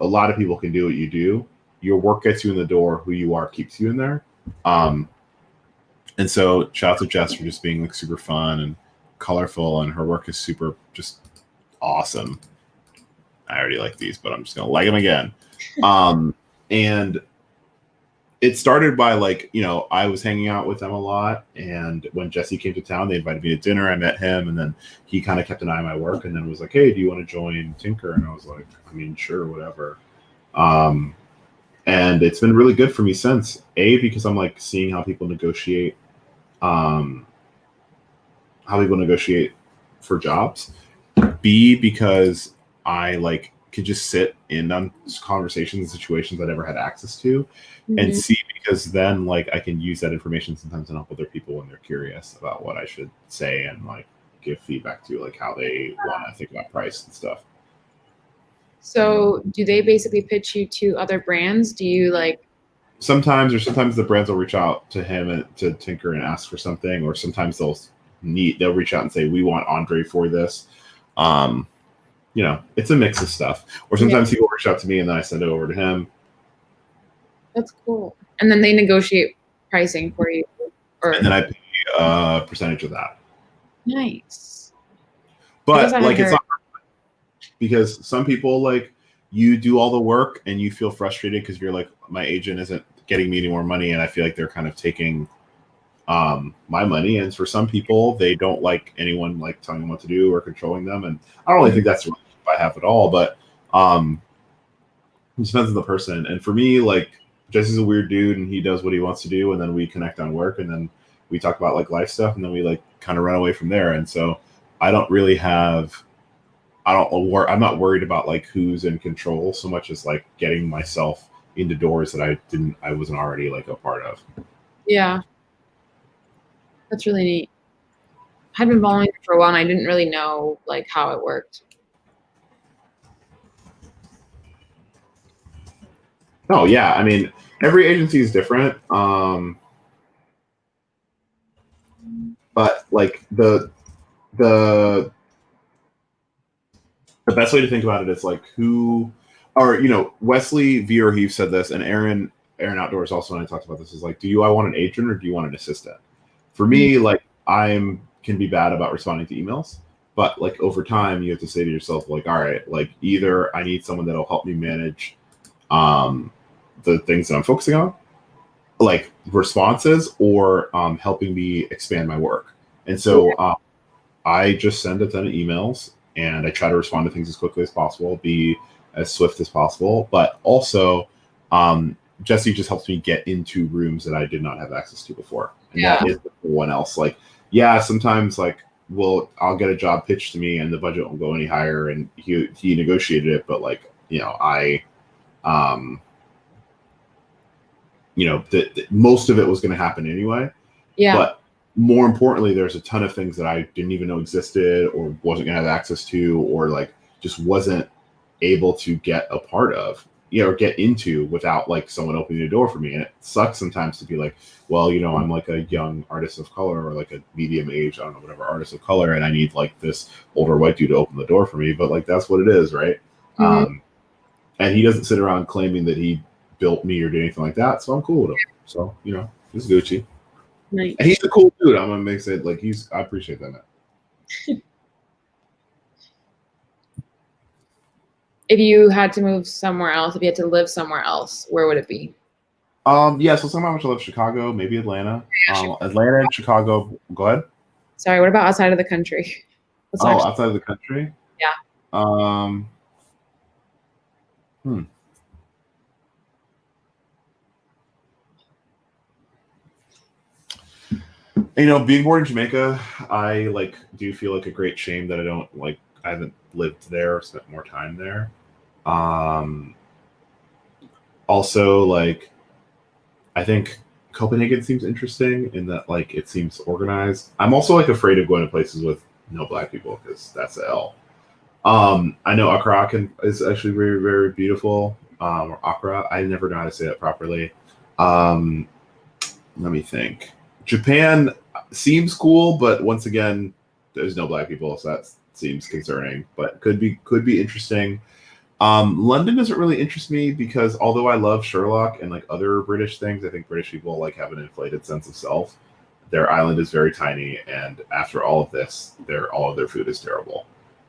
lot of people can do what you do. Your work gets you in the door. Who you are keeps you in there. And so shout out to Jess for just being like super fun and colorful, and her work is super just awesome. I already like these, but I'm just gonna like them again. And it started by like, I was hanging out with them a lot, and when Jesse came to town, they invited me to dinner. I met him, and then he kind of kept an eye on my work, and then was like, "Hey, do you want to join Tinker?" And I was like, "I mean, sure, whatever." And it's been really good for me since. A, because I'm like seeing how people negotiate for jobs. B, because I like could just sit in on conversations and situations I never had access to. Mm-hmm. And C, because then like I can use that information sometimes to help other people when they're curious about what I should say and like give feedback to like how they want to think about price and stuff. So do they basically pitch you to other brands? Do you like sometimes the brands will reach out to him and to Tinker and ask for something, or sometimes they'll reach out and say, we want Andre for this. It's a mix of stuff. Or sometimes he will reach out to me and then I send it over to him. That's cool. And then they negotiate pricing for you. And then I pay a percentage of that. Nice. But like it's not, because some people like you do all the work and you feel frustrated because you're like, my agent isn't getting me any more money, and I feel like they're kind of taking my money. And for some people, they don't like anyone like telling them what to do or controlling them. And I don't really think that's what I have at all, but it depends on the person. And for me, like, Jesse's a weird dude and he does what he wants to do, and then we connect on work, and then we talk about like life stuff, and then we like kind of run away from there. And so I'm not worried about like who's in control so much as like getting myself into doors that I wasn't already like a part of. Yeah. That's really neat. I'd been following it for a while and I didn't really know like how it worked. Oh yeah. I mean, every agency is different. But like the best way to think about it is like Wesley V or Heath said this, and Aaron Outdoors also, when I talked about this, is like, I want an agent or do you want an assistant? For me, like can be bad about responding to emails, but like over time you have to say to yourself, like, all right, like either I need someone that'll help me manage the things that I'm focusing on, like responses, or helping me expand my work. And so I just send a ton of emails and I try to respond to things as quickly as possible, be as swift as possible. But also, Jesse just helps me get into rooms that I did not have access to before. And that is everyone else. Like, sometimes like I'll get a job pitched to me and the budget won't go any higher, and he negotiated it, but like, most of it was going to happen anyway. Yeah. But more importantly, there's a ton of things that I didn't even know existed or wasn't going to have access to, or like just wasn't able to get a part of, or get into without like someone opening the door for me. And it sucks sometimes to be like, well, I'm like a young artist of color or like a medium age, I don't know, whatever, artist of color, and I need like this older white dude to open the door for me. But like, that's what it is, right? Mm-hmm. And he doesn't sit around claiming that he built me or did anything like that. So I'm cool with him. So, he's Gucci. Nice. And he's a cool dude. I'm gonna make it like I appreciate that. If you had to move somewhere else, if you had to live somewhere else, where would it be? So sometimes I love Chicago, maybe Atlanta. Atlanta and Chicago. Go ahead. Sorry, what about outside of the country? Outside of the country? Yeah. Being born in Jamaica, I like do feel like a great shame that I haven't lived there or spent more time there. Also, like, I think Copenhagen seems interesting in that like it seems organized. I'm also like afraid of going to places with no Black people because that's a L. I know Accra is actually very, very beautiful. Or Accra. I never know how to say that properly. Um, Let me think. Japan seems cool, but once again, there's no black people, so that seems concerning. But could be interesting. London doesn't really interest me because although I love Sherlock and like other British things, I think British people like have an inflated sense of self. Their island is very tiny, and after all of this, all of their food is terrible.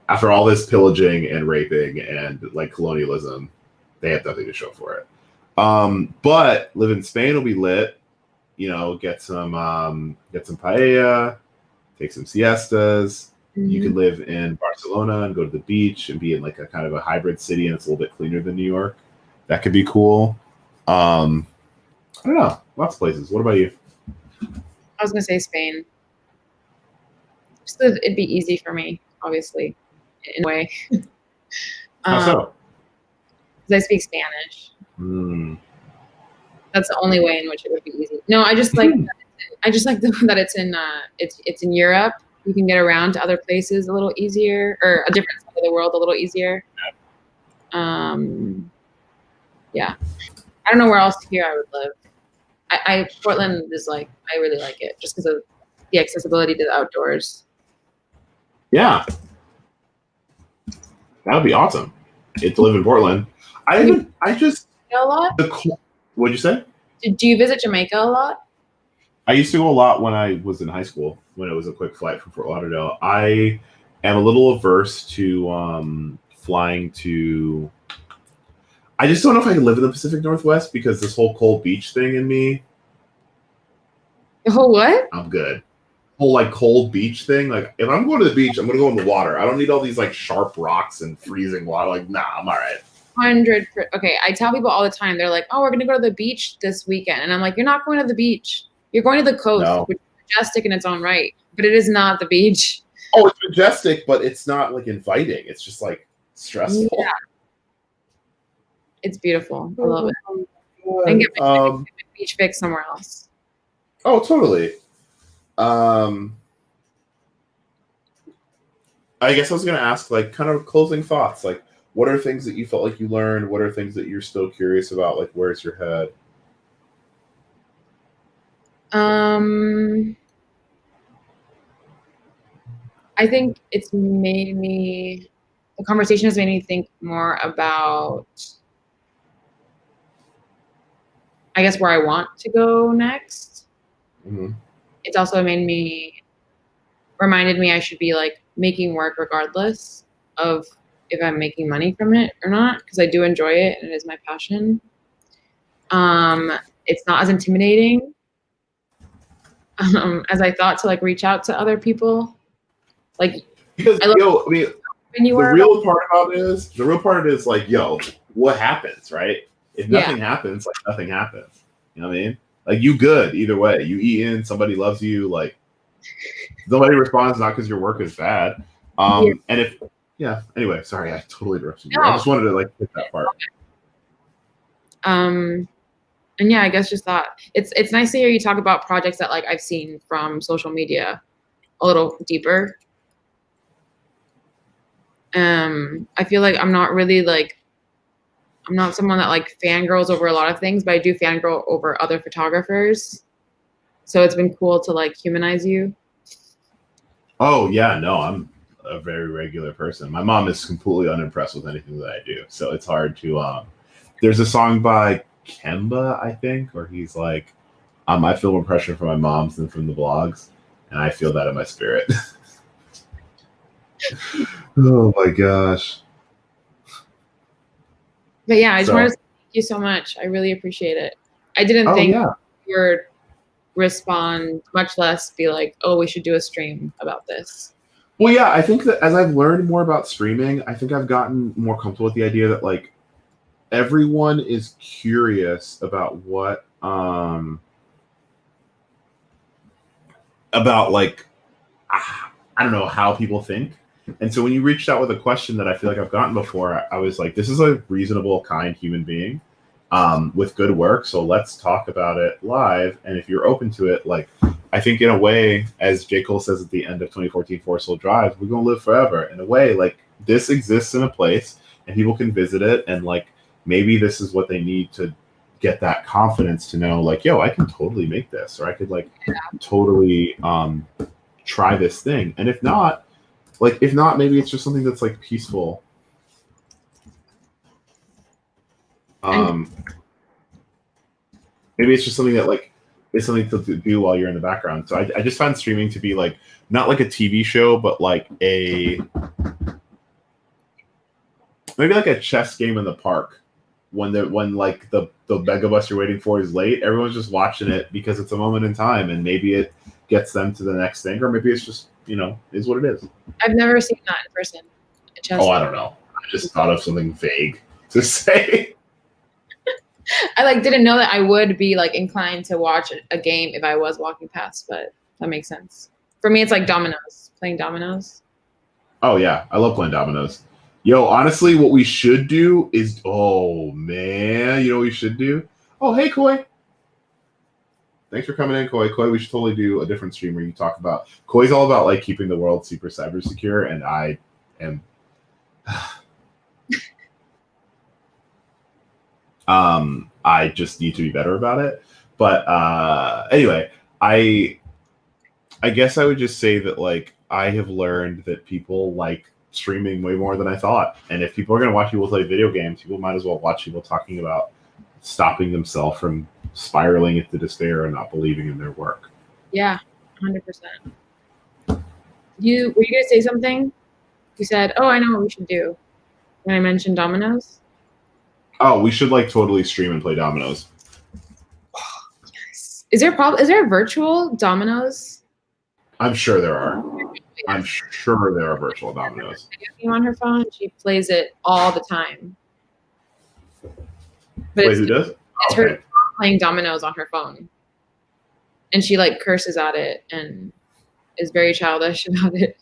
After all this pillaging and raping and like colonialism, they have nothing to show for it. But live in Spain will be lit. You know, get some paella, take some siestas. Mm-hmm. You could live in Barcelona and go to the beach and be in like a kind of a hybrid city, and it's a little bit cleaner than New York. That could be cool. I don't know, lots of places. What about you? I was gonna say Spain. Just that it'd be easy for me, obviously, in a way. How so? Because I speak Spanish. That's the only way in which it would be easy. No, I just like that it's in it's in Europe. You can get around to other places a little easier, or a different side of the world a little easier. Yeah. I don't know where else here I would live. Portland is like, I really like it just because of the accessibility to the outdoors. Yeah, that would be awesome. To live in Portland. I just a lot. What'd you say? Do you visit Jamaica a lot? I used to go a lot when I was in high school, when it was a quick flight from Fort Lauderdale. I am a little averse to flying to. I just don't know if I can live in the Pacific Northwest because this whole cold beach thing in me. Oh, what? I'm good. Whole like cold beach thing. Like if I'm going to the beach, I'm going to go in the water. I don't need all these like sharp rocks and freezing water. Like, nah, I'm all right. 100%. Okay, I tell people all the time. They're like, "Oh, we're going to go to the beach this weekend," and I'm like, "You're not going to the beach. You're going to the coast, which is majestic in its own right, but it is not the beach." Oh, it's majestic, but it's not like inviting. It's just like stressful. Yeah. It's beautiful. I love it. And get my beach fix somewhere else. Oh, totally. I guess I was going to ask, like, kind of closing thoughts. Like, what are things that you felt like you learned? What are things that you're still curious about? Like, where's your head? I think it's made me, the conversation has made me think more about, I guess, where I want to go next. Mm-hmm. It's also reminded me I should be like making work regardless of if I'm making money from it or not, because I do enjoy it and it is my passion. It's not as intimidating as I thought to like reach out to other people. Like, because the real part about it is like, what happens, right? If nothing happens, like nothing happens. You know what I mean? Like you good either way. You eat in, somebody loves you, like nobody responds not because your work is bad. And if anyway, sorry, I totally interrupted you. I just wanted to like hit that part. And yeah, I guess just that it's nice to hear you talk about projects that like I've seen from social media a little deeper. I feel like I'm not someone that like fangirls over a lot of things, but I do fangirl over other photographers. So it's been cool to like humanize you. Oh yeah, no, I'm a very regular person. My mom is completely unimpressed with anything that I do. So it's hard to there's a song by Kemba, I think, where he's like, I feel more pressure from my moms than from the blogs. And I feel that in my spirit. Oh my gosh. But yeah, I just wanted to say thank you so much. I really appreciate it. I didn't think you would respond, much less be like, oh, we should do a stream about this. Well, yeah, I think that as I've learned more about streaming, I think I've gotten more comfortable with the idea that like everyone is curious about what about like I don't know how people think. And so when you reached out with a question that I feel like I've gotten before, I was like, this is a reasonable, kind human being with good work. So let's talk about it live. And if you're open to it, like, I think in a way, as J. Cole says at the end of 2014 Forest Hill Drive, we're going to live forever. In a way, like, this exists in a place and people can visit it, and like maybe this is what they need to get that confidence to know like, yo, I can totally make this, or I could like totally try this thing. And if not, maybe it's just something that's like peaceful. Maybe it's just something that like is something to do while you're in the background. So I just find streaming to be like not like a TV show, but like maybe like a chess game in the park. When like the megabus you're waiting for is late, everyone's just watching it because it's a moment in time, and maybe it gets them to the next thing, or maybe it's just, is what it is. I've never seen that in person. I don't know. I just thought of something vague to say. I like didn't know that I would be like inclined to watch a game if I was walking past, but that makes sense. For me, it's like dominoes, playing dominoes. Oh yeah, I love playing dominoes. Yo, honestly, what we should do is, oh man, you know what we should do? Oh, hey, Koi. Thanks for coming in, Koi. Koi, we should totally do a different stream where you talk about, Koi's all about like keeping the world super cyber secure, and I am, I just need to be better about it. But anyway, I guess I would just say that like I have learned that people like streaming way more than I thought. And if people are going to watch people play video games, people might as well watch people talking about stopping themselves from spiraling into despair and not believing in their work. Yeah, 100%. Were you going to say something? You said, oh, I know what we should do when I mentioned dominoes. Oh, we should like totally stream and play dominoes. Yes. Is there a virtual dominoes? I'm sure there are. I'm sure there are virtual dominoes. On her phone, she plays it all the time. But wait, who does? It's her playing dominoes on her phone, and she like curses at it and is very childish about it.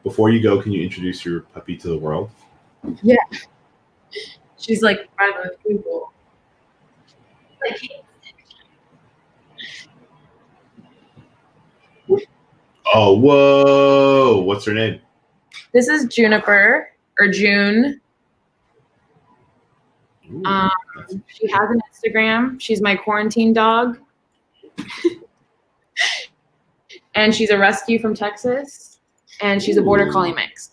Before you go, can you introduce your puppy to the world? Yeah, she's like by the Google. Oh, whoa! What's her name? This is Juniper or June. Ooh, she has an Instagram. She's my quarantine dog. And she's a rescue from Texas. And she's a border collie mix.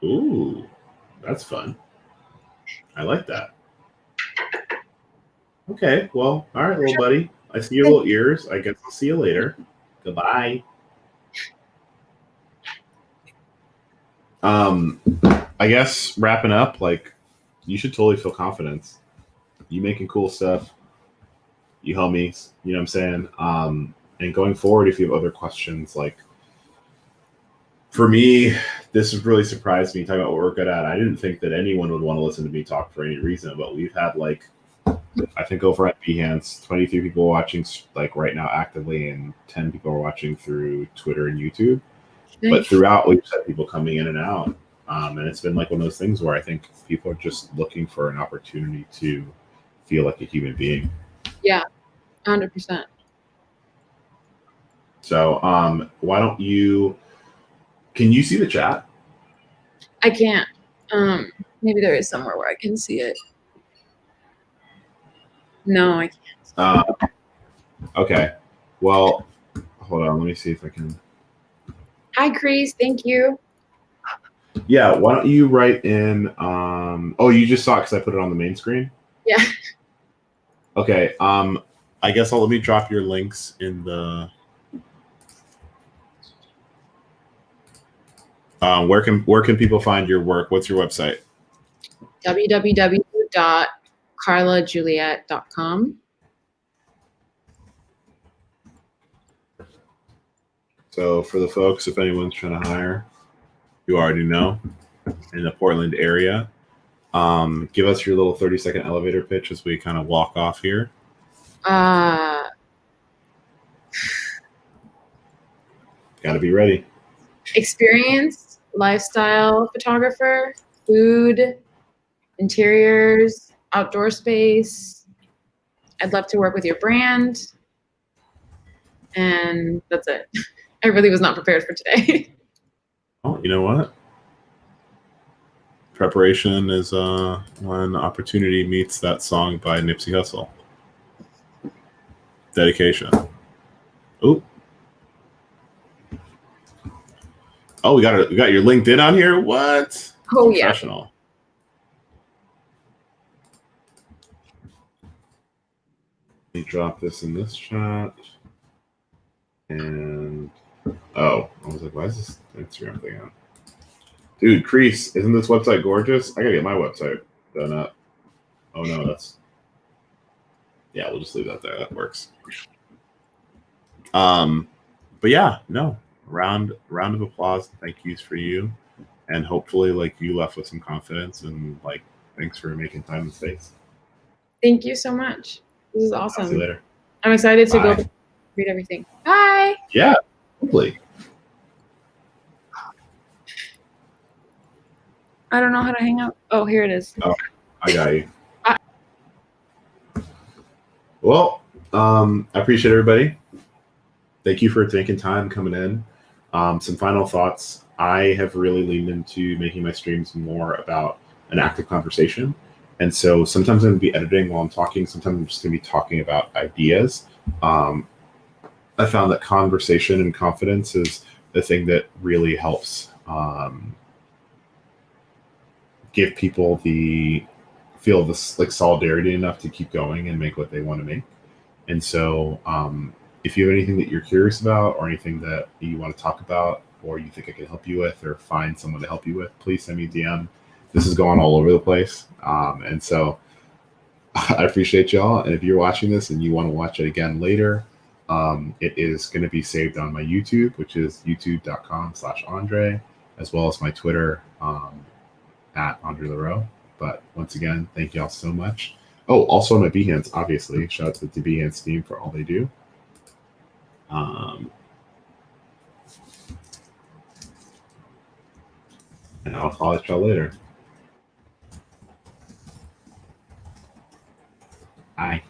Ooh, that's fun. I like that. Okay, well, all right, little buddy. I see your little ears. I guess I'll see you later. Goodbye. I guess wrapping up, like, you should totally feel confidence. You making cool stuff. You homies, you know what I'm saying? And going forward, if you have other questions, like, for me, this has really surprised me talking about what we're good at. I didn't think that anyone would want to listen to me talk for any reason, but we've had like, I think over at Behance, 23 people watching like right now actively, and 10 people are watching through Twitter and YouTube. Nice. But throughout, we've had people coming in and out. And it's been like one of those things where I think people are just looking for an opportunity to feel like a human being. Yeah, 100%. So why don't you, can you see the chat? I can't. Maybe there is somewhere where I can see it. No, I can't. Okay. Well, hold on. Let me see if I can. Hi, Crease. Thank you. Yeah. Why don't you write in? Oh, you just saw it because I put it on the main screen? Yeah. Okay. I guess let me drop your links in the. Where can people find your work? What's your website? www.carlajulett.com. So for the folks, if anyone's trying to hire, you already know, in the Portland area, give us your little 30-second elevator pitch as we kind of walk off here. Got to be ready. Experienced lifestyle photographer, food, interiors, outdoor space. I'd love to work with your brand. And that's it. I really was not prepared for today. Oh, you know what? Preparation is when opportunity meets that song by Nipsey Hussle. Dedication. Oh. Oh, we got your LinkedIn on here? What? Oh, Professional. Let me drop this in this chat. And oh, I was like, why is this Instagram thing on? Dude, Crease, isn't this website gorgeous? I gotta get my website done up. Oh no, that's yeah, we'll just leave that there. That works. But yeah, no. Round of applause and thank yous for you. And hopefully like you left with some confidence and like thanks for making time and space. Thank you so much. This is awesome. See you later. I'm excited to Bye. go read everything. Bye. Yeah, hopefully. I don't know how to hang out. Oh, here it is. Oh, I got you. Well, I appreciate everybody. Thank you for taking time coming in. Some final thoughts. I have really leaned into making my streams more about an active conversation. And so sometimes I'm going to be editing while I'm talking. Sometimes I'm just going to be talking about ideas. I found that conversation and confidence is the thing that really helps give people the feel this like solidarity enough to keep going and make what they want to make. And so if you have anything that you're curious about or anything that you want to talk about or you think I can help you with or find someone to help you with, please send me a DM. This is going all over the place. And so I appreciate y'all. And if you're watching this and you want to watch it again later, it is going to be saved on my YouTube, which is youtube.com/Andre, as well as my Twitter at Andre Leroux. But once again, thank y'all so much. Oh, also my Behance, obviously. Shout out to the Behance team for all they do. And I'll call at y'all later. Bye.